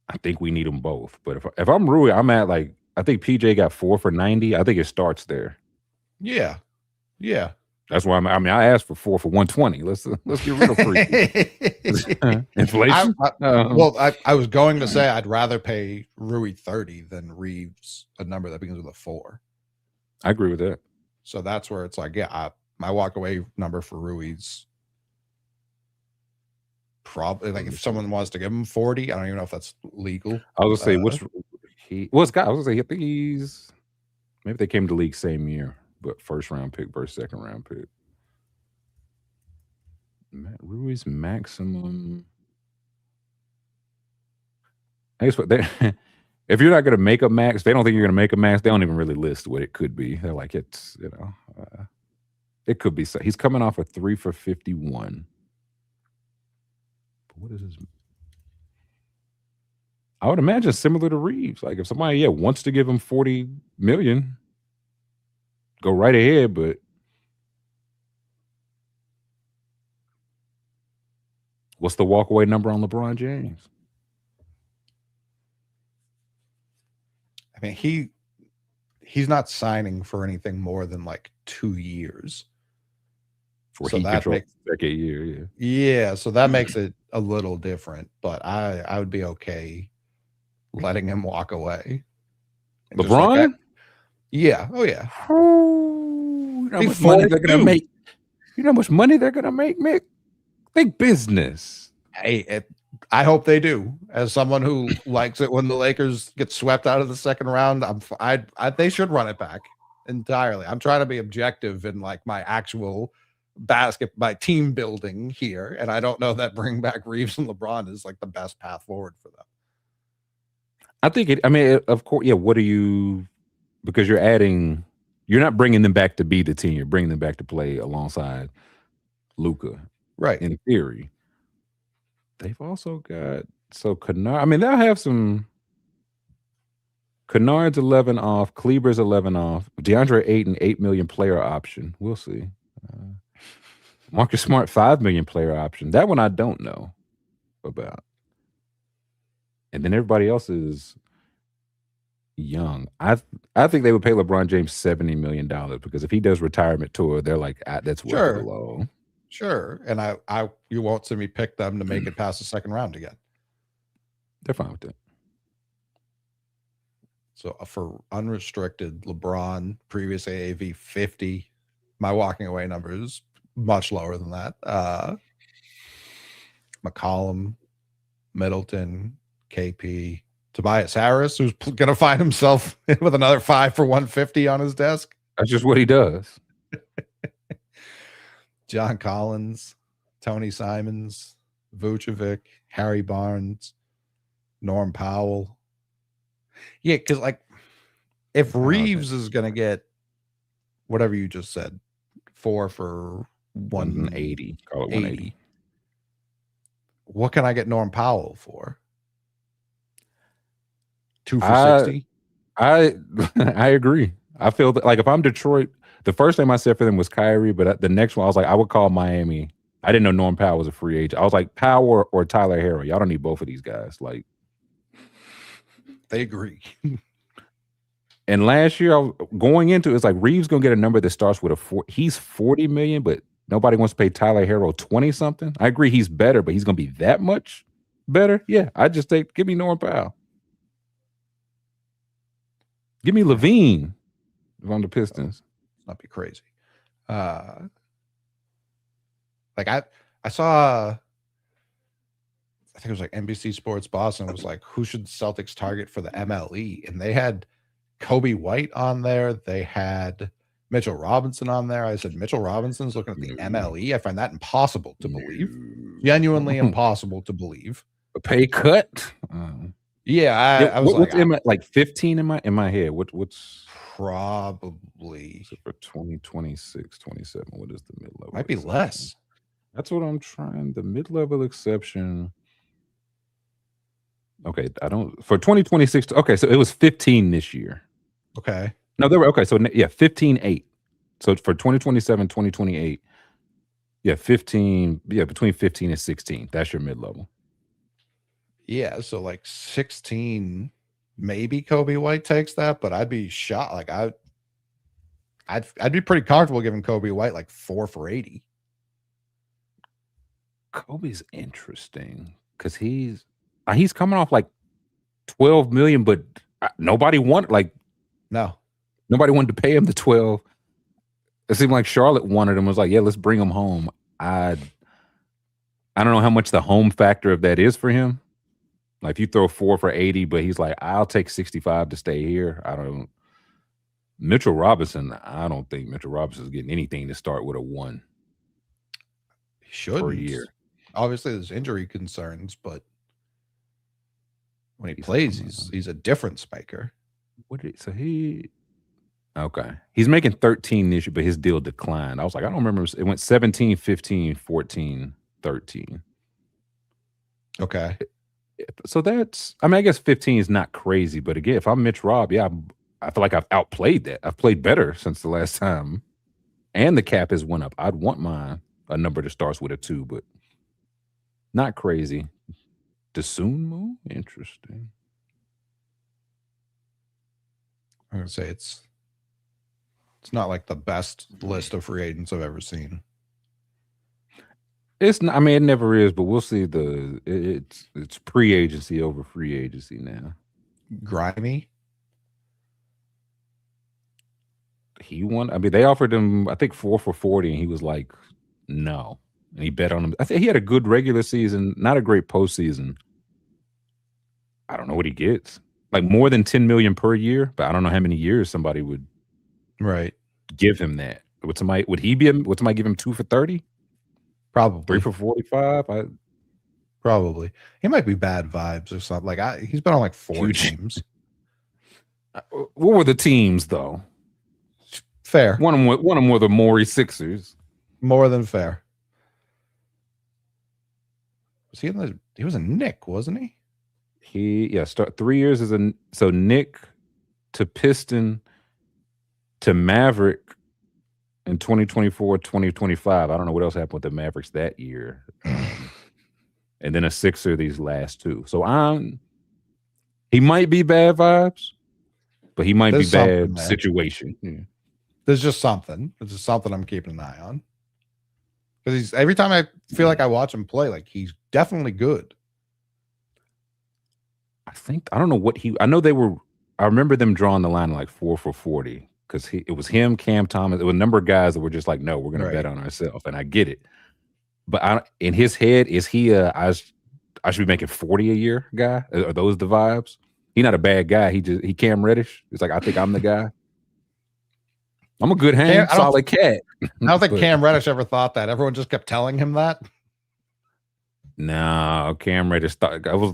I think we need them both. But if I'm Rui, I'm at like I think PJ got 4 for 90. I think it starts there. Yeah. That's why I asked for 4 for 120. Let's get rid of free inflation. I was going to say I'd rather pay Rui 30 than Reeves a number that begins with a 4. I agree with that. So that's where it's like, yeah, my walkaway number for Rui's probably like if someone wants to give him 40, I don't even know if that's legal. I was gonna say I think he's maybe they came to the league same year, but first round pick versus second round pick. Rui's maximum. I guess what they if you're not going to make a max, they don't think you're going to make a max. They don't even really list what it could be. They're like, it's, it could be. He's coming off a 3 for 51. But what is his? I would imagine similar to Reeves. Like if somebody, wants to give him 40 million, go right ahead. But what's the walkaway number on LeBron James? I mean, he's not signing for anything more than like 2 years. So that makes second year, yeah. So that makes it a little different, but I would be okay letting him walk away. And just like LeBron? yeah. Oh yeah. Oh, you know how He much money they're gonna 42. make. You know how much money they're gonna make, Mick? Think business. Hey, I hope they do. As someone who likes it when the Lakers get swept out of the second round, they should run it back entirely. I'm trying to be objective in like my actual my team building here, and I don't know that bring back Reeves and LeBron is like the best path forward for them. I think it. I mean, of course, yeah. What are you? Because you're not bringing them back to be the team. You're bringing them back to play alongside Luka. Right. In theory, they've also got Kennard. I mean, they'll have some. Kennard's 11 off. Kleber's 11 off. DeAndre Ayton, 8 million player option. We'll see. Marcus Smart, 5 million player option. That one I don't know about. And then everybody else is young. I think they would pay LeBron James $70 million because if he does retirement tour, they're like, that's way too low. Sure. And you won't see me pick them to make it past the second round again. They're fine with that. So for unrestricted LeBron, previous AAV 50, my walking away number is much lower than that. McCollum, Middleton, KP, Tobias Harris, who's going to find himself with another 5 for 150 on his desk. That's just what he does. John Collins, Tony Simons, Vucevic, Harry Barnes, Norm Powell. Yeah, because like if Reeves is going to get whatever you just said, 4 for 180, call it 180. What can I get Norm Powell for? 2 for 60? I agree. I feel that like if I'm Detroit, the first name I said for them was Kyrie, but the next one I was like, I would call Miami. I didn't know Norm Powell was a free agent. I was like, Powell or Tyler Herro. Y'all don't need both of these guys. Like, they agree. And last year, I was going into it's like Reeves gonna get a number that starts with a 4. He's 40 million, but nobody wants to pay Tyler Herro 20 something. I agree, he's better, but he's gonna be that much better. Yeah, I just give me Norm Powell. Give me Levine if I'm the Pistons. Not be crazy. Like I saw, I think it was like NBC Sports Boston was like, who should Celtics target for the MLE? And they had Kobe White on there. They had Mitchell Robinson on there. I said, Mitchell Robinson's looking at the MLE. I find that impossible to believe. Genuinely impossible to believe. A pay cut? Yeah, I was like 15 in my head. What's probably for 2026, 27? What is the mid-level? Might be less. That's what I'm trying. The mid-level exception. Okay, for 2026. Okay, so it was 15 this year. Okay. No, they were okay. So yeah, 15-8. So for 2027, 2028, yeah, 15. Yeah, between 15 and 16. That's your mid-level. Yeah, so like 16, maybe Kobe White takes that, but I'd be shocked. Like I'd be pretty comfortable giving Kobe White like 4 for 80. Kobe's interesting because he's coming off like 12 million, but nobody wanted nobody wanted to pay him the 12. It seemed like Charlotte wanted him. Was like, yeah, let's bring him home. I don't know how much the home factor of that is for him. Like if you throw 4 for 80, but he's like, I'll take 65 to stay here. Mitchell Robinson, I don't think Mitchell Robinson's getting anything to start with a 1. He should per year. Obviously, there's injury concerns, but when he plays, he's a difference maker. Okay. He's making 13 this year, but his deal declined. I was like, I don't remember. It went 17, 15, 14, 13. Okay. So I guess 15 is not crazy, but again, if I'm Mitch Rob, yeah, I feel like I've outplayed that. I've played better since the last time, and the cap has went up. I'd want a number that starts with a 2, but not crazy. Dosunmu, interesting. I'm gonna say it's not like the best list of free agents I've ever seen. It's not, I mean, it never is, but we'll see. It's pre-agency over free agency now. Grimy. He won. I mean, they offered him, I think, 4 for $40, and he was like, no. And he bet on him. I think he had a good regular season, not a great postseason. I don't know what he gets. Like more than 10 million per year, but I don't know how many years somebody would give him that. Would somebody give him 2 for 30? Probably 3 for 45? Probably. He might be bad vibes or something. Like he's been on like 4 teams. What were the teams though? Fair. One of them were the Morey Sixers. More than fair. Was he was a Knick, wasn't he? Start 3 years as so Knick to Piston to Maverick in 2024, 2025. I don't know what else happened with the Mavericks that year. And then a Sixer these last 2. So he might be bad vibes, but he might be bad situation. Yeah. There's just something. There's just something I'm keeping an eye on. Because every time I feel like I watch him play, like he's definitely good. I don't know I remember them drawing the line like 4 for 40 because it was him, Cam Thomas. There were a number of guys that were just like, no, we're going to bet on ourselves. And I get it. But in his head, is he I should be making 40 a year guy? Are those the vibes? He's not a bad guy. He Cam Reddish. It's like, I think I'm the guy. I'm a good solid cat. I don't think Cam Reddish ever thought that. Everyone just kept telling him that. No, Cam Reddish thought that was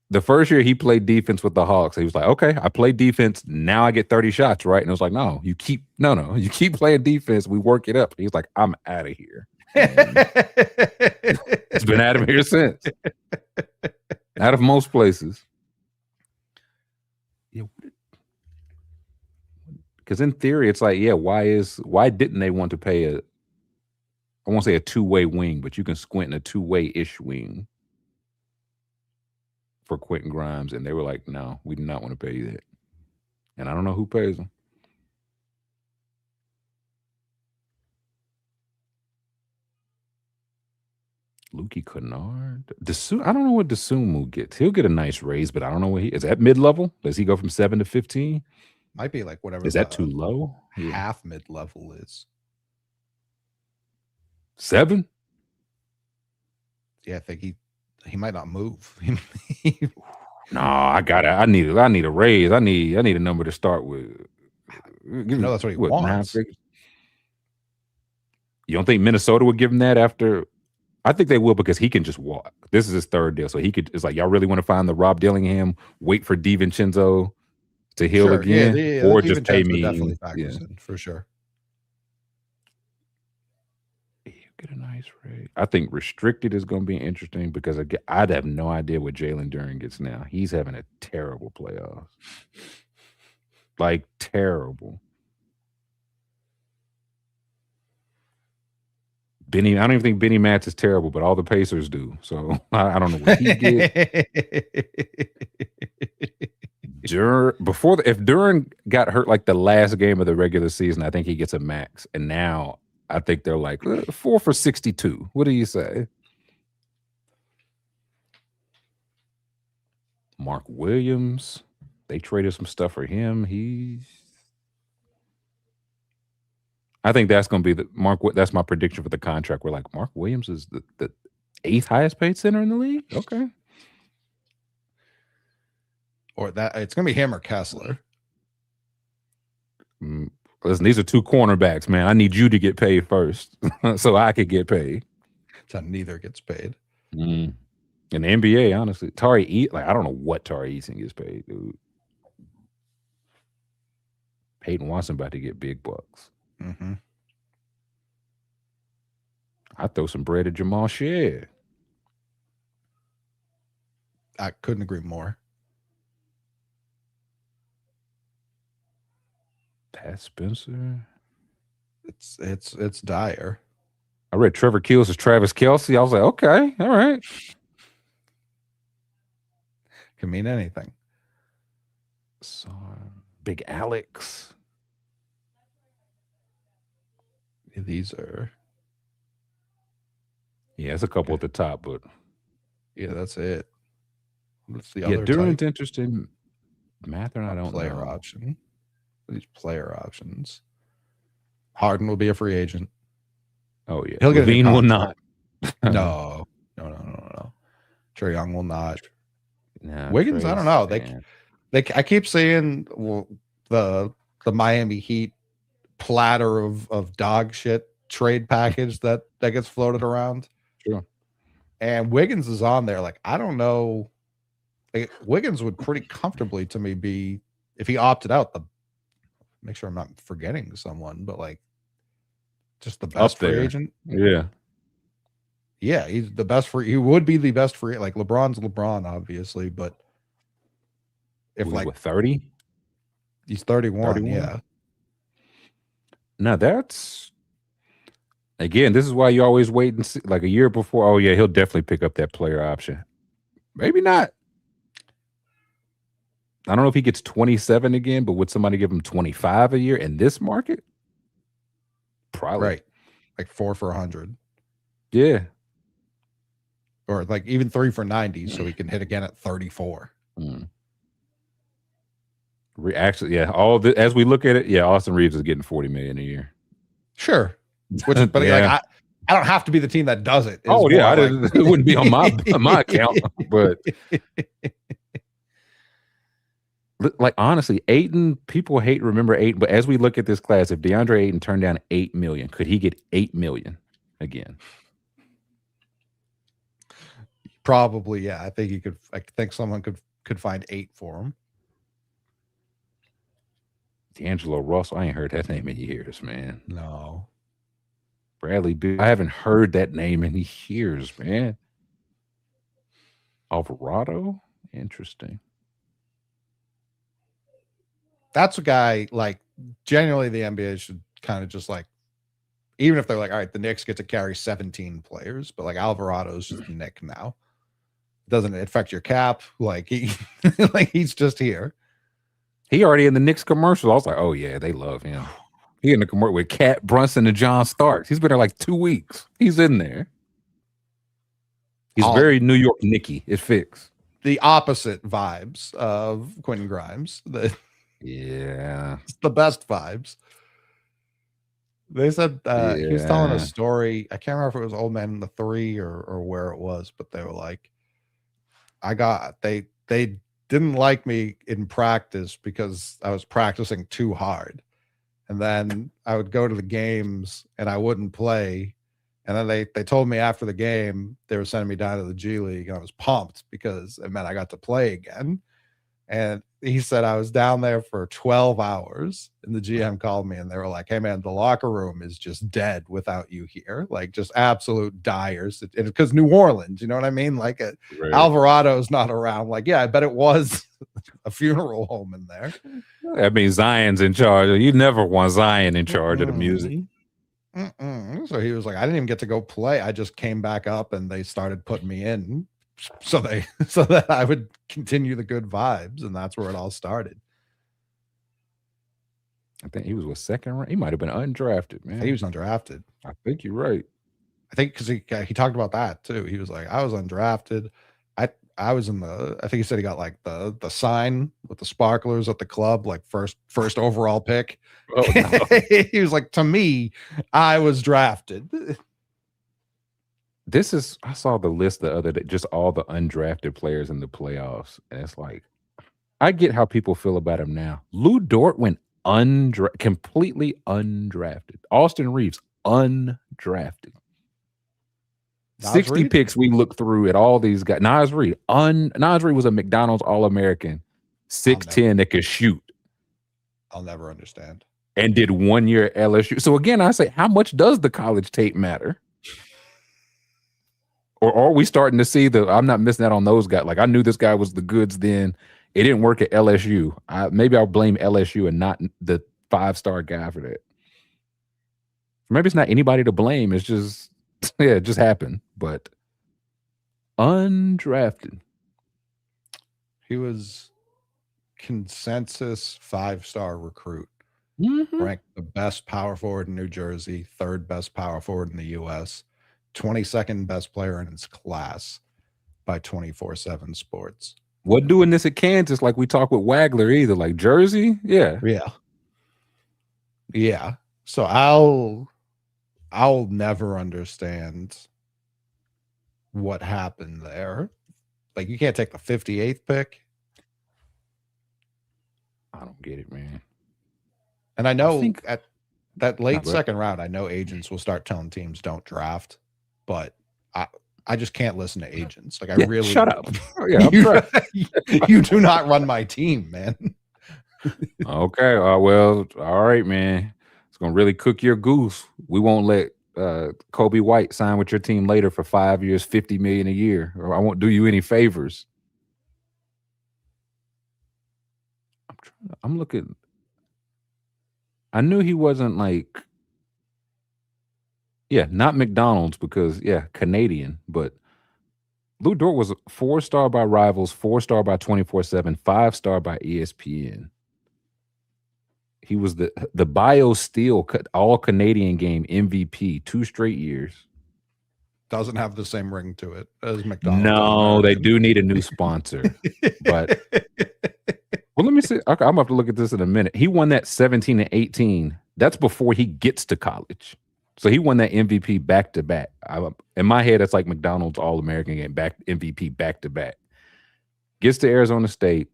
the first year he played defense with the Hawks. He was like, okay, I play defense. Now I get 30 shots, right? And it was like, no, you keep playing defense. We work it up. He's like, I'm out of here. It's been out of here since. Out of most places. Yeah. Because in theory, it's like, why didn't they want to pay I won't say a 2-way wing, but you can squint in a 2-way-ish wing for Quentin Grimes, and they were like, no, we do not want to pay you that. And I don't know who pays them. Lukey Kennard. I don't know what Dosunmu gets. He'll get a nice raise, but I don't know what is that mid-level? Does he go from 7 to 15? Might be like whatever. Is that too low? Half mid-level is 7? Yeah, I think he might not move. No, I need a raise. I need a number to start with. That's what he wants. You don't think Minnesota would give him that after? I think they will because he can just walk. This is his 3rd deal, so it's like, y'all really want to find the Rob Dillingham, wait for DiVincenzo to heal again, or just pay me? Definitely factors in, for sure. Get a nice rate. I think restricted is going to be interesting because I'd have no idea what Jalen Duren gets now. He's having a terrible playoffs. Like terrible. I don't even think Benny Matz is terrible, but all the Pacers do. So I don't know what he gets. If Duren got hurt like the last game of the regular season, I think he gets a max. And now I think they're like 4 for 62. What do you say? Mark Williams. They traded some stuff for him. I think that's going to be that's my prediction for the contract. We're like, Mark Williams is the 8th highest paid center in the league. Okay. Or that it's going to be him or Kessler. Listen, these are 2 cornerbacks, man. I need you to get paid first so I could get paid. So neither gets paid. In the NBA, honestly, I don't know what Tari Eason gets paid, dude. Peyton Watson about to get big bucks. Mm-hmm. I throw some bread at Jamal Shead. I couldn't agree more. Pat Spencer. It's dire. I read Trevor Keels as Travis Kelce. I was like, okay, all right. Can mean anything. So, Big Alex. These are. Yeah, it's a couple at the top, but Yeah, that's it. What's the yeah, other Durant's type? interesting. Mathurin, I don't Player know. option. These player options. Harden will be a free agent. Oh yeah, He'll get a new Levine will not. contract. No. Trae Young will not. Nah, Wiggins, I don't know. man. I keep seeing the Miami Heat platter of dog shit trade package that gets floated around. Sure. And Wiggins is on there. Like, I don't know. Like, Wiggins would pretty comfortably to me be, if he opted out, make sure I'm not forgetting someone, but like just the best free agent. Yeah. Yeah, he's the best free. He would be the best free. Like LeBron's LeBron, obviously, but if like 30, he's 31, yeah. Now that's again, this is why you always wait and see, like a year before. Oh yeah, he'll definitely pick up that player option. Maybe not. I don't know if he gets 27 again, but would somebody give him 25 a year in this market? Probably. Right. Like 4 for 100. Yeah. Or like even 3 for 90, so he can hit again at 34. Actually, yeah. As we look at it, yeah, Austin Reeves is getting 40 million a year. Sure. Which is, but yeah. like I don't have to be the team that does it. Oh yeah, it wouldn't be on my account, but like honestly, Ayton, people remember Ayton, but as we look at this class, if DeAndre Ayton turned down 8 million, could he get 8 million again? Probably, yeah. I think he could. I think someone could find 8 for him. D'Angelo Russell, I ain't heard that name in years, man. No. Bradley Beal, I haven't heard that name in years, man. Alvarado, interesting. That's a guy, like, genuinely the NBA should kind of just like, even if they're like, all right, the Knicks get to carry 17 players, but like Alvarado's just Nick now. It doesn't affect your cap. Like he's just here. He already in the Knicks commercial. I was like, oh yeah, they love him. He in the commercial with Cat Brunson and John Starks. He's been there like 2 weeks. He's in there. He's very New York Nicky. It fits. The opposite vibes of Quentin Grimes. Yeah. It's the best vibes. They said he was telling a story. I can't remember if it was Old Man in the 3 or where it was, but they were like, they didn't like me in practice because I was practicing too hard. And then I would go to the games and I wouldn't play. And then they told me after the game, they were sending me down to the G League. And I was pumped because it meant I got to play again. And he said I was down there for 12 hours and the GM called me and they were like, hey man, the locker room is just dead without you here. Like just absolute dyers. Because New Orleans, you know what I mean? Like right. Alvarado's not around. Like, yeah, I bet it was a funeral home in there. I mean, Zion's in charge. You never want Zion in charge of the music. So he was like, I didn't even get to go play. I just came back up and they started putting me in so that I would continue the good vibes. And that's where it all started. I think he was with second round. He might have been undrafted, man. He was undrafted. I think you're right. I think because he talked about that too. He was like, I was undrafted. I was in I think he said he got like the sign with the sparklers at the club, like first overall pick. Oh, no. He was like, to me, I was drafted. I saw the list the other day, just all the undrafted players in the playoffs. And it's like, I get how people feel about him now. Lou Dort went completely undrafted. Austin Reeves, undrafted. 60 picks we look through at all these guys. Naz Reid was a McDonald's All-American, 6'10" that could shoot. I'll never understand. And did 1 year at LSU. So again, I say, how much does the college tape matter? Or are we starting to see I'm not missing out on those guys. Like I knew this guy was the goods then. It didn't work at LSU. Maybe I'll blame LSU and not the 5-star guy for that. Maybe it's not anybody to blame. It's just, yeah, it just happened. But undrafted. He was consensus 5-star recruit. Mm-hmm. Ranked the best power forward in New Jersey, 3rd best power forward in the U.S., 22nd best player in his class by 24/7 Sports. Wasn't doing this at Kansas like we talked with Wagler either. Like Jersey, yeah. Yeah. So I'll never understand what happened there. Like, you can't take the 58th pick. I don't get it, man. And I know think- at that late go ahead. second round, I know agents will start telling teams don't draft, but I just can't listen to agents. Like, I really shut up. Yeah, I'm you, trying. you do not run my team, man. Okay. Well, all right, man. It's gonna really cook your goose. We won't let Kobe White sign with your team later for 5 years, $50 million a year, or I won't do you any favors. I'm looking. I knew he wasn't like, not McDonald's because Canadian, but Lou Dort was 4-star by Rivals, 4-star by 24/7, 5-star by ESPN. He was the BioSteel all Canadian game MVP 2 straight years. Doesn't have the same ring to it as McDonald's. No, they do need a new sponsor. But well, let me see. Okay, I'm gonna have to look at this in a minute. He won that 17 and 18. That's before he gets to college. So he won that MVP back to back. In my head, that's like McDonald's All-American game, MVP back to back. Gets to Arizona State,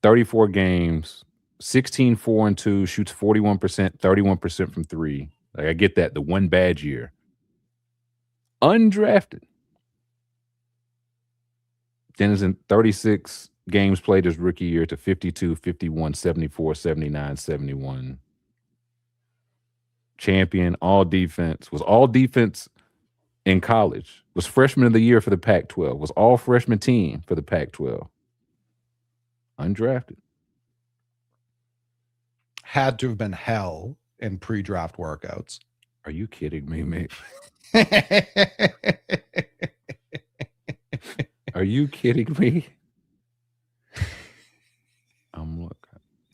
34 games, 16, 4 and 2, shoots 41%, 31% from 3. Like, I get that. The one bad year. Undrafted. Then is in 36 games played his rookie year to 52, 51, 74, 79, 71. Champion, all defense. Was all defense in college. Was freshman of the year for the Pac-12. Was all freshman team for the Pac-12. Undrafted. Had to have been hell in pre-draft workouts. Are you kidding me, mate? Are you kidding me? I'm looking.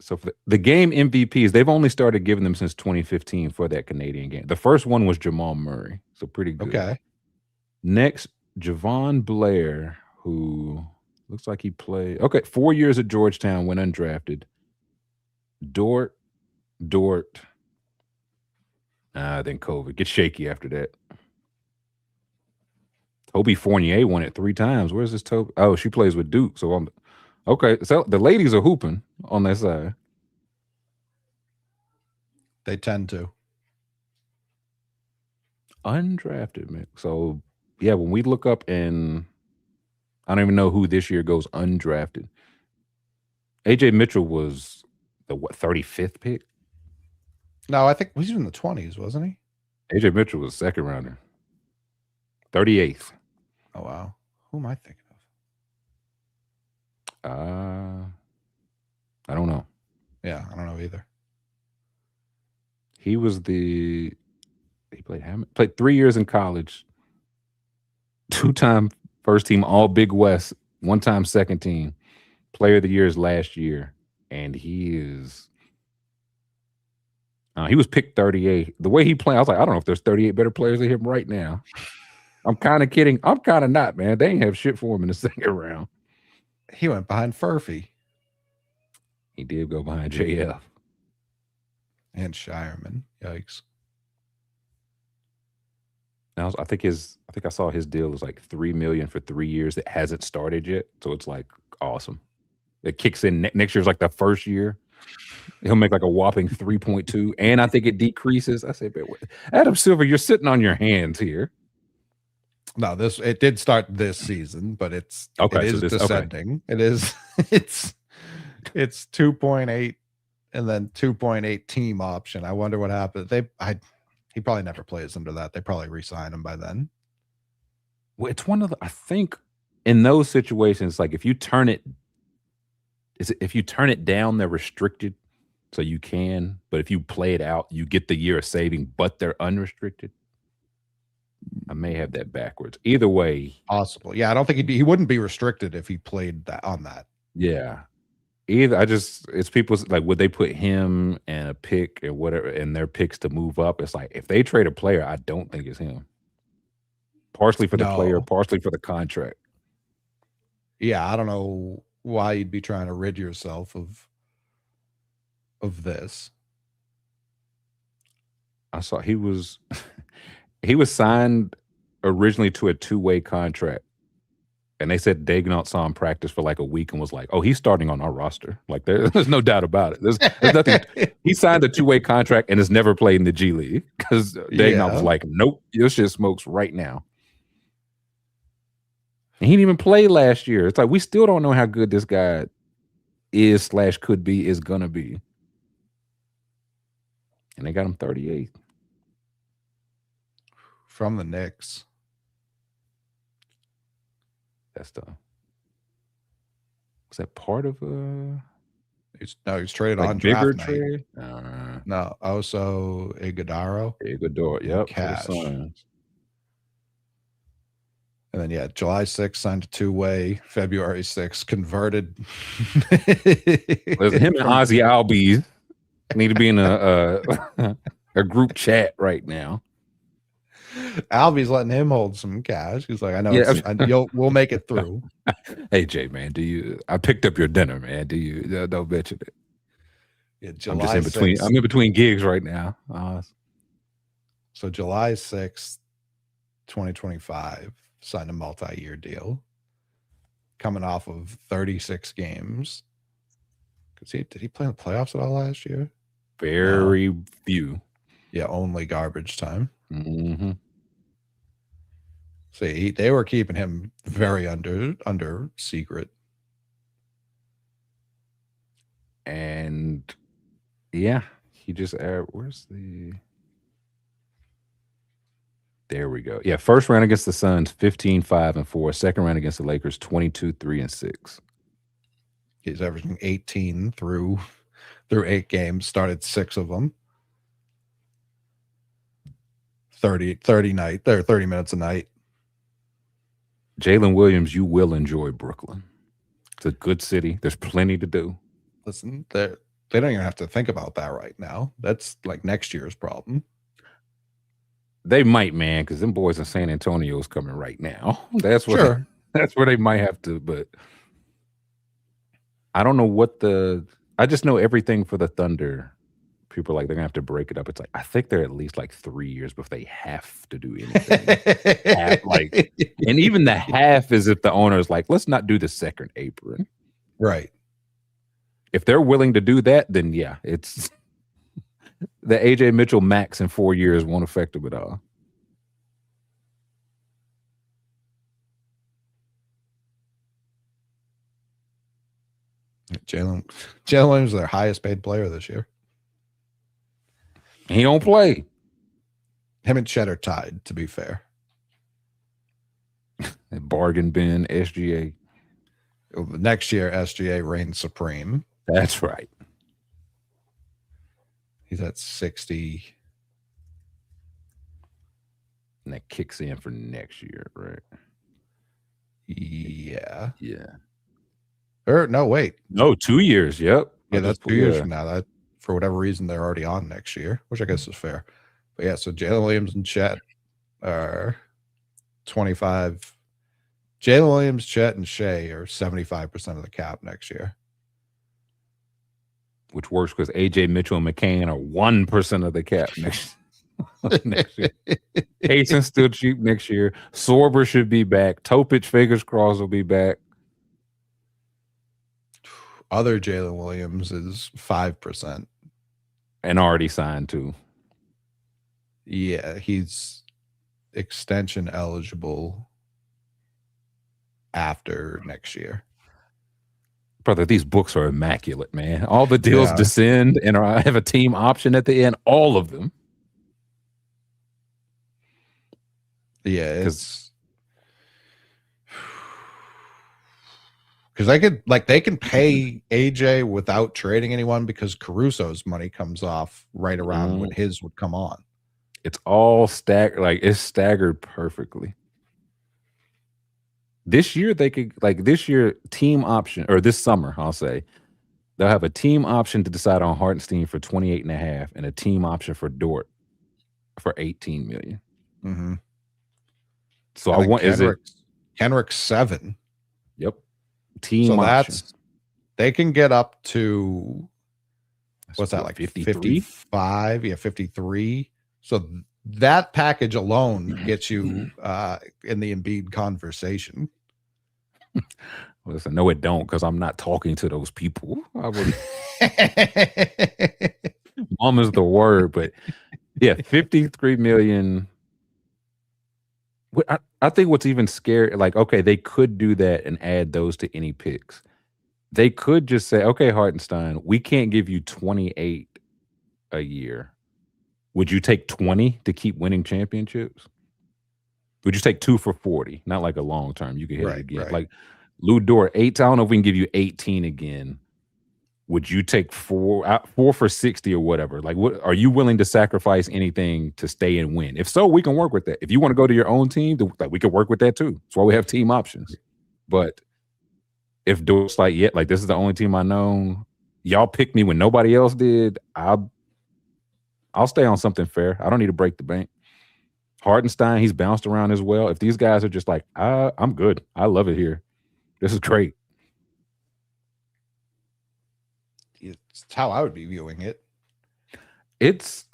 So for the game MVPs, they've only started giving them since 2015 for that Canadian game. The first one was Jamal Murray, so pretty good. Okay. Next, Javon Blair, who looks like he played 4 years at Georgetown, went undrafted. Dort. Then COVID. Get shaky after that. Toby Fournier won it 3 times. Where's this Toby? Oh, she plays with Duke. So so the ladies are hooping on that side. They tend to. Undrafted, man. So when we look up, and I don't even know who this year goes undrafted. AJ Mitchell was the 35th pick? No, I think he's in the 20s, wasn't he? AJ Mitchell was second rounder. 38th. Oh, wow. Who am I thinking of? I don't know. Yeah, I don't know either. He was played 3 years in college. 2-time first team All Big West, 1-time second team. Player of the year last year. And he was picked 38. The way he played, I was like, I don't know if there's 38 better players than him right now. I'm kind of kidding. I'm kind of not, man. They ain't have shit for him in the second round. He went behind Furphy. He did go behind JF. And Shireman. Yikes. Now, I think I saw his deal was like $3 million for 3 years that hasn't started yet. So it's like awesome. It kicks in next year's like the first year. He'll make like a whopping 3.2, and I think it decreases. I say, Adam Silver, you're sitting on your hands here. No, it did start this season, but it is descending. It is it's 2.8 and then 2.8 team option. I wonder what happened. He probably never plays under that. They probably re-sign him by then. Well, it's one of I think in those situations, like if you turn it down, they're restricted, so you can. But if you play it out, you get the year of saving, but they're unrestricted. I may have that backwards. Either way, possible. Yeah, I don't think he wouldn't be restricted if he played that on that. Yeah. It's people's like, would they put him and a pick and whatever and their picks to move up? It's like if they trade a player, I don't think it's him. partially for the player, No. partially for the contract. Yeah, I don't know why you'd be trying to rid yourself of this. I saw he was signed originally to a 2-way contract. And they said Daigneault saw him practice for like a week and was like, "Oh, he's starting on our roster." Like there's no doubt about it. There's nothing. He signed a 2-way contract and has never played in the G League because Daigneault was like, "Nope, your shit smokes right now." And he didn't even play last year. It's like we still don't know how good this guy is/could be is gonna be. And they got him 38 from the Knicks. That's the. Was that part of He's traded like on bigger draft trade? No, Oso Iguodala. Iguodala, yep. Cash. And then July 6th signed a 2-way. February 6th converted. Him and Ozzy Albies need to be in a group chat right now. Albie's letting him hold some cash. He's like, I know, we'll make it through. Hey Jay, man, I picked up your dinner, man. Don't mention it. Yeah, I'm just in between. 6th. I'm in between gigs right now. So July 6th, 2025, signed a multi-year deal. Coming off of 36 games. Did he play in the playoffs at all last year? Very few. Yeah, only garbage time. Mm-hmm. See, they were keeping him very under secret. And yeah, he just where's the there we go. Yeah, first round against the Suns, 15-5-4. Second round against the Lakers, 22-3-6. He's averaging 18 through 8 games, started 6 of them. 30 minutes a night. Jalen Williams, you will enjoy Brooklyn. It's a good city. There's plenty to do. Listen, they don't even have to think about that right now. That's like next year's problem. They might, man, because them boys in San Antonio is coming right now. That's where they might have to, but I don't know what I just know everything for the Thunder. People are like, they're gonna have to break it up. It's like, I think they're at least like 3 years before they have to do anything. And even the half is if the owner is like, let's not do the second apron. Right. If they're willing to do that, then yeah, it's the AJ Mitchell max in 4 years won't affect them at all. Jalen Williams is their highest paid player this year. He don't play. Him and Chet are tied, to be fair. Bargain bin, SGA. Next year, SGA reigns supreme. That's right. He's at 60. And that kicks in for next year, right? Yeah. Yeah. Or no, wait. No, 2 years. Yep. Yeah, that's 2 years from now. That for whatever reason they're already on next year, which I guess is fair. But yeah, so Jalen Williams and Chet are 25. Jalen Williams, Chet, and Shea are 75% of the cap next year. Which works because AJ Mitchell and McCain are 1% of the cap next year. Payson still cheap next year. Sorber should be back. Topic, fingers crossed, will be back. Other Jalen Williams is 5%. And already signed too. Yeah, he's extension eligible after next year. Brother, these books are immaculate, man. All the deals descend and have a team option at the end. All of them. Yeah, it's because they can pay AJ without trading anyone because Caruso's money comes off right around when his would come on. It's all staggered, it's staggered perfectly. This year they could team option, or this summer, I'll say, they'll have a team option to decide on Hartenstein for 28.5 and a team option for Dort for 18 million. Mm-hmm. So And I then want is it Kenrick's 7. yep. Team So options. they can get up to what's that, What, like 53? 55? Yeah, 53. So that package alone gets you in the Embiid conversation. Listen, no, it don't, because I'm not talking to those people. I would mom is the word, but yeah, 53 million. I think what's even scary, like, okay, they could do that and add those to any picks. They could just say, okay, Hartenstein, we can't give you 28 a year. Would you take 20 to keep winning championships? Would you take 2 for 40? Not like a long term. You could hit it Right, again. right. Like Lou Dort, 8. I don't know if we can give you 18 again. Would you take 4 for 60 or whatever? Like, what are you willing to sacrifice anything to stay and win? If so, we can work with that. If you want to go to your own team, like, we could work with that too. That's why we have team options. But if Dort's like, yeah, like this is the only team I know, y'all picked me when nobody else did, I'll stay on something fair. I don't need to break the bank. Hartenstein, he's bounced around as well. If these guys are just like, I'm good. I love it here. This is great. It's how I would be viewing it. It's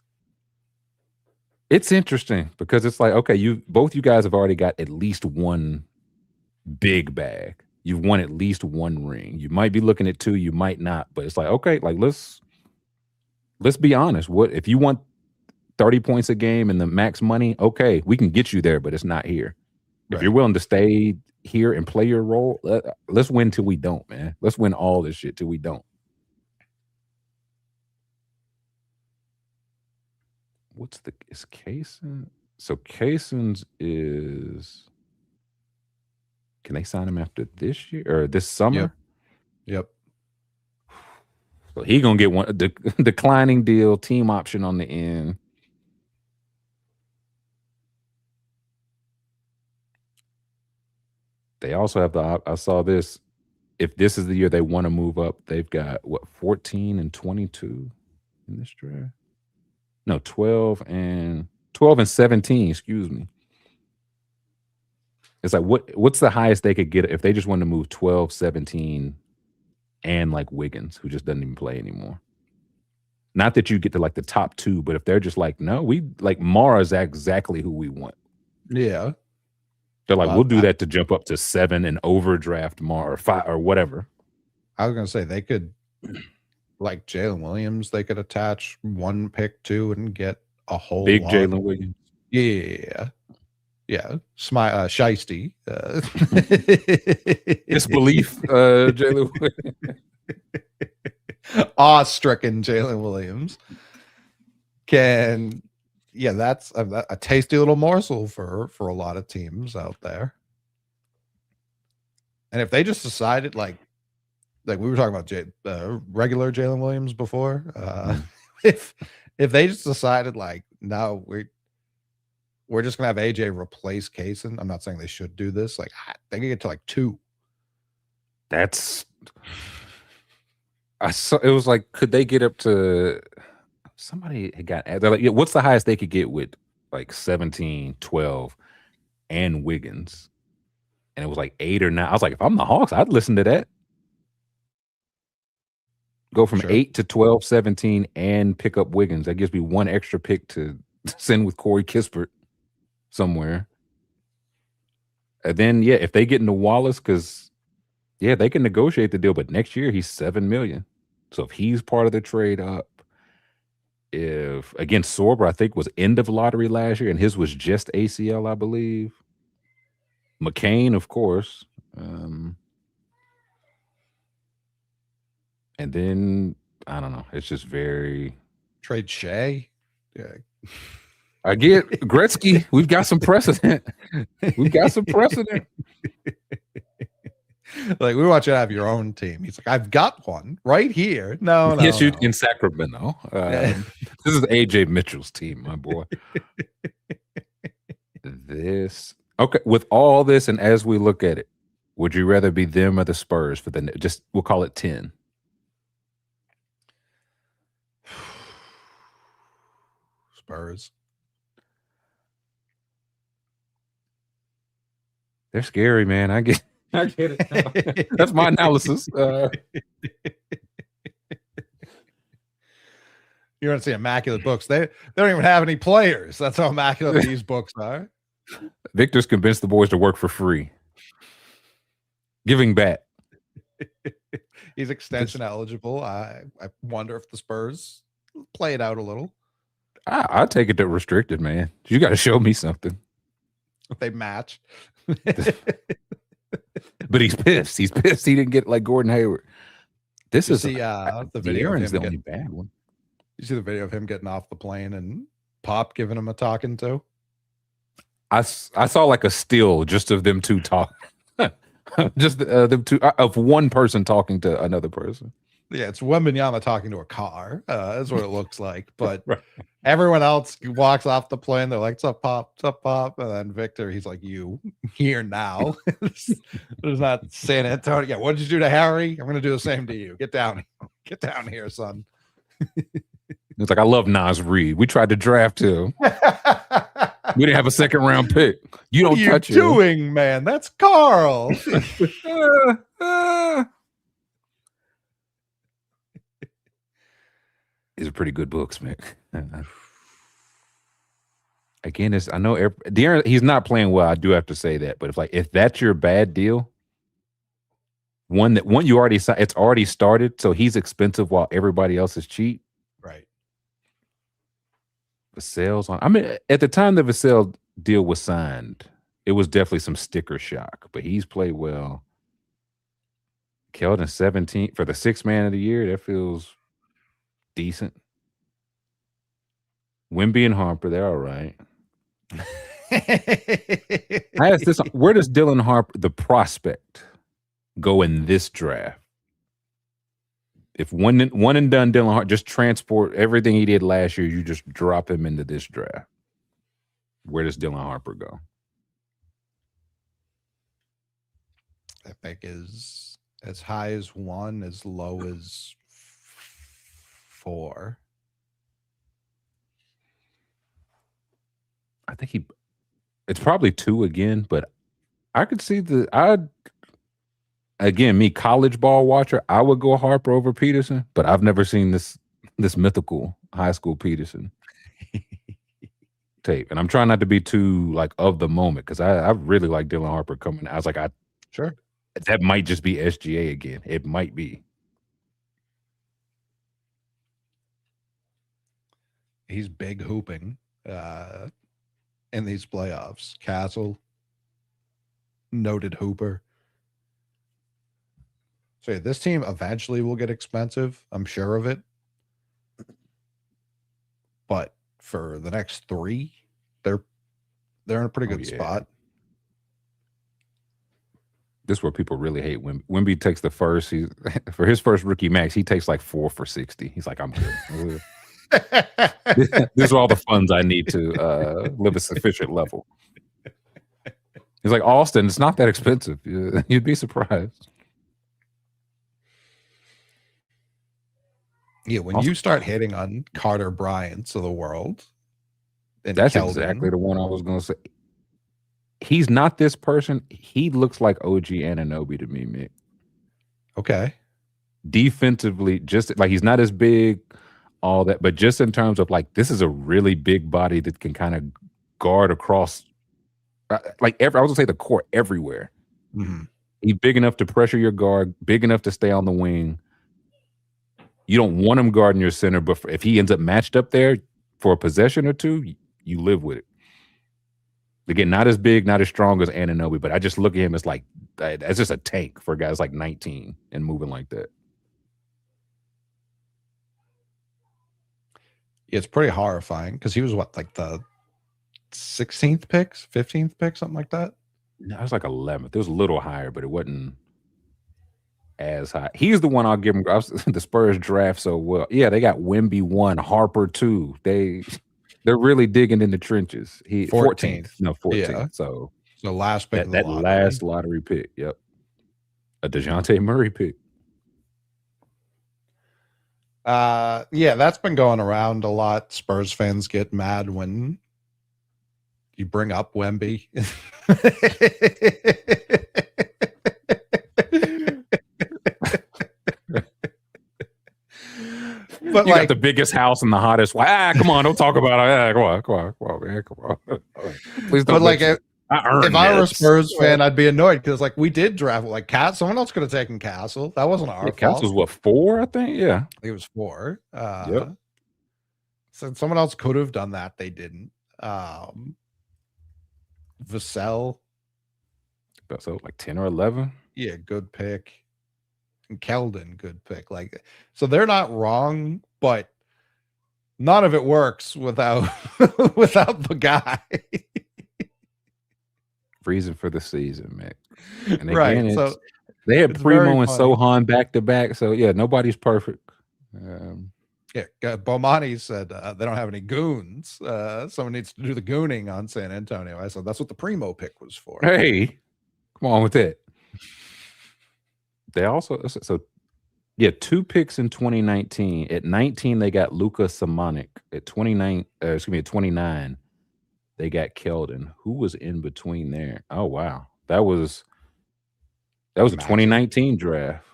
interesting because it's like, okay, both you guys have already got at least one big bag. You've won at least one ring. You might be looking at 2, you might not, but it's like, okay, like let's be honest. What if you want 30 points a game and the max money? Okay, we can get you there, but it's not here. If you're willing to stay here and play your role, let's win till we don't, man. Let's win all this shit till we don't. Is Kaysen? So Kaysen's is, can they sign him after this year or this summer? Yep. So he gonna get one declining deal, team option on the end. They also have I saw this. If this is the year they want to move up, they've got what, 14 and 22 in this draft? No, 12 and 17, excuse me. It's like what's the highest they could get if they just wanted to move 12, 17 and like Wiggins, who just doesn't even play anymore. Not that you get to like the top 2, but if they're just like, no, we like Mara's exactly who we want. Yeah. They're like, we'll do that to jump up to 7 and overdraft Mara or 5 or whatever. I was gonna say they could, like Jalen Williams, they could attach 1 pick to and get a whole big lot. Jalen Williams. Yeah. Shiesty. Disbelief, Jalen Williams. Awe-stricken Jalen Williams can, that's a tasty little morsel for a lot of teams out there. And if they just decided, like we were talking about regular Jalen Williams before, if they just decided like, no, we're just gonna have AJ replace Kaysen. I'm not saying they should do this. Like they can get to like 2. That's I saw it was like, could they get up to somebody had got, they're like, yeah, what's the highest they could get with like 17, 12 and Wiggins? And it was like 8 or 9. I was like, if I'm the Hawks, I'd listen to that. Go from 8 to 12, 17 and pick up Wiggins. That gives me 1 extra pick to send with Corey Kispert somewhere. And then, if they get into Wallace, because, they can negotiate the deal, but next year he's $7 million. So if he's part of the trade up, if, again, Sorber, I think, was end of lottery last year, and his was just ACL, I believe. McCain, of course. And then, I don't know. It's just very... Trade Shea? Yeah. I get Gretzky. We've got some precedent. Like, we want you to have your own team. He's like, I've got one right here. No. Yes, you in Sacramento. This is AJ Mitchell's team, my boy. Okay. With all this, and as we look at it, would you rather be them or the Spurs for we'll call it 10? Spurs. They're scary, man. I get it. That's my analysis. You want to see immaculate books? They don't even have any players. That's how immaculate these books are. Victor's convinced the boys to work for free. Giving back. He's extension eligible. I wonder if the Spurs play it out a little. I take it to restricted, man. You got to show me something. If they match. But he's pissed. He's pissed he didn't get like Gordon Hayward. This is the video. Aaron's the only bad one. You see the video of him getting off the plane and Pop giving him a talking to? I saw like a still just of them two talk. Just them two of one person talking to another person. Yeah, it's Wembanyama talking to a car. That's what it looks like. But Right. everyone else walks off the plane. They're like, "What's up, Pop? What's up, Pop?" And then Victor, he's like, "You here now?" There's not San Antonio. Yeah, what did you do to Harry? I'm gonna do the same to you. Get down here, son. It's like, I love Nas Reed. We tried to draft him. We didn't have a second round pick. You don't touch it. What are you doing, man? That's Carl. These are pretty good books, Mick. Again, I know De'Aaron, he's not playing well. I do have to say that, but if that's your bad deal, one you already signed, it's already started, so he's expensive while everybody else is cheap. Right. Vassell's on. I mean, at the time the Vassell deal was signed, it was definitely some sticker shock, but he's played well. Keldon 17 for the sixth man of the year. That feels decent. Wemby and Harper, they're all right. I asked this: where does Dylan Harper, the prospect, go in this draft? If one and done Dylan Harper, just transport everything he did last year, you just drop him into this draft. Where does Dylan Harper go? I think is as high as 1, as low as 4. I think it's probably 2 again, but I could see again, me college ball watcher, I would go Harper over Peterson, but I've never seen this mythical high school Peterson tape. And I'm trying not to be too like of the moment, because I really like Dylan Harper coming. I was like, sure. That might just be SGA again. It might be. He's big hooping in these playoffs. Castle, noted hooper. So yeah, this team eventually will get expensive. I'm sure of it. But for the next 3, they're in a pretty good spot. This is where people really hate Wemby. Wemby takes the first. For his first rookie max, he takes like 4 for 60. He's like, I'm good. These are all the funds I need to live a sufficient level. He's like, Austin, it's not that expensive. You'd be surprised. Yeah, when you start hitting on Carter Bryant's of the world, and that's Keldon, exactly the one I was going to say. He's not this person. He looks like OG Anunoby to me, Mick. Okay. Defensively, just like he's not as big, all that, but just in terms of like, this is a really big body that can kind of guard across, like I was gonna say the court everywhere. Mm-hmm. He's big enough to pressure your guard, big enough to stay on the wing. You don't want him guarding your center, but if he ends up matched up there for a possession or two, you live with it. Again, not as big, not as strong as Anunoby, but I just look at him as like, that's just a tank for guys like 19 and moving like that. Yeah, it's pretty horrifying because he was like the 16th pick, 15th pick, something like that? No, it was like 11th. It was a little higher, but it wasn't as high. He's the one I'll give him. The Spurs draft so well. Yeah, they got Wemby 1, Harper 2. They're really digging in the trenches. 14th. No, 14th. Yeah. So last pick. That last lottery pick. Yep. A DeJounte Murray pick. Yeah, that's been going around a lot. Spurs fans get mad when you bring up Wemby. But You like got the biggest house and the hottest. Come on, don't talk about it. Come on, man, come on. Please don't. But like I earned if I were a this. Spurs fan, I'd be annoyed because like we did draft like someone else could have taken Castle. That wasn't our fault. Castle's what, 4, I think? Yeah. I think it was 4. Yep. So someone else could have done that. They didn't. Vassell. So like 10 or 11. Yeah, good pick. And Keldon, good pick. Like, so they're not wrong, but none of it works without without the guy. Reason for the season, man. And again, Right. So they had it's very Primo and funny. Sohan back to back. So yeah, nobody's perfect. yeah, Bomani said they don't have any goons. Someone needs to do the gooning on San Antonio. I said that's what the Primo pick was for. Hey, come on with that. They also 2 picks in 2019. At 19, they got Luka Samanic. At 29, at 29, they got Keldon. Who was in between there? Oh wow, that was a 2019 draft.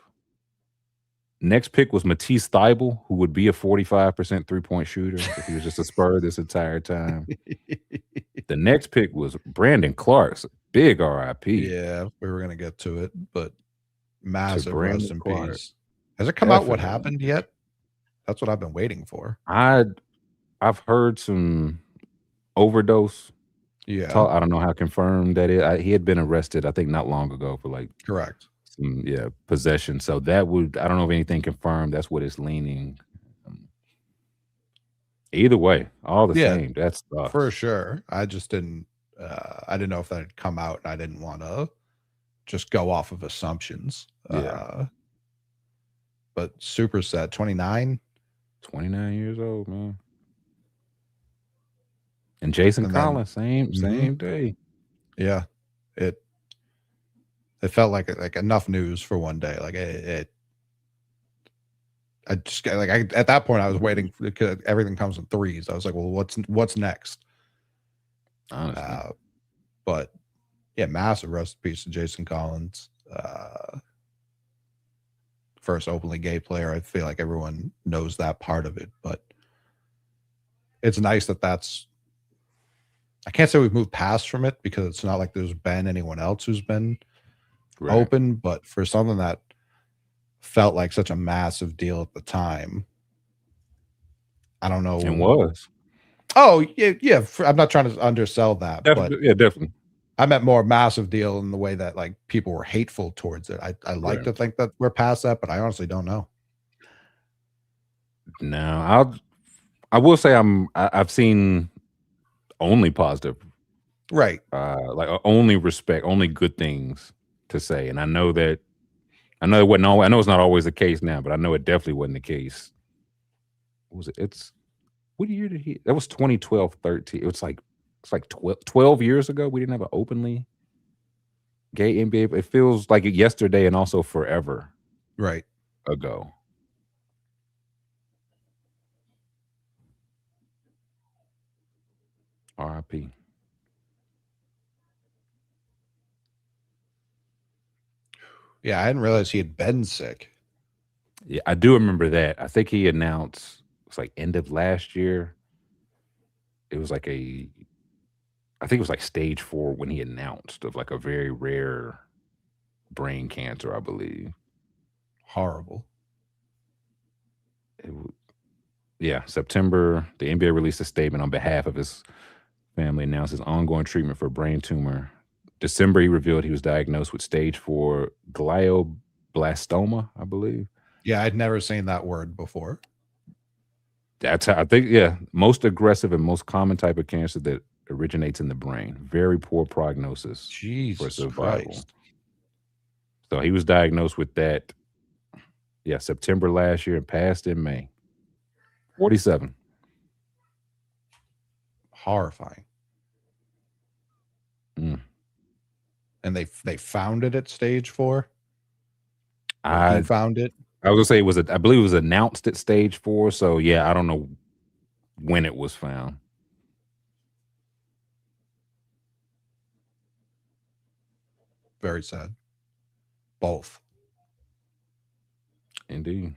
Next pick was Matisse Thybulle, who would be a 45% 3-point shooter if he was just a Spur this entire time. The next pick was Brandon Clark's big RIP. Yeah, we were gonna get to it, but massive Brandon rest in Clark. peace. Has it come out what Definitely. happened yet? That's what I've been waiting for. I've heard some overdose Yeah, talk. I don't know how confirmed that is. He had been arrested, I think, not long ago for like correct. some possession. So that would, I don't know if anything confirmed. That's what it's leaning. Either way, all the Yeah, same. That's For sure. I just didn't I didn't know if that had come out and I didn't want to just go off of assumptions. Yeah. But super set 29. 29 years old, man. And Jason And then- Collins, same Mhm. day. Yeah. It felt like enough news for one day. Like I just at that point I was waiting because everything comes in threes. I was like, well, what's next? Honestly. But yeah, massive rest in peace to Jason Collins. First openly gay player. I feel like everyone knows that part of it, but it's nice that's. I can't say we've moved past from it because it's not like there's been anyone else who's been Right. open, but for something that felt like such a massive deal at the time, I don't know. And was. Oh yeah. I'm not trying to undersell that, but Definitely. I meant more massive deal in the way that like people were hateful towards it. I like Right. to think that we're past that, but I honestly don't know. No, I will say I've seen only positive, Right. like only respect, only good things to say. And I know it wasn't always, I know it's not always the case now, but I know it definitely wasn't the case. What was it? What year did he? That was 2012, 13. It's like 12 years ago. We didn't have an openly gay NBA. It feels like yesterday and also forever Right. ago. RIP. Yeah, I didn't realize he had been sick. Yeah, I do remember that. I think he announced it's like end of last year. It was like I think it was like stage 4 when he announced of like a very rare brain cancer, I believe. Horrible. September, the NBA released a statement on behalf of his family, announced his ongoing treatment for a brain tumor. December, he revealed he was diagnosed with stage 4 glioblastoma, I believe. Yeah, I'd never seen that word before. That's how I think, most aggressive and most common type of cancer that originates in the brain. Very poor prognosis for Jesus survival. Christ. So he was diagnosed with that, September last year and passed in May. 47. Horrifying. Mm. And they found it at stage 4. I He found it. was gonna say I believe it was announced at stage 4. So I don't know when it was found. Very sad. Both. Indeed.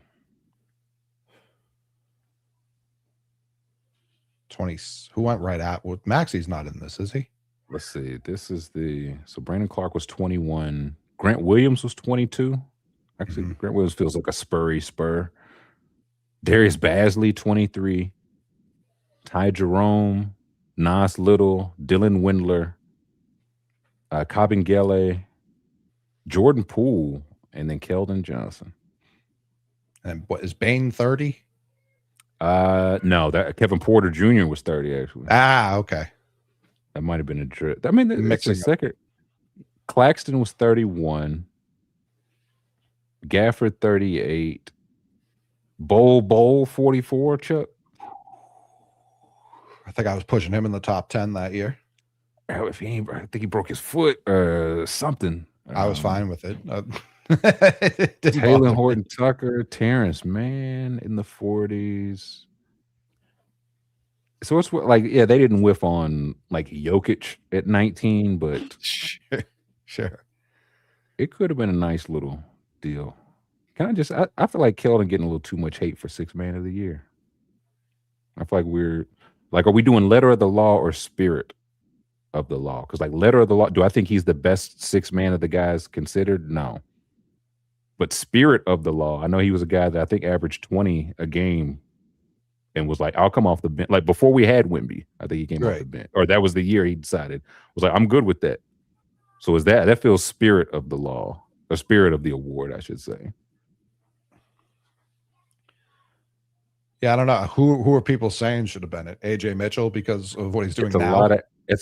20. Who went right at? Well, Maxi's not in this, is he? Let's see. This is so Brandon Clark was 21. Grant Williams was 22. Actually, Grant Williams feels like a spur. Darius Basley, 23. Ty Jerome, Nas Little, Dylan Windler, Kabengele, Jordan Poole, and then Keldon Johnson. And what is Bane 30? No, that Kevin Porter Jr. was 30 actually. Okay. That might have been a drip. I mean, it's a second. Claxton was 31. Gafford 38. Bowl 44. Chuck. I think I was pushing him in the top 10 that year. If he ain't, I think he broke his foot or something. I was fine with it. Taylor Horton Tucker, Terrence Mann in the 40s. So it's like, yeah, they didn't whiff on like Jokic at 19, but sure. It could have been a nice little deal. Can I just, I feel like Keldon getting a little too much hate for Sixth Man of the Year. I feel like are we doing letter of the law or spirit of the law? Because like letter of the law, do I think he's the best sixth man of the guys considered? No. But spirit of the law, I know he was a guy that I think averaged 20 a game and was like, I'll come off the bench. Like before we had Wemby, I think he came off the bench. Or that was the year he decided. Was like, I'm good with that. So is that feels spirit of the law, or spirit of the award, I should say. Yeah, I don't know. Who are people saying should have been it? AJ Mitchell because of what he's doing now?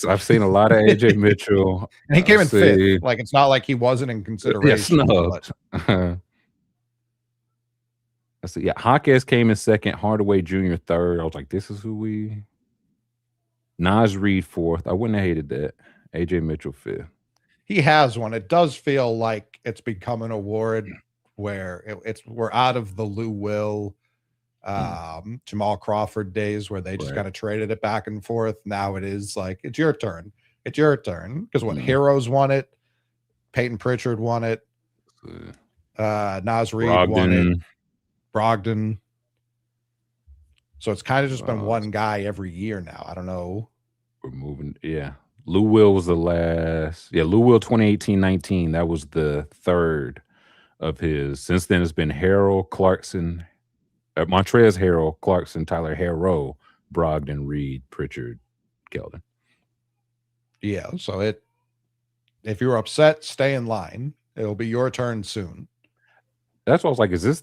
I've seen a lot of AJ Mitchell. And he came in fifth. Like it's not like he wasn't in consideration. Let's see. Yeah, Hawkes came in second, Hardaway Jr. third. I was like, this is who we. Naz Reid fourth. I wouldn't have hated that. AJ Mitchell fifth. He has one. It does feel like it's become an award where we're out of the Lou Will, Jamal Crawford days where they just kind of traded it back and forth. Now it is like, it's your turn. It's your turn. Because when Heroes won it, Peyton Pritchard won it, Naz Reid won it, Brogdon. So it's kind of just been one guy every year now. I don't know. We're moving. Yeah. Lou Will was the last. Yeah, Lou Will 2018-19. That was the third of his. Since then, it's been Harrell, Clarkson, Montrezl Harrell, Clarkson, Tyler Herro, Brogdon, Reed, Pritchard, Keldon. Yeah, so if you're upset, stay in line. It'll be your turn soon. That's what I was like, is this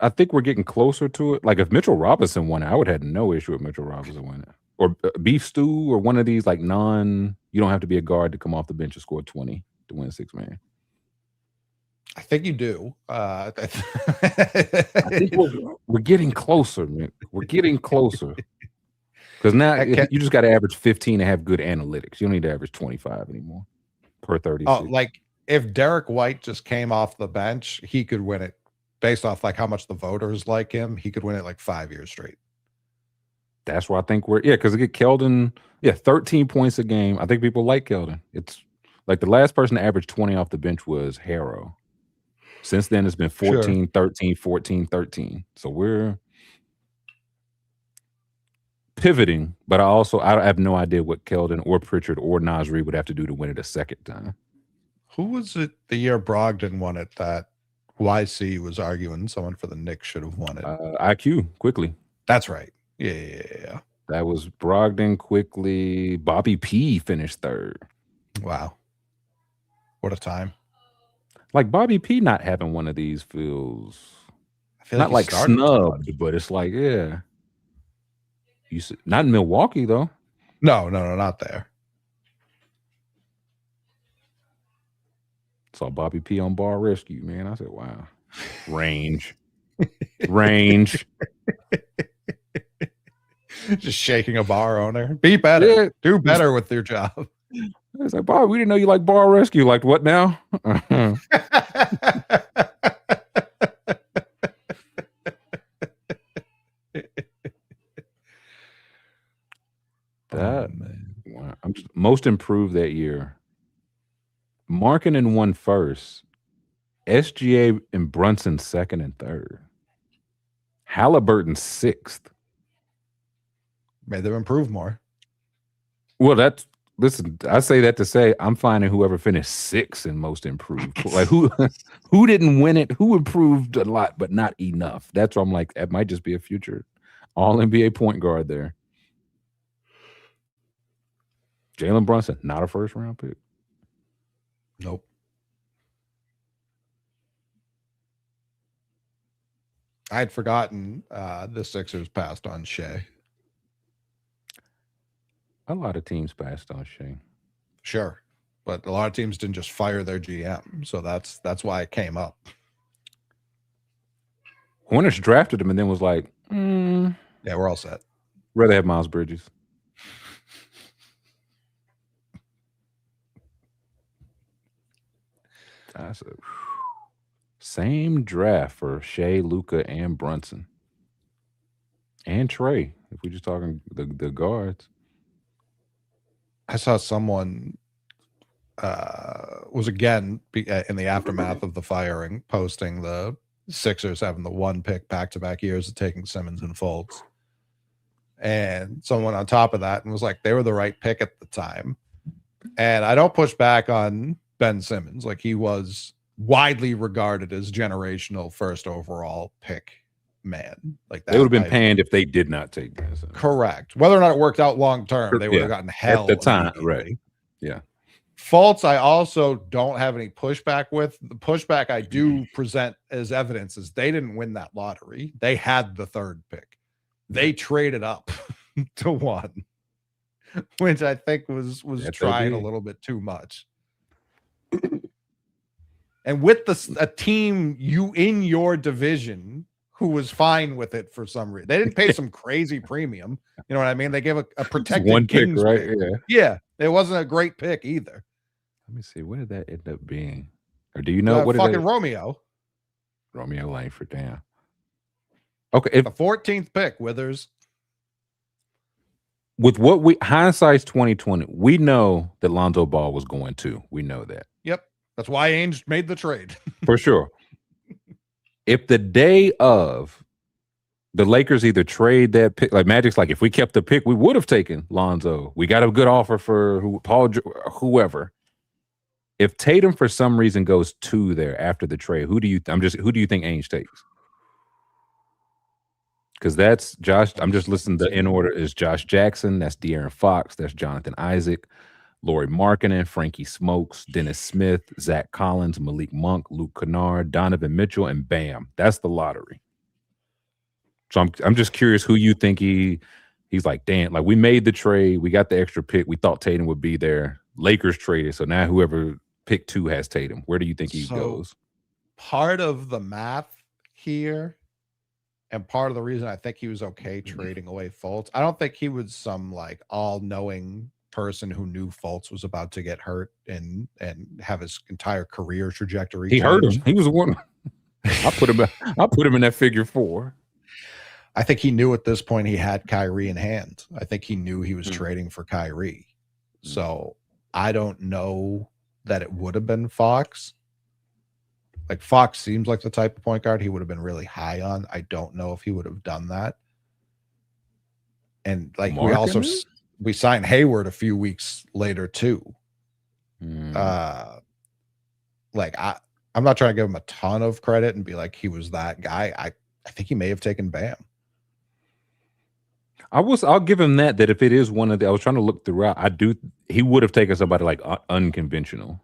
I think we're getting closer to it. Like if Mitchell Robinson won it, I would have had no issue with Mitchell Robinson winning it. Or Beef Stew or one of these like you don't have to be a guard to come off the bench and score 20 to win six man. I think you do. I think we're getting closer, man. We're getting closer. Because now you just got to average 15 to have good analytics. You don't need to average 25 anymore per 36. Oh, like if Derek White just came off the bench, he could win it based off like how much the voters like him. He could win it like 5 years straight. That's where I think because Keldon, 13 points a game. I think people like Keldon. It's like the last person to average 20 off the bench was Harrow. Since then, it's been 14, 13, 14, 13. So we're pivoting, but I have no idea what Keldon or Pritchard or Naz Reid would have to do to win it a second time. Who was it the year Brogdon won it that YC was arguing someone for the Knicks should have won it? IQ, quickly. That's right. Yeah. That was Brogdon, quickly. Bobby P finished third. Wow. What a time. Like Bobby P not having one of these feels I feel not like snubbed, but it's like, not in Milwaukee though. No, not there. Saw Bobby P on Bar Rescue, man. I said, wow. Range. Just shaking a bar owner. Be better. Yeah. Do better with your job. It's like, Bob, we didn't know you like Bar Rescue. Like, what now? Man. I'm just most improved that year. Markkanen won first. SGA and Brunson second and third. Halliburton sixth. Made them improve more. Well, listen, I say that to say I'm finding whoever finished sixth in most improved. Like who didn't win it, who improved a lot, but not enough. That's why I'm like, it might just be a future all NBA point guard there. Jalen Brunson, not a first round pick. Nope. I had forgotten the Sixers passed on Shea. A lot of teams passed on Shea. Sure. But a lot of teams didn't just fire their GM. So that's why it came up. Hornets drafted him and then was like, Yeah, we're all set. Rather have Miles Bridges. That's same draft for Shea, Luka, and Brunson. And Trey, if we're just talking the guards. I saw someone was again in the aftermath of the firing posting the Sixers having the one pick back-to-back years of taking Simmons and Fultz. And someone on top of that and was like, they were the right pick at the time. And I don't push back on Ben Simmons. Like, he was widely regarded as generational first overall pick man. Like that, they would have been panned if they did not take Ben Simmons. Correct. Whether or not it worked out long term, they would have gotten hell at the time. Right. Yeah. Fultz, I also don't have any pushback with. The pushback I do present as evidence is they didn't win that lottery. They had the third pick. They traded up to one, which I think was trying a little bit too much. And with a team in your division who was fine with it for some reason. They didn't pay some crazy premium. You know what I mean? They gave a protected one Kings pick, right? Pick. Yeah. It wasn't a great pick either. Let me see. What did that end up being? Or do you know what fucking Romeo Langford, damn. Okay. The 14th pick, Withers. With what hindsight's 2020, we know that Lonzo Ball was going to. We know that. Yep. That's why Ainge made the trade. For sure. If the day of the Lakers either trade that pick, like Magic's like, if we kept the pick, we would have taken Lonzo. We got a good offer for whoever. If Tatum for some reason goes to there after the trade, who do you think Ainge takes? Because that's Josh. I'm just listening to in order is Josh Jackson. That's De'Aaron Fox. That's Jonathan Isaac. Lauri Markkanen, Frankie Smokes, Dennis Smith, Zach Collins, Malik Monk, Luke Kennard, Donovan Mitchell, and bam, that's the lottery. So I'm just curious who you think he's like, damn, like we made the trade, we got the extra pick, we thought Tatum would be there. Lakers traded, so now whoever pick 2 has Tatum. Where do you think he goes? Part of the math here, and part of the reason I think he was okay trading away Fultz, I don't think he was some like all-knowing person who knew Fultz was about to get hurt and have his entire career trajectory. He hurt him. He was one. I put him in that figure 4. I think he knew at this point he had Kyrie in hand. I think he knew he was trading for Kyrie. So I don't know that it would have been Fox. Like Fox seems like the type of point guard he would have been really high on. I don't know if he would have done that. And like we signed Hayward a few weeks later too. Like I'm not trying to give him a ton of credit and be like he was that guy. I think he may have taken Bam. I'll give him that if it is one of the, I was trying to look throughout. He would have taken somebody like unconventional,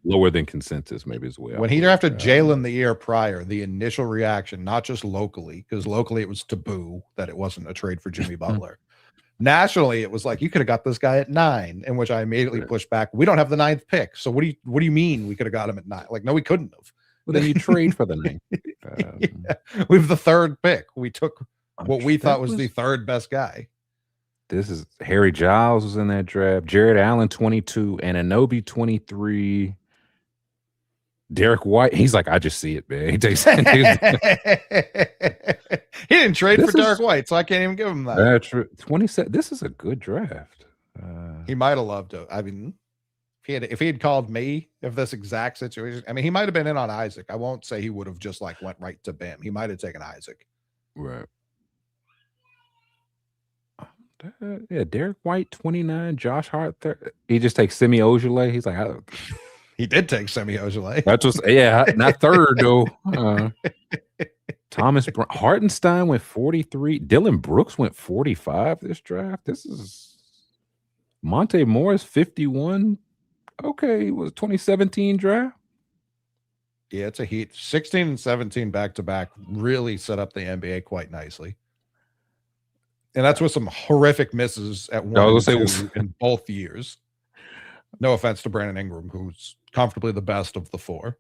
lower than consensus, maybe as well. When he drafted Jalen the year prior, the initial reaction, not just locally, because locally it was taboo that it wasn't a trade for Jimmy Butler. Nationally, it was like, you could have got this guy at 9, in which I immediately pushed back. We don't have the 9th pick. So what do you mean we could have got him at 9? Like, no, we couldn't have. Well, then you trade for the 9th. Yeah. We have the 3rd pick. We took what we thought was the 3rd best guy. This is Harry Giles was in that draft. Jared Allen 22, Anunoby 23. Derek White, he's like, I just see it, man. He takes. He didn't trade for Derek White, so I can't even give him that. 27. This is a good draft. He might have loved it. I mean, if he had called me if this exact situation, I mean, he might have been in on Isaac. I won't say he would have just like went right to Bam. He might have taken Isaac. Right. Yeah, Derek White, 29, Josh Hart, he just takes Semi Ojeleye. He's like, he did take Semi Ojeleye. That's just not third though. Thomas Hartenstein went 43. Dylan Brooks went 45 this draft. This is Monte Morris 51. Okay, it was 2017 draft. Yeah, it's a heat. 16 and 17 back to back really set up the NBA quite nicely. And that's with some horrific misses at 1 and 2 in both years. No offense to Brandon Ingram, who's comfortably the best of the 4.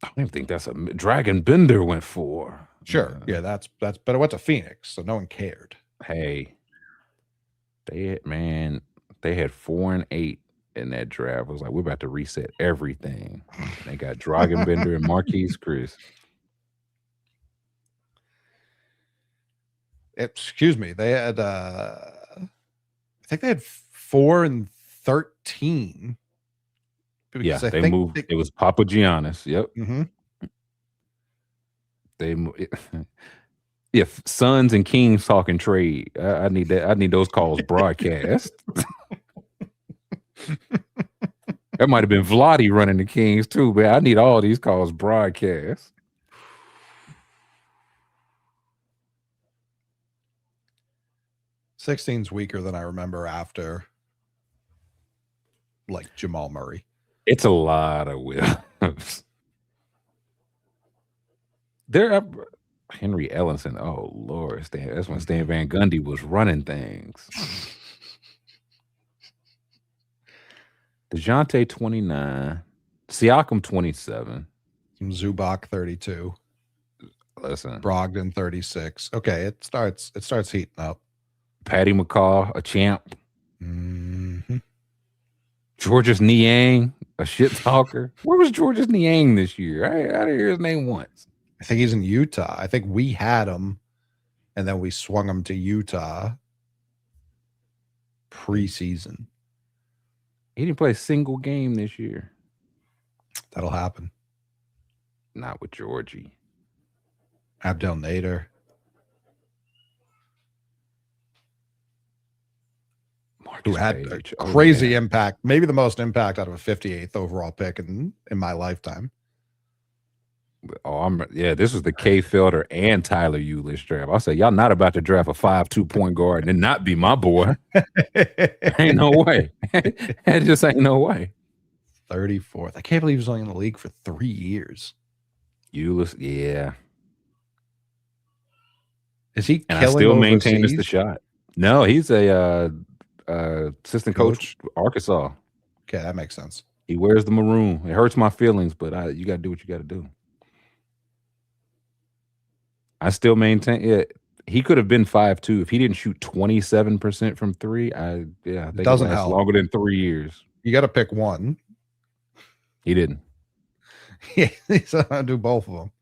I don't even think that's a Dragon Bender went 4. Sure. Yeah, that's but it went to Phoenix, so no one cared. Hey, they had 4 and 8 in that draft. I was like, we're about to reset everything. They got Dragon Bender and Marquise Chris. Excuse me. They had I think they had 4 and 13. Yeah, they moved. It was Papa Giannis. Yep. Mm-hmm. If Suns and Kings talking trade, I need that. I need those calls broadcast. That might have been Vlade running the Kings too, but I need all these calls broadcast. '16's weaker than I remember after, like Jamal Murray. It's a lot of whips. Henry Ellenson. Oh Lord, that's when Stan Van Gundy was running things. DeJounte 29, Siakam 27, Zubac 32. Listen, Brogdon 36. Okay, it starts heating up. Patty McCaw, a champ. Mm-hmm. Georges Niang, a shit talker. Where was Georges Niang this year? I didn't hear his name once. I think he's in Utah. I think we had him, and then we swung him to Utah preseason. He didn't play a single game this year. That'll happen. Not with Georgie. Abdel Nader. Who had a crazy impact, maybe the most impact out of a 58th overall pick in my lifetime. Oh, this was the K Felder and Tyler Ulis draft. I'll say y'all not about to draft a 5'2" point guard and not be my boy. Ain't no way. It just ain't no way. 34th. I can't believe he was only in the league for 3 years. Ulis, yeah. Is he and I still maintain it's the shot. No, he's a assistant coach Arkansas. Okay, that makes sense. He wears the maroon. It hurts my feelings, but you got to do what you got to do. I still maintain it. He could have been 5'2" if he didn't shoot 27% from 3. I think it doesn't last longer than 3 years. You got to pick one. He didn't. Yeah, he's gonna do both of them.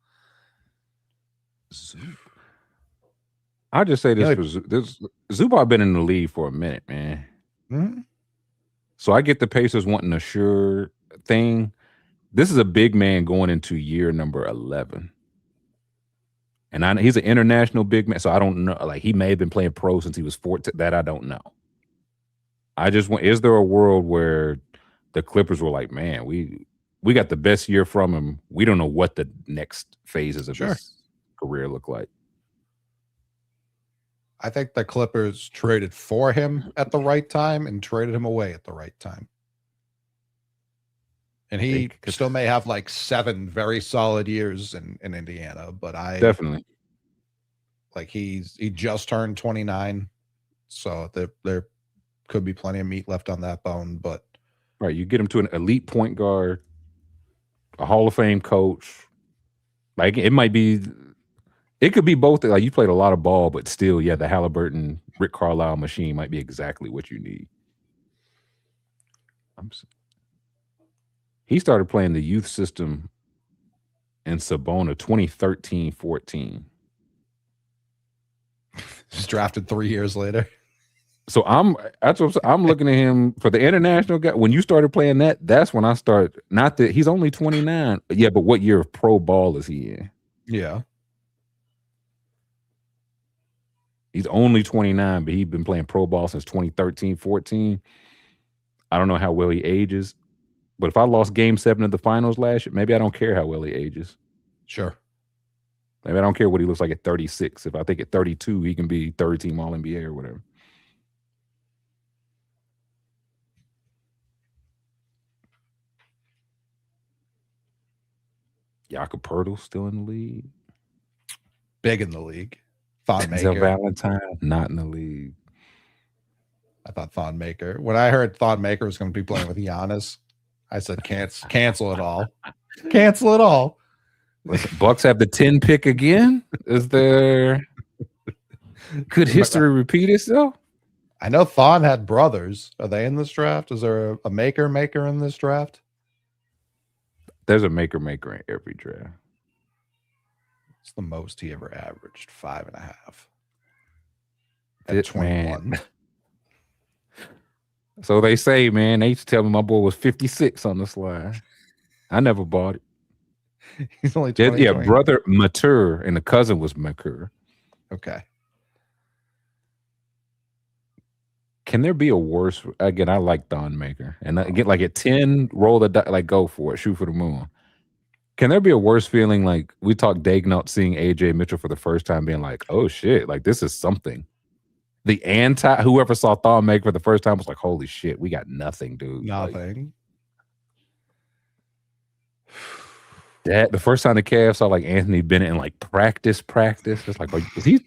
I'll just say this: Zubac been in the league for a minute, man. Mm-hmm. So I get the Pacers wanting a sure thing. This is a big man going into year number 11. And he's an international big man, so I don't know. Like, he may have been playing pro since he was 14. That I don't know. Is there a world where the Clippers were like, man, we got the best year from him. We don't know what the next phases of his career look like. I think the Clippers traded for him at the right time and traded him away at the right time. And he still may have like 7 very solid years in Indiana, but definitely he just turned 29, so there could be plenty of meat left on that bone. But right, you get him to an elite point guard, a Hall of Fame coach. Like, it could be both. Like, you played a lot of ball, but still, the Halliburton, Rick Carlisle machine might be exactly what you need. He started playing the youth system in Sabona 2013-14. Just drafted 3 years later. So I'm looking at him for the international guy. When you started playing that, that's when I started. Not that he's only 29. Yeah, but what year of pro ball is he in? Yeah. He's only 29, but he's been playing pro ball since 2013, 14. I don't know how well he ages, but if I lost game 7 of the finals last year, maybe I don't care how well he ages. Sure. Maybe I don't care what he looks like at 36. If I think at 32, he can be third team All NBA or whatever. Jakob Poeltl still in the league. Big in the league. Thon Denzel Maker. Valentine not in the league. I thought Thon Maker. When I heard Thon Maker was going to be playing with Giannis, I said, cancel it all. Cancel it all. Listen, Bucks have the 10 pick again. Is there could history repeat itself? I know Thon had brothers. Are they in this draft? Is there a maker in this draft? There's a maker in every draft. It's the most he ever averaged, 5.5. At At 21. Man. So they say, man, they used to tell me my boy was 56 on the slide. I never bought it. He's only 20. Yeah, brother Mature and the cousin was Mature. Okay. Can there be a worse? Again, I like Thon Maker, and again, like at 10, roll the like, go for it, shoot for the moon. Can there be a worse feeling? Like we talked Daignault seeing AJ Mitchell for the first time, being like, "Oh shit, like this is something." The whoever saw Thon Maker for the first time was like, "Holy shit, we got nothing, dude." Nothing. That the first time the Cavs saw like Anthony Bennett in like practice, it's like, is he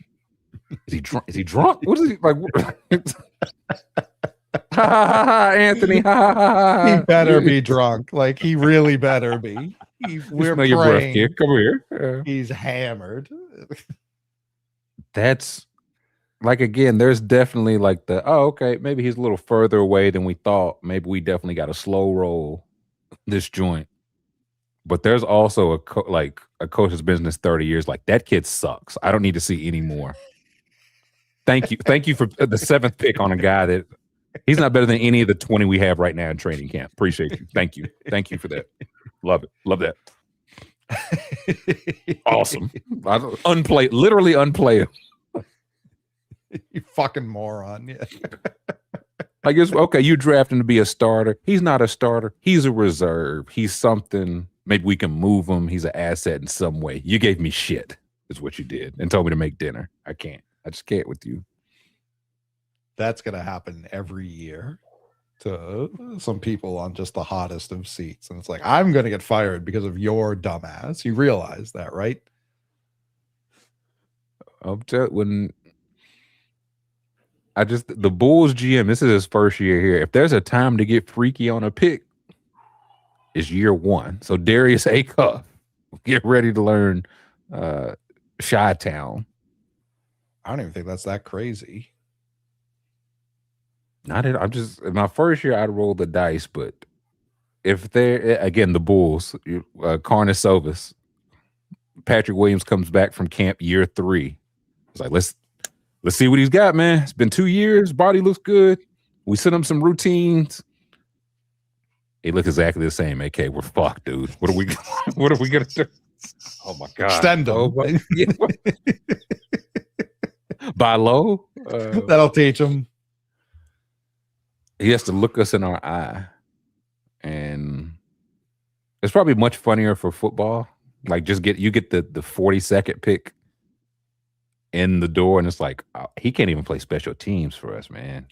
drunk? Is he drunk? What is he like? Ha ha ha! Anthony, ha ha ha! He better be drunk. Like he really better be. We're smell your breath, praying. kid. Come here. He's hammered. That's like, again, there's definitely like okay, maybe he's a little further away than we thought. Maybe we definitely got to slow roll this joint. But there's also a coach that's been in this 30 years. Like that kid sucks. I don't need to see any more. Thank you for the 7th pick on a guy that he's not better than any of the 20 we have right now in training camp. Appreciate you. Thank you for that. Love it. Love that. Awesome. Literally unplayable. You fucking moron. Yeah. I guess, okay, you draft him to be a starter. He's not a starter. He's a reserve. He's something. Maybe we can move him. He's an asset in some way. You gave me shit, is what you did, and told me to make dinner. I can't. I just can't with you. That's going to happen every year to some people on just the hottest of seats. And it's like, I'm going to get fired because of your dumbass. You realize that, right? When the Bulls GM, this is his first year here. If there's a time to get freaky on a pick, it's year 1. So Darius Acuff, get ready to learn Chi-Town. I don't even think that's that crazy. I'm just in my first year, I'd roll the dice, but if they're again the Bulls, Karnisovas, Patrick Williams comes back from camp year 3. It's like let's see what he's got, man. It's been 2 years. Body looks good. We sent him some routines. He look exactly the same. AK, we're fucked, dude. What are we gonna do? Oh my god! Extend him. Buy low. That'll teach him. He has to look us in our eye, and it's probably much funnier for football. Like, just get the 42nd pick in the door, and it's like he can't even play special teams for us, man.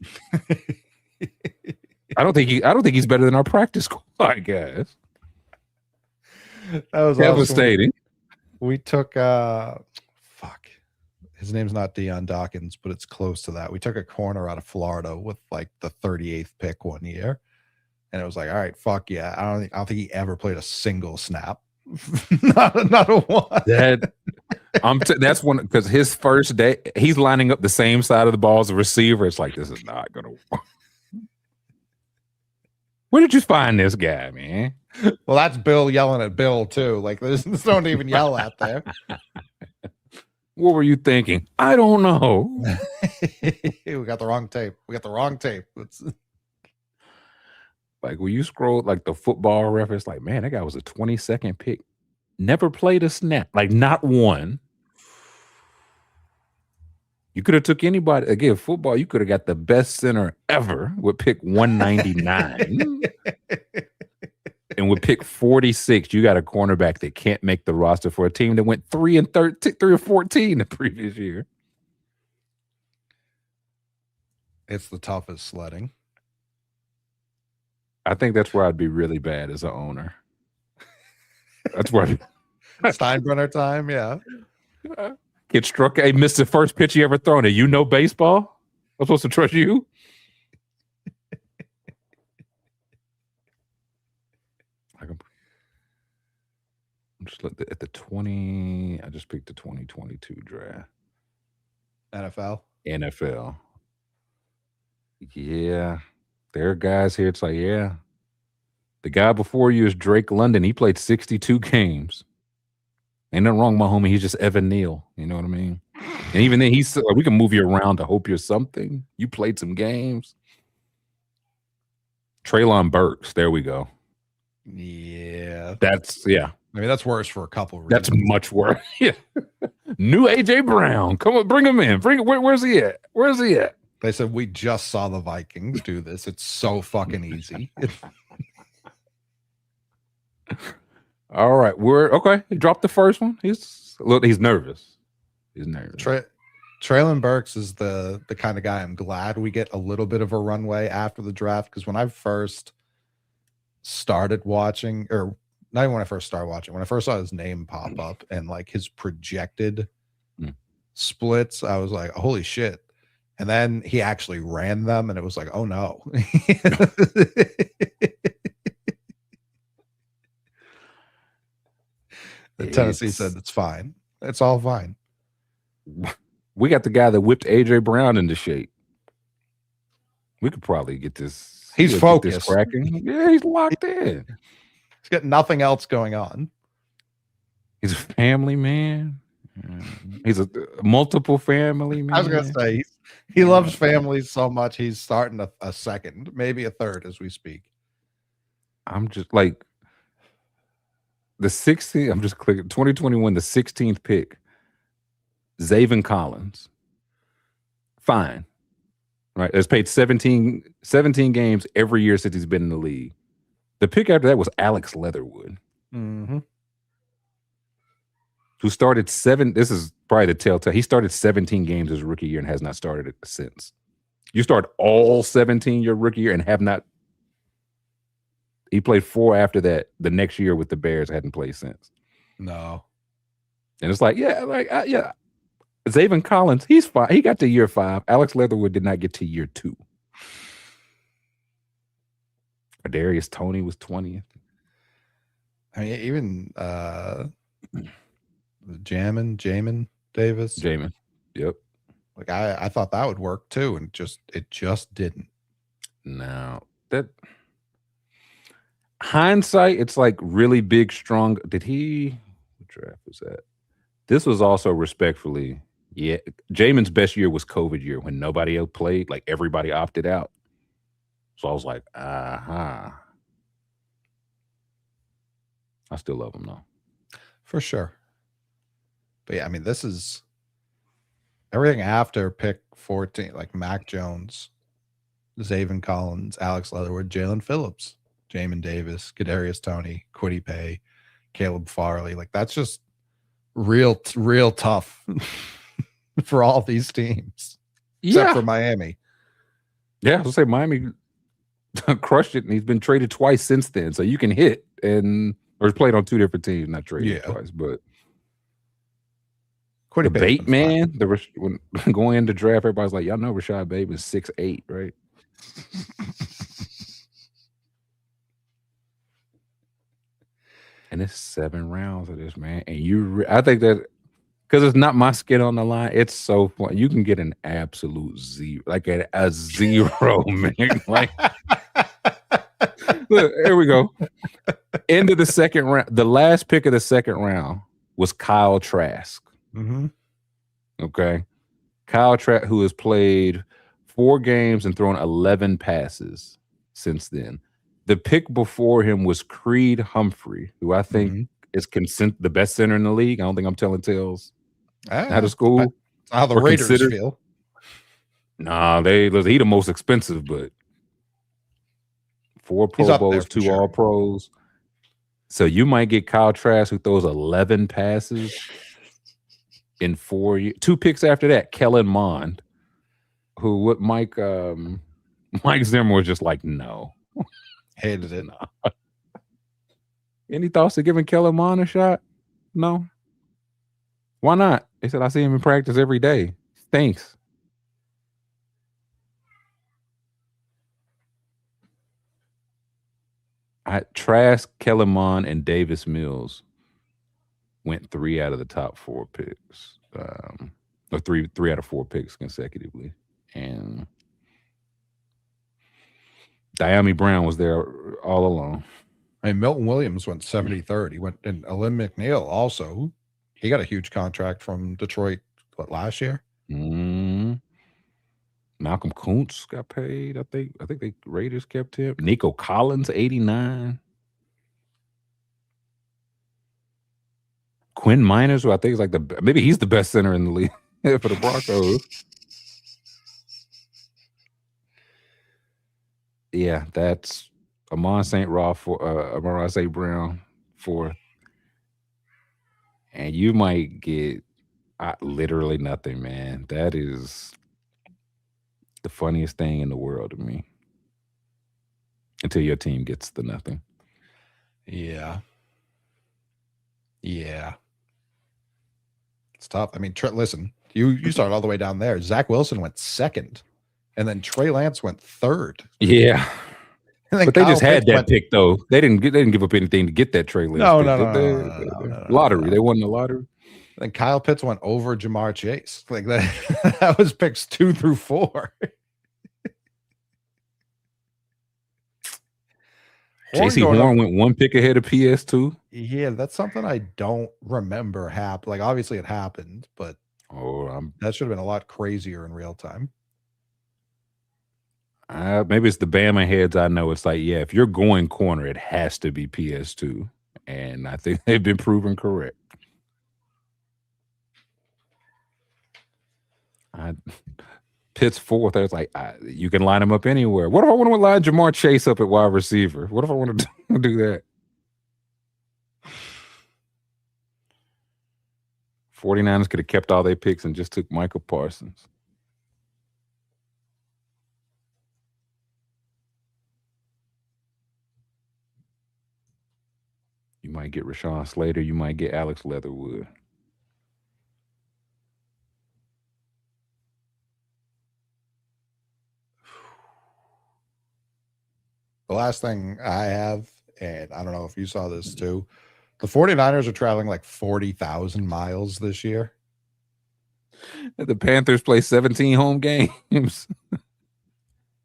I don't think he's better than our practice squad guys. That was devastating. We took his name's not Deion Dawkins, but it's close to that. We took a corner out of Florida with like the 38th pick one year, and it was like, all right, fuck yeah. I don't think he ever played a single snap. not a one. That's one, because his first day he's lining up the same side of the ball as a receiver. It's like, this is not gonna work. Where did you find this guy, man? Well, that's Bill yelling at Bill too. Like, there's don't even yell at there. What were you thinking? I don't know. We got the wrong tape. It's, Like when you scroll like the football reference, like, man, that guy was a 22nd pick. Never played a snap. Like not one. You could have took anybody. Again, football, you could have got the best center ever with pick 199. And with pick 46, you got a cornerback that can't make the roster for a team that went 3-14 the previous year. it's the toughest sledding. I think that's where I'd be really bad as an owner. That's where Steinbrenner time, yeah. get struck. Hey, missed the first pitch he ever thrown. You know baseball? I'm supposed to trust you? I'm just at the 20. I just picked the 2022 draft. NFL. Yeah. There are guys here. It's like, yeah. The guy before you is Drake London. He played 62 games. Ain't nothing wrong with my homie. He's just Evan Neal. You know what I mean? And even then, he's we can move you around to hope you're something. You played some games. Treylon Burks. There we go. Yeah. Yeah. I mean, that's worse for a couple reasons. That's much worse. Yeah. New AJ Brown. Come on, bring him in. Where's he at? Where's he at? They said we just saw the Vikings do this. It's so fucking easy. All right, we're okay. He dropped the first one. He's nervous. He's nervous. Treylon Burks is the kind of guy I'm glad we get a little bit of a runway after the draft, because when I first started watching, or not even when I first started watching, when I first saw his name pop up and like his projected splits, I was like, holy shit. And then he actually ran them and it was like, oh no. Tennessee said it's fine. It's all fine. We got the guy that whipped AJ Brown into shape. We could probably get this. He's focused. This cracking. Yeah, he's locked in. He's got nothing else going on. He's a family man. He's a multiple family man. I was gonna say he loves families so much he's starting a second, maybe a third as we speak. I'm just like the 16th. I'm just clicking 2021, the 16th pick. Zaven Collins. Fine. Right. Has played 17 games every year since he's been in the league. The pick after that was Alex Leatherwood. Mm-hmm. Who started 7. This is probably the telltale. He started 17 games his rookie year and has not started it since. You start all 17 your rookie year and have not. He played 4 after that. The next year with the Bears, hadn't played since. No. And it's like, yeah. Zaven Collins, he's fine. He got to year 5. Alex Leatherwood did not get to year 2. Kadarius Toney was 20th. I mean, even Jamin Davis. Jamin. Yep. Like I thought that would work too, and it just didn't. No. That hindsight, it's like really big, strong. What draft was that? This was also respectfully. Yeah, Jamin's best year was COVID year when nobody else played. Like everybody opted out. So I was like, I still love him though. For sure. But yeah, I mean, this is everything after pick 14, like Mac Jones, Zaven Collins, Alex Leatherwood, Jalen Phillips, Jamin Davis, Kadarius Toney, Kwity Paye, Caleb Farley. Like that's just real tough for all these teams, except for Miami. Yeah, I was gonna say Miami crushed it, and he's been traded twice since then. So you can hit or played on 2 different teams, not traded twice, but the Bateman. When going into draft, everybody's like, y'all know Rashad Bateman's 6'8", right? And it's 7 rounds of this, man. And I think that because it's not my skin on the line, it's so fun. You can get an absolute zero, like a zero, man. Like, look, here we go. End of the second round. The last pick of the second round was Kyle Trask. Mm-hmm. Okay. Kyle Trask, who has played 4 games and thrown 11 passes since then. The pick before him was Creed Humphrey, who I think is the best center in the league. I don't think I'm telling tales out of school. How the Or Raiders considered- feel. Nah, he the most expensive, but 4 He's Pro up there Bowls, for 2 sure. All Pros. So you might get Kyle Trask, who throws 11 passes in 4 years. 2 picks after that, Kellen Mond, who what Mike Zimmer was just like, no. Hated it. No. Any thoughts of giving Kellen Mond a shot? No. Why not? They said I see him in practice every day. Stinks. Trask, Kellen Mond, and Davis Mills went 3 out of the top 4 picks, or three out of 4 picks consecutively, and Diami Brown was there all along. I mean, Milton Williams went 73rd. He went, and Alim McNeil also. He got a huge contract from Detroit last year. Malcolm Kuntz got paid. I think the Raiders kept him. Nico Collins, 89. Quinn Miners, who I think is like maybe he's the best center in the league for the Broncos. Yeah, that's Amon St. Amon St. Brown 4th. And you might get literally nothing, man. That is the funniest thing in the world to me. Until your team gets the nothing. Yeah. Yeah. It's tough. I mean, listen, you started all the way down there. Zach Wilson went 2nd, and then Trey Lance went 3rd. Yeah. And then But they Kyle just had Pitts that pick though. They didn't give up anything to get that Trey Lance. No, pick, no, did no, they? no. Lottery. They won the lottery. Then Kyle Pitts went over Jamar Chase. Like that, that was picks 2 through 4. JC Horn went 1 pick ahead of PS2. Yeah, that's something I don't remember happen. Like obviously it happened, but that should have been a lot crazier in real time. Maybe it's the Bama heads I know. It's like, yeah, if you're going corner, it has to be PS2. And I think they've been proven correct. Pitt's 4th. I was like, you can line him up anywhere. What if I want to line Jamar Chase up at wide receiver? What if I want to do that? 49ers could have kept all their picks and just took Michael Parsons. You might get Rashawn Slater. You might get Alex Leatherwood. The last thing I have, and I don't know if you saw this too, the 49ers are traveling like 40,000 miles this year. The Panthers play 17 home games.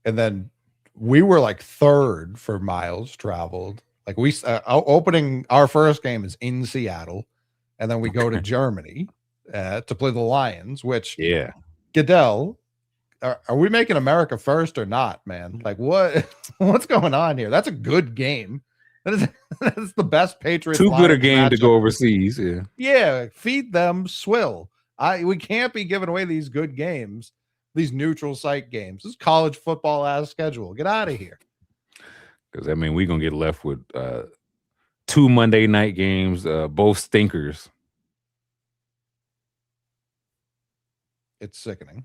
And then we were like 3rd for miles traveled. Like we opening our first game is in Seattle, and then we go to Germany to play the Lions, which Goodell, are we making America first or not, man? Like what's going on here? That's a good game. That's the best Patriots. Too good a game to go overseas. Yeah, feed them swill. We can't be giving away these good games, these neutral site games. This is college football ass schedule. Get out of here. Because I mean, we're gonna get left with 2 Monday night games, both stinkers. It's sickening.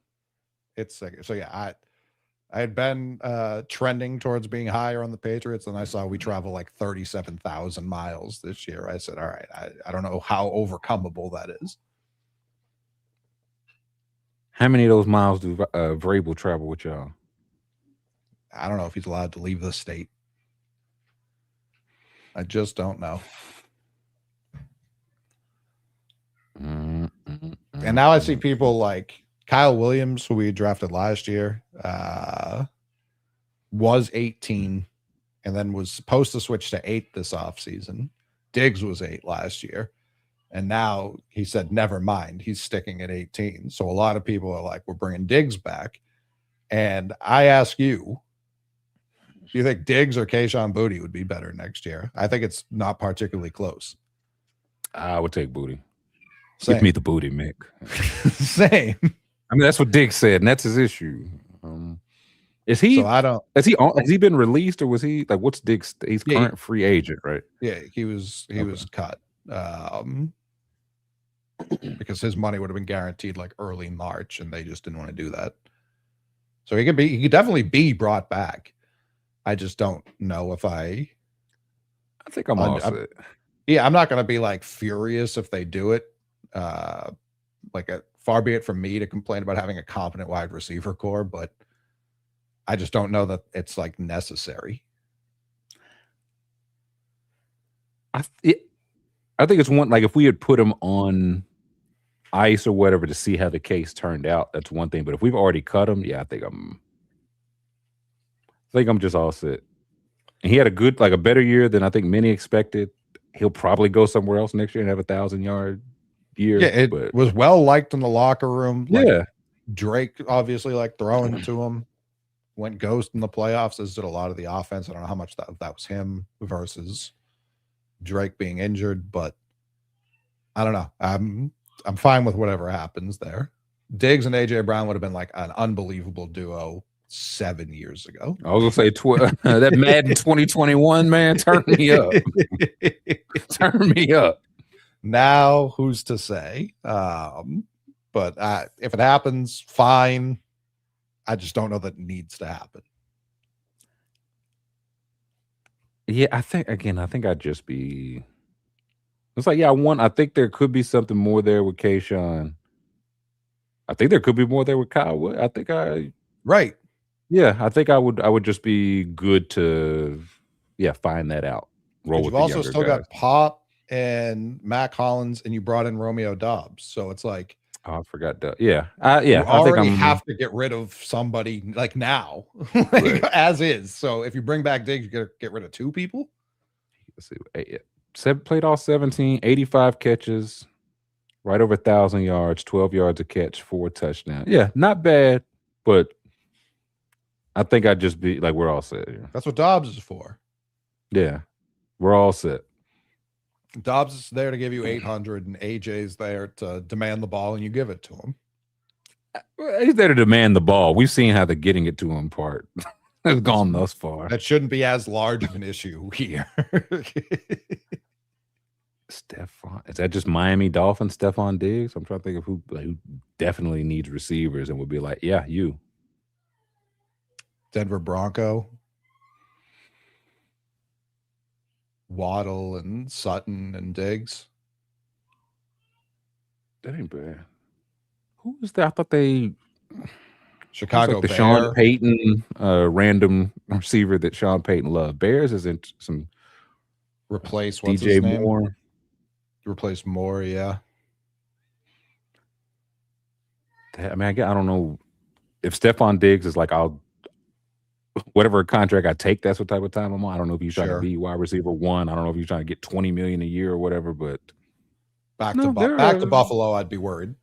It's sickening. So yeah, I had been trending towards being higher on the Patriots, and I saw we travel like 37,000 miles this year. I said, all right, I don't know how overcomable that is. How many of those miles do Vrabel travel with y'all? I don't know if he's allowed to leave the state. I just don't know. And now I see people like Kyle Williams, who we drafted last year, was 18 and then was supposed to switch to 8 this offseason. Diggs was 8 last year. And now he said, never mind, he's sticking at 18. So a lot of people are like, we're bringing Diggs back. And I ask you, do you think Diggs or Kayshon Boutte would be better next year? I think it's not particularly close. I would take Boutte. Same. Give me the Boutte, Mick. Same. I mean, that's what Diggs said, and that's his issue. Is he? So I don't. Has he been released, or was he like? What's Diggs? He's current free agent, right? Yeah, he was cut because his money would have been guaranteed like early March, and they just didn't want to do that. So he could definitely be brought back. I just don't know if I think I'm all set. Yeah, I'm not going to be like furious if they do it. Far be it from me to complain about having a competent wide receiver core, but I just don't know that it's like necessary. I think it's one, like if we had put him on ice or whatever to see how the case turned out, that's one thing. But if we've already cut him, yeah, I think I'm just all set. And he had a better year than I think many expected. He'll probably go somewhere else next year and have 1,000-yard year. Yeah, it was well liked in the locker room. Yeah, Drake obviously like throwing to him. Went ghost in the playoffs, as did a lot of the offense. I don't know how much that was him versus Drake being injured, but I don't know. I'm fine with whatever happens there. Diggs and AJ Brown would have been like an unbelievable duo 7 years ago. I was gonna say that Madden 2021, man, turn me up. Turn me up. Now, who's to say? But if it happens, fine. I just don't know that it needs to happen. Yeah, I think I'd just be. It's like, yeah, I think there could be something more there with Kayshon. I think there could be more there with Kyle. Right. Yeah, I think I would just be good to, find that out. Roll with you've also still got Pop and Mac Hollins, and you brought in Romeo Doubs. So it's like, oh, I forgot that. Yeah. You already have to get rid of somebody like now, right. As is. So if you bring back Diggs, you gotta get rid of two people. Let's see. Played all 17, 85 catches, right over 1,000 yards, 12 yards a catch, 4 touchdowns. Yeah, not bad, but I think I'd just be like, we're all set here. That's what Dobbs is for. Yeah, we're all set. Dobbs is there to give you 800, and AJ's there to demand the ball, and you give it to him. He's there to demand the ball. We've seen how the getting it to him part has gone thus far. That shouldn't be as large of an issue here. Stephon, is that just Miami Dolphins, Stephon Diggs? I'm trying to think of who definitely needs receivers and would be like, yeah, you. Denver Bronco. Waddle and Sutton and Diggs. That ain't bad. Who was that? I thought they Chicago the Bear. Sean Payton random receiver that Sean Payton loved. Bears isn't some replace DJ Moore. Replace Moore, yeah. I mean, I don't know if Stephon Diggs is like, whatever contract I take, that's what type of time I'm on. I don't know if you're trying to be wide receiver 1. I don't know if you're trying to get $20 million a year or whatever, but back to Buffalo, I'd be worried.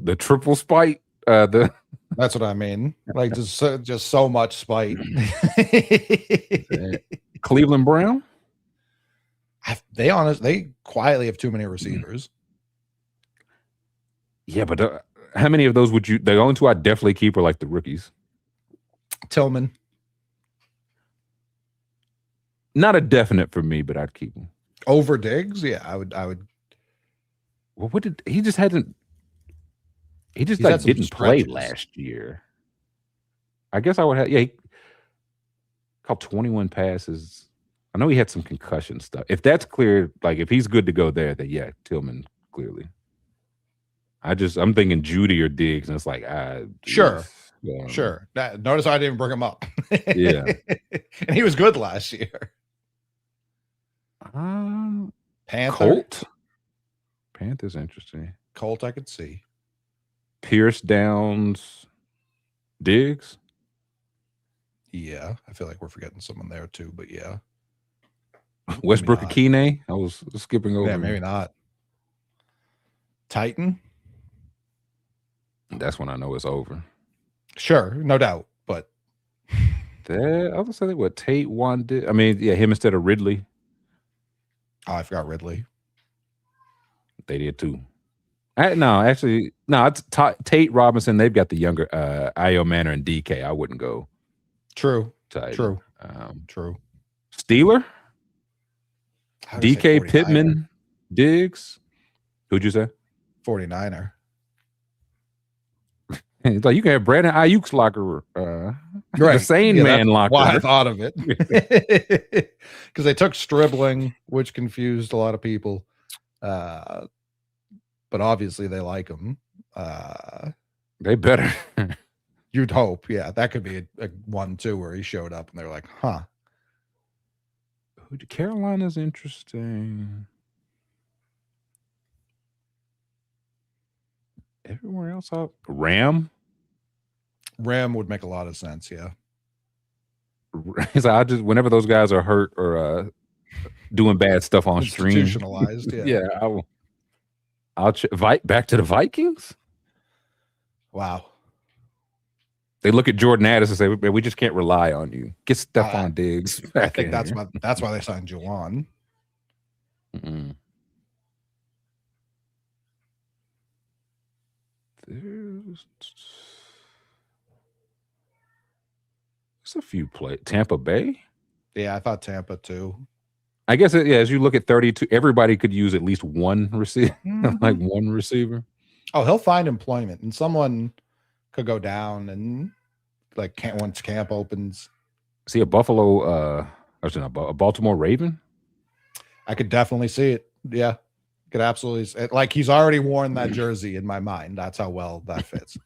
The triple spite. That's what I mean. Like just so much spite. Cleveland Brown. They quietly have too many receivers. Yeah, but how many of those would you? The only two I definitely keep are like the rookies. Tillman. Not a definite for me, but I'd keep him over Diggs. Yeah, I would. Well, he just hadn't. He just like didn't play last year. I guess I would have. Yeah, he caught 21 passes. I know he had some concussion stuff. If that's clear, like if he's good to go there, then yeah, Tillman clearly. I'm thinking Judy or Diggs, and it's like, sure. Notice I didn't bring him up. Yeah, and he was good last year. Panther. Colt. Panther's interesting. Colt, I could see. Pierce, Downs, Diggs. Yeah, I feel like we're forgetting someone there too, but yeah. Westbrook not. Akine. I was skipping over. Yeah, maybe not. Titan? That's when I know it's over. Sure, no doubt. But I was saying what Tate wanted. I mean, yeah, him instead of Ridley. oh, I forgot Ridley. They did too. It's Tate Robinson. They've got the younger Io Manor and DK. I wouldn't go. True. Titan. True. True. Steeler? DK, Pittman, Diggs. Who'd you say? 49er. It's like you can have Brandon Ayuk's locker, Right. the sane Yeah, man that's locker. why I thought of it. Because they took Stribling, which confused a lot of people. But obviously they like him. They better. You'd hope. Yeah, that could be a 1-2 where he showed up and they're like, huh. Carolina's interesting. Everywhere else out. Ram would make a lot of sense. Yeah. He's like, whenever those guys are hurt or doing bad stuff on stream. Institutionalized. Yeah. Yeah. I'll back to the Vikings. Wow. They look at Jordan Addison and say, "We just can't rely on you. Get Stephon Diggs." I think that's why they signed Juwan. Mm-mm. There's a few plays. Tampa Bay. Yeah, I thought Tampa too. I guess as you look at 32, everybody could use at least one receiver, Mhm. like one receiver. Oh, he'll find employment, and someone could go down and once camp opens. See a Buffalo, a Baltimore Raven. I could definitely see it. Yeah, could absolutely. He's already worn that jersey in my mind. That's how well that fits.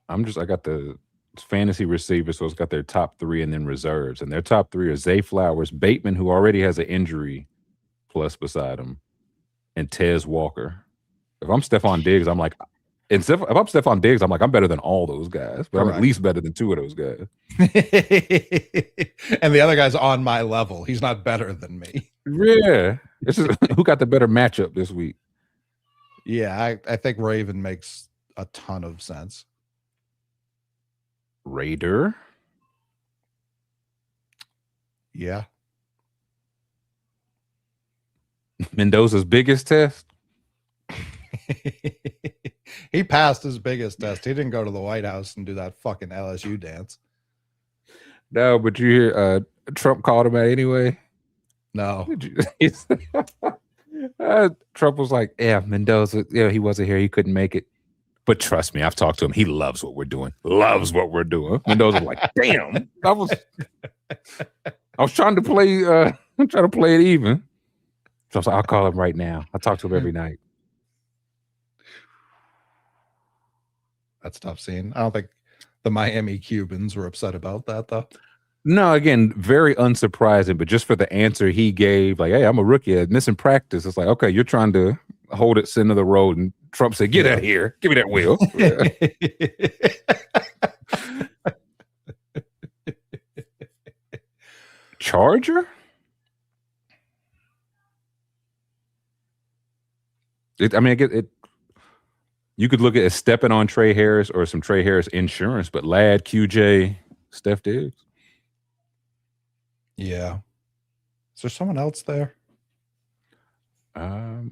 I got the fantasy receivers, so it's got their top 3 and then reserves, and their top 3 are Zay Flowers, Bateman, who already has an injury plus beside him, and Tez Walker. If I'm Stephon Diggs, I'm like, if I'm Stephon Diggs, I'm like, I'm better than all those guys, but I'm at least better than 2 of those guys. And the other guy's on my level. He's not better than me. Yeah. This is who got the better matchup this week. Yeah, I think Raven makes a ton of sense. Raider. Yeah. Mendoza's biggest test. He passed his biggest test. He didn't go to the White House and do that fucking LSU dance. No, but you hear Trump called him out anyway. No. Trump was like, yeah, Mendoza, he wasn't here. He couldn't make it. But trust me, I've talked to him. He loves what we're doing. Loves what we're doing. Mendoza was like, damn. I was trying to play it even. So I was like, I'll call him right now. I talk to him every night. That's tough scene. I don't think the Miami Cubans were upset about that, though. No, again, very unsurprising, but just for the answer he gave, like, hey, I'm a rookie, missing practice. It's like, okay, you're trying to hold it center of the road. And Trump said, get out of here. Give me that wheel. Charger? You could look at it as stepping on Trey Harris or some Trey Harris insurance, but Ladd, QJ, Steph Diggs. Yeah. Is there someone else there? Let's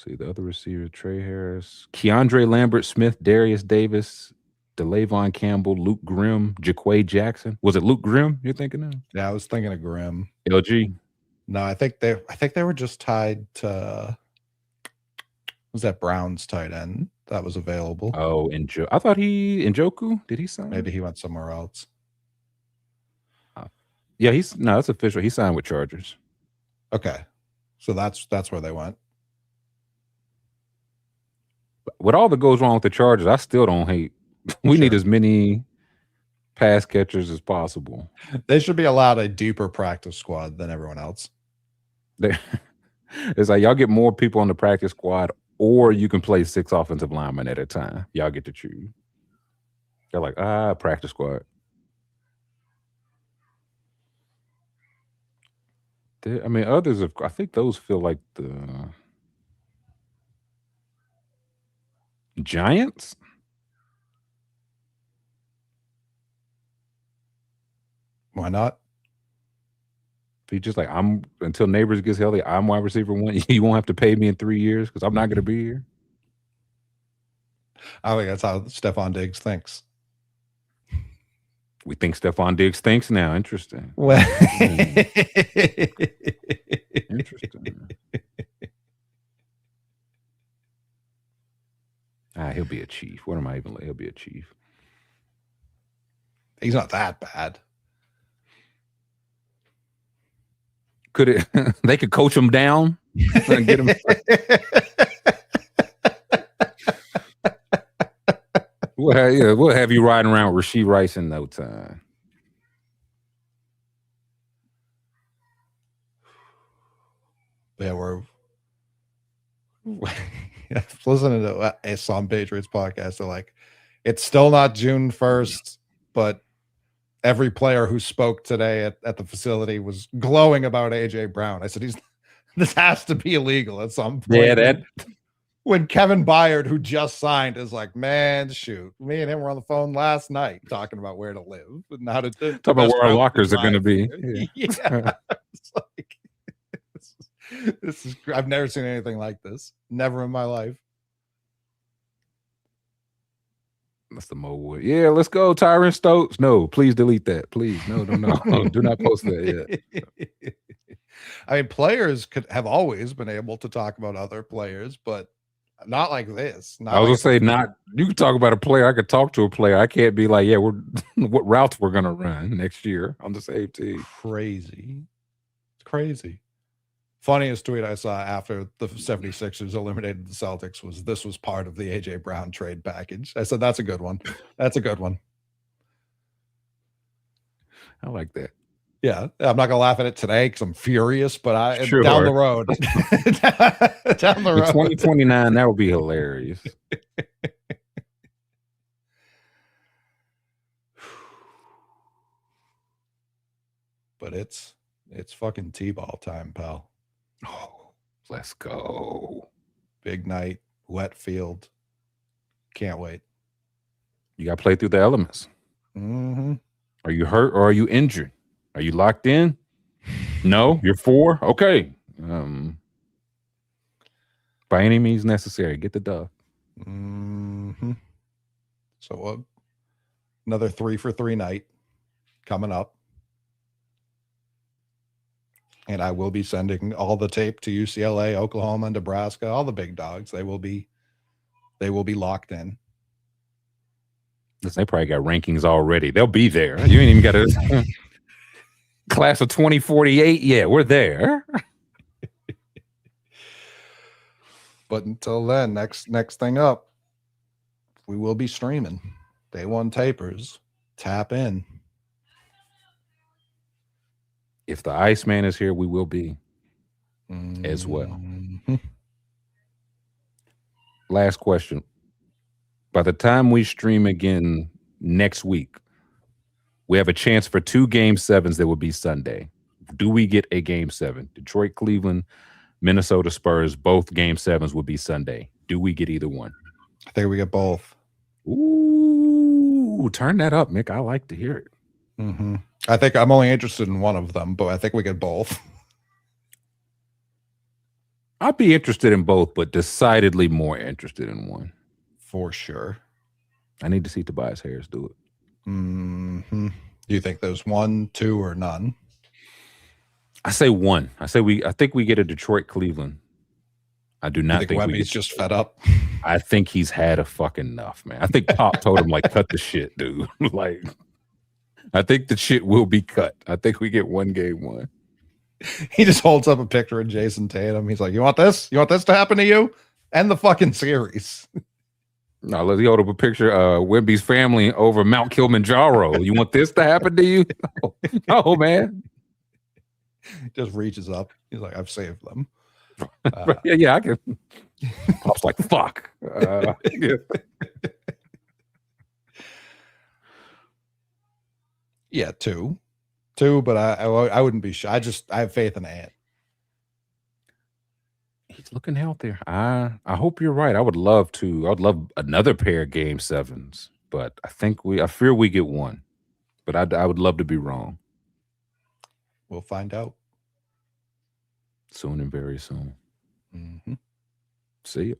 see, the other receiver, Trey Harris, Keandre Lambert Smith, Darius Davis, DeLayvon Campbell, Luke Grimm, Jaquay Jackson. Was it Luke Grimm you're thinking of? Yeah, I was thinking of Grimm. LG. No, I think they were just tied to was that Browns tight end that was available. Oh, I thought Njoku, did he sign? Maybe he went somewhere else. Yeah, that's official. He signed with Chargers. Okay. So that's where they went. With all that goes wrong with the Chargers, I still don't hate. We need as many pass catchers as possible. They should be allowed a deeper practice squad than everyone else. It's like y'all get more people on the practice squad, or you can play 6 offensive linemen at a time. Y'all get to choose. They're like, practice squad. I mean, others of I think those feel like the Giants. Why not? He just like I'm until Neighbors gets healthy. I'm wide receiver 1. You won't have to pay me in 3 years because I'm not going to be here. I think that's how Stephon Diggs thinks. We think Stephon Diggs thinks now. Interesting. Well, Interesting. He'll be a Chief. What am I even? He'll be a Chief. He's not that bad. Could it? They could coach him down and get him. We'll have you riding around with Rashee Rice in no time. Yeah, we're listening to some Patriots podcast. They're like, it's still not June 1st, but every player who spoke today at the facility was glowing about AJ Brown. I said, this has to be illegal at some point. Yeah, when Kevin Byard, who just signed, is like, man, shoot, me and him were on the phone last night talking about where to live and how to talk about where our lockers are going to be. Yeah. It's like, this is I've never seen anything like this. Never in my life. That's the Mowood. Yeah, let's go, Tyron Stokes. No, please delete that. Please. No. Do not post that yet. I mean, players have always been able to talk about other players, but not like this. I was gonna say, you can talk about a player. I could talk to a player. I can't be like, yeah, what routes we're gonna run next year on the same team. Crazy. It's crazy. Funniest tweet I saw after the 76ers eliminated the Celtics was this was part of the AJ Brown trade package. I said, that's a good one. That's a good one. I like that. Yeah, I'm not gonna laugh at it today because I'm furious, but down the road, down the road, 2029, that would be hilarious. But it's fucking T-ball time, pal. Oh, let's go! Big night, wet field. Can't wait. You got to play through the elements. Mm-hmm. Are you hurt or are you injured? Are you locked in? No, you're 4. Okay. By any means necessary, get the dub. Mm-hmm. So another 3-for-3 night coming up, and I will be sending all the tape to UCLA, Oklahoma, and Nebraska. All the big dogs. They will be locked in. They probably got rankings already. They'll be there. You ain't even got to. Class of 2048, yeah, we're there. But until then, next thing up, we will be streaming. Day one tapers. Tap in. If the Iceman is here, we will be as well. Mm-hmm. Last question. By the time we stream again next week, we have a chance for 2 Game 7s that will be Sunday. Do we get a Game 7? Detroit, Cleveland, Minnesota, Spurs, both Game 7s will be Sunday. Do we get either one? I think we get both. Ooh, turn that up, Mick. I like to hear it. Mm-hmm. I think I'm only interested in one of them, but I think we get both. I'd be interested in both, but decidedly more interested in one. For sure. I need to see Tobias Harris do it. Mm-hmm. Do you think there's 1, 2, or none? I say 1. I think we get a Detroit, Cleveland. I do not think Wemby's just fed up. I think he's had a fucking enough, man. I think Pop told him, like, cut the shit, dude. Like, I think the shit will be cut. I think we get 1 Game 1. He just holds up a picture of Jason Tatum. He's like, you want this? You want this to happen to you? End the fucking series. No, let's hold up a picture of Wemby's family over Mount Kilimanjaro. You want this to happen to you? No, man. Just reaches up. He's like, I've saved them. Yeah, I can. Pop's like, fuck. Yeah, 2, but I wouldn't be shy. I have faith in Ant. He's looking healthier. I hope you're right. I would love to. I would love another pair of Game 7s, but I fear we get one. But I would love to be wrong. We'll find out Soon and very soon. Mm-hmm. See you.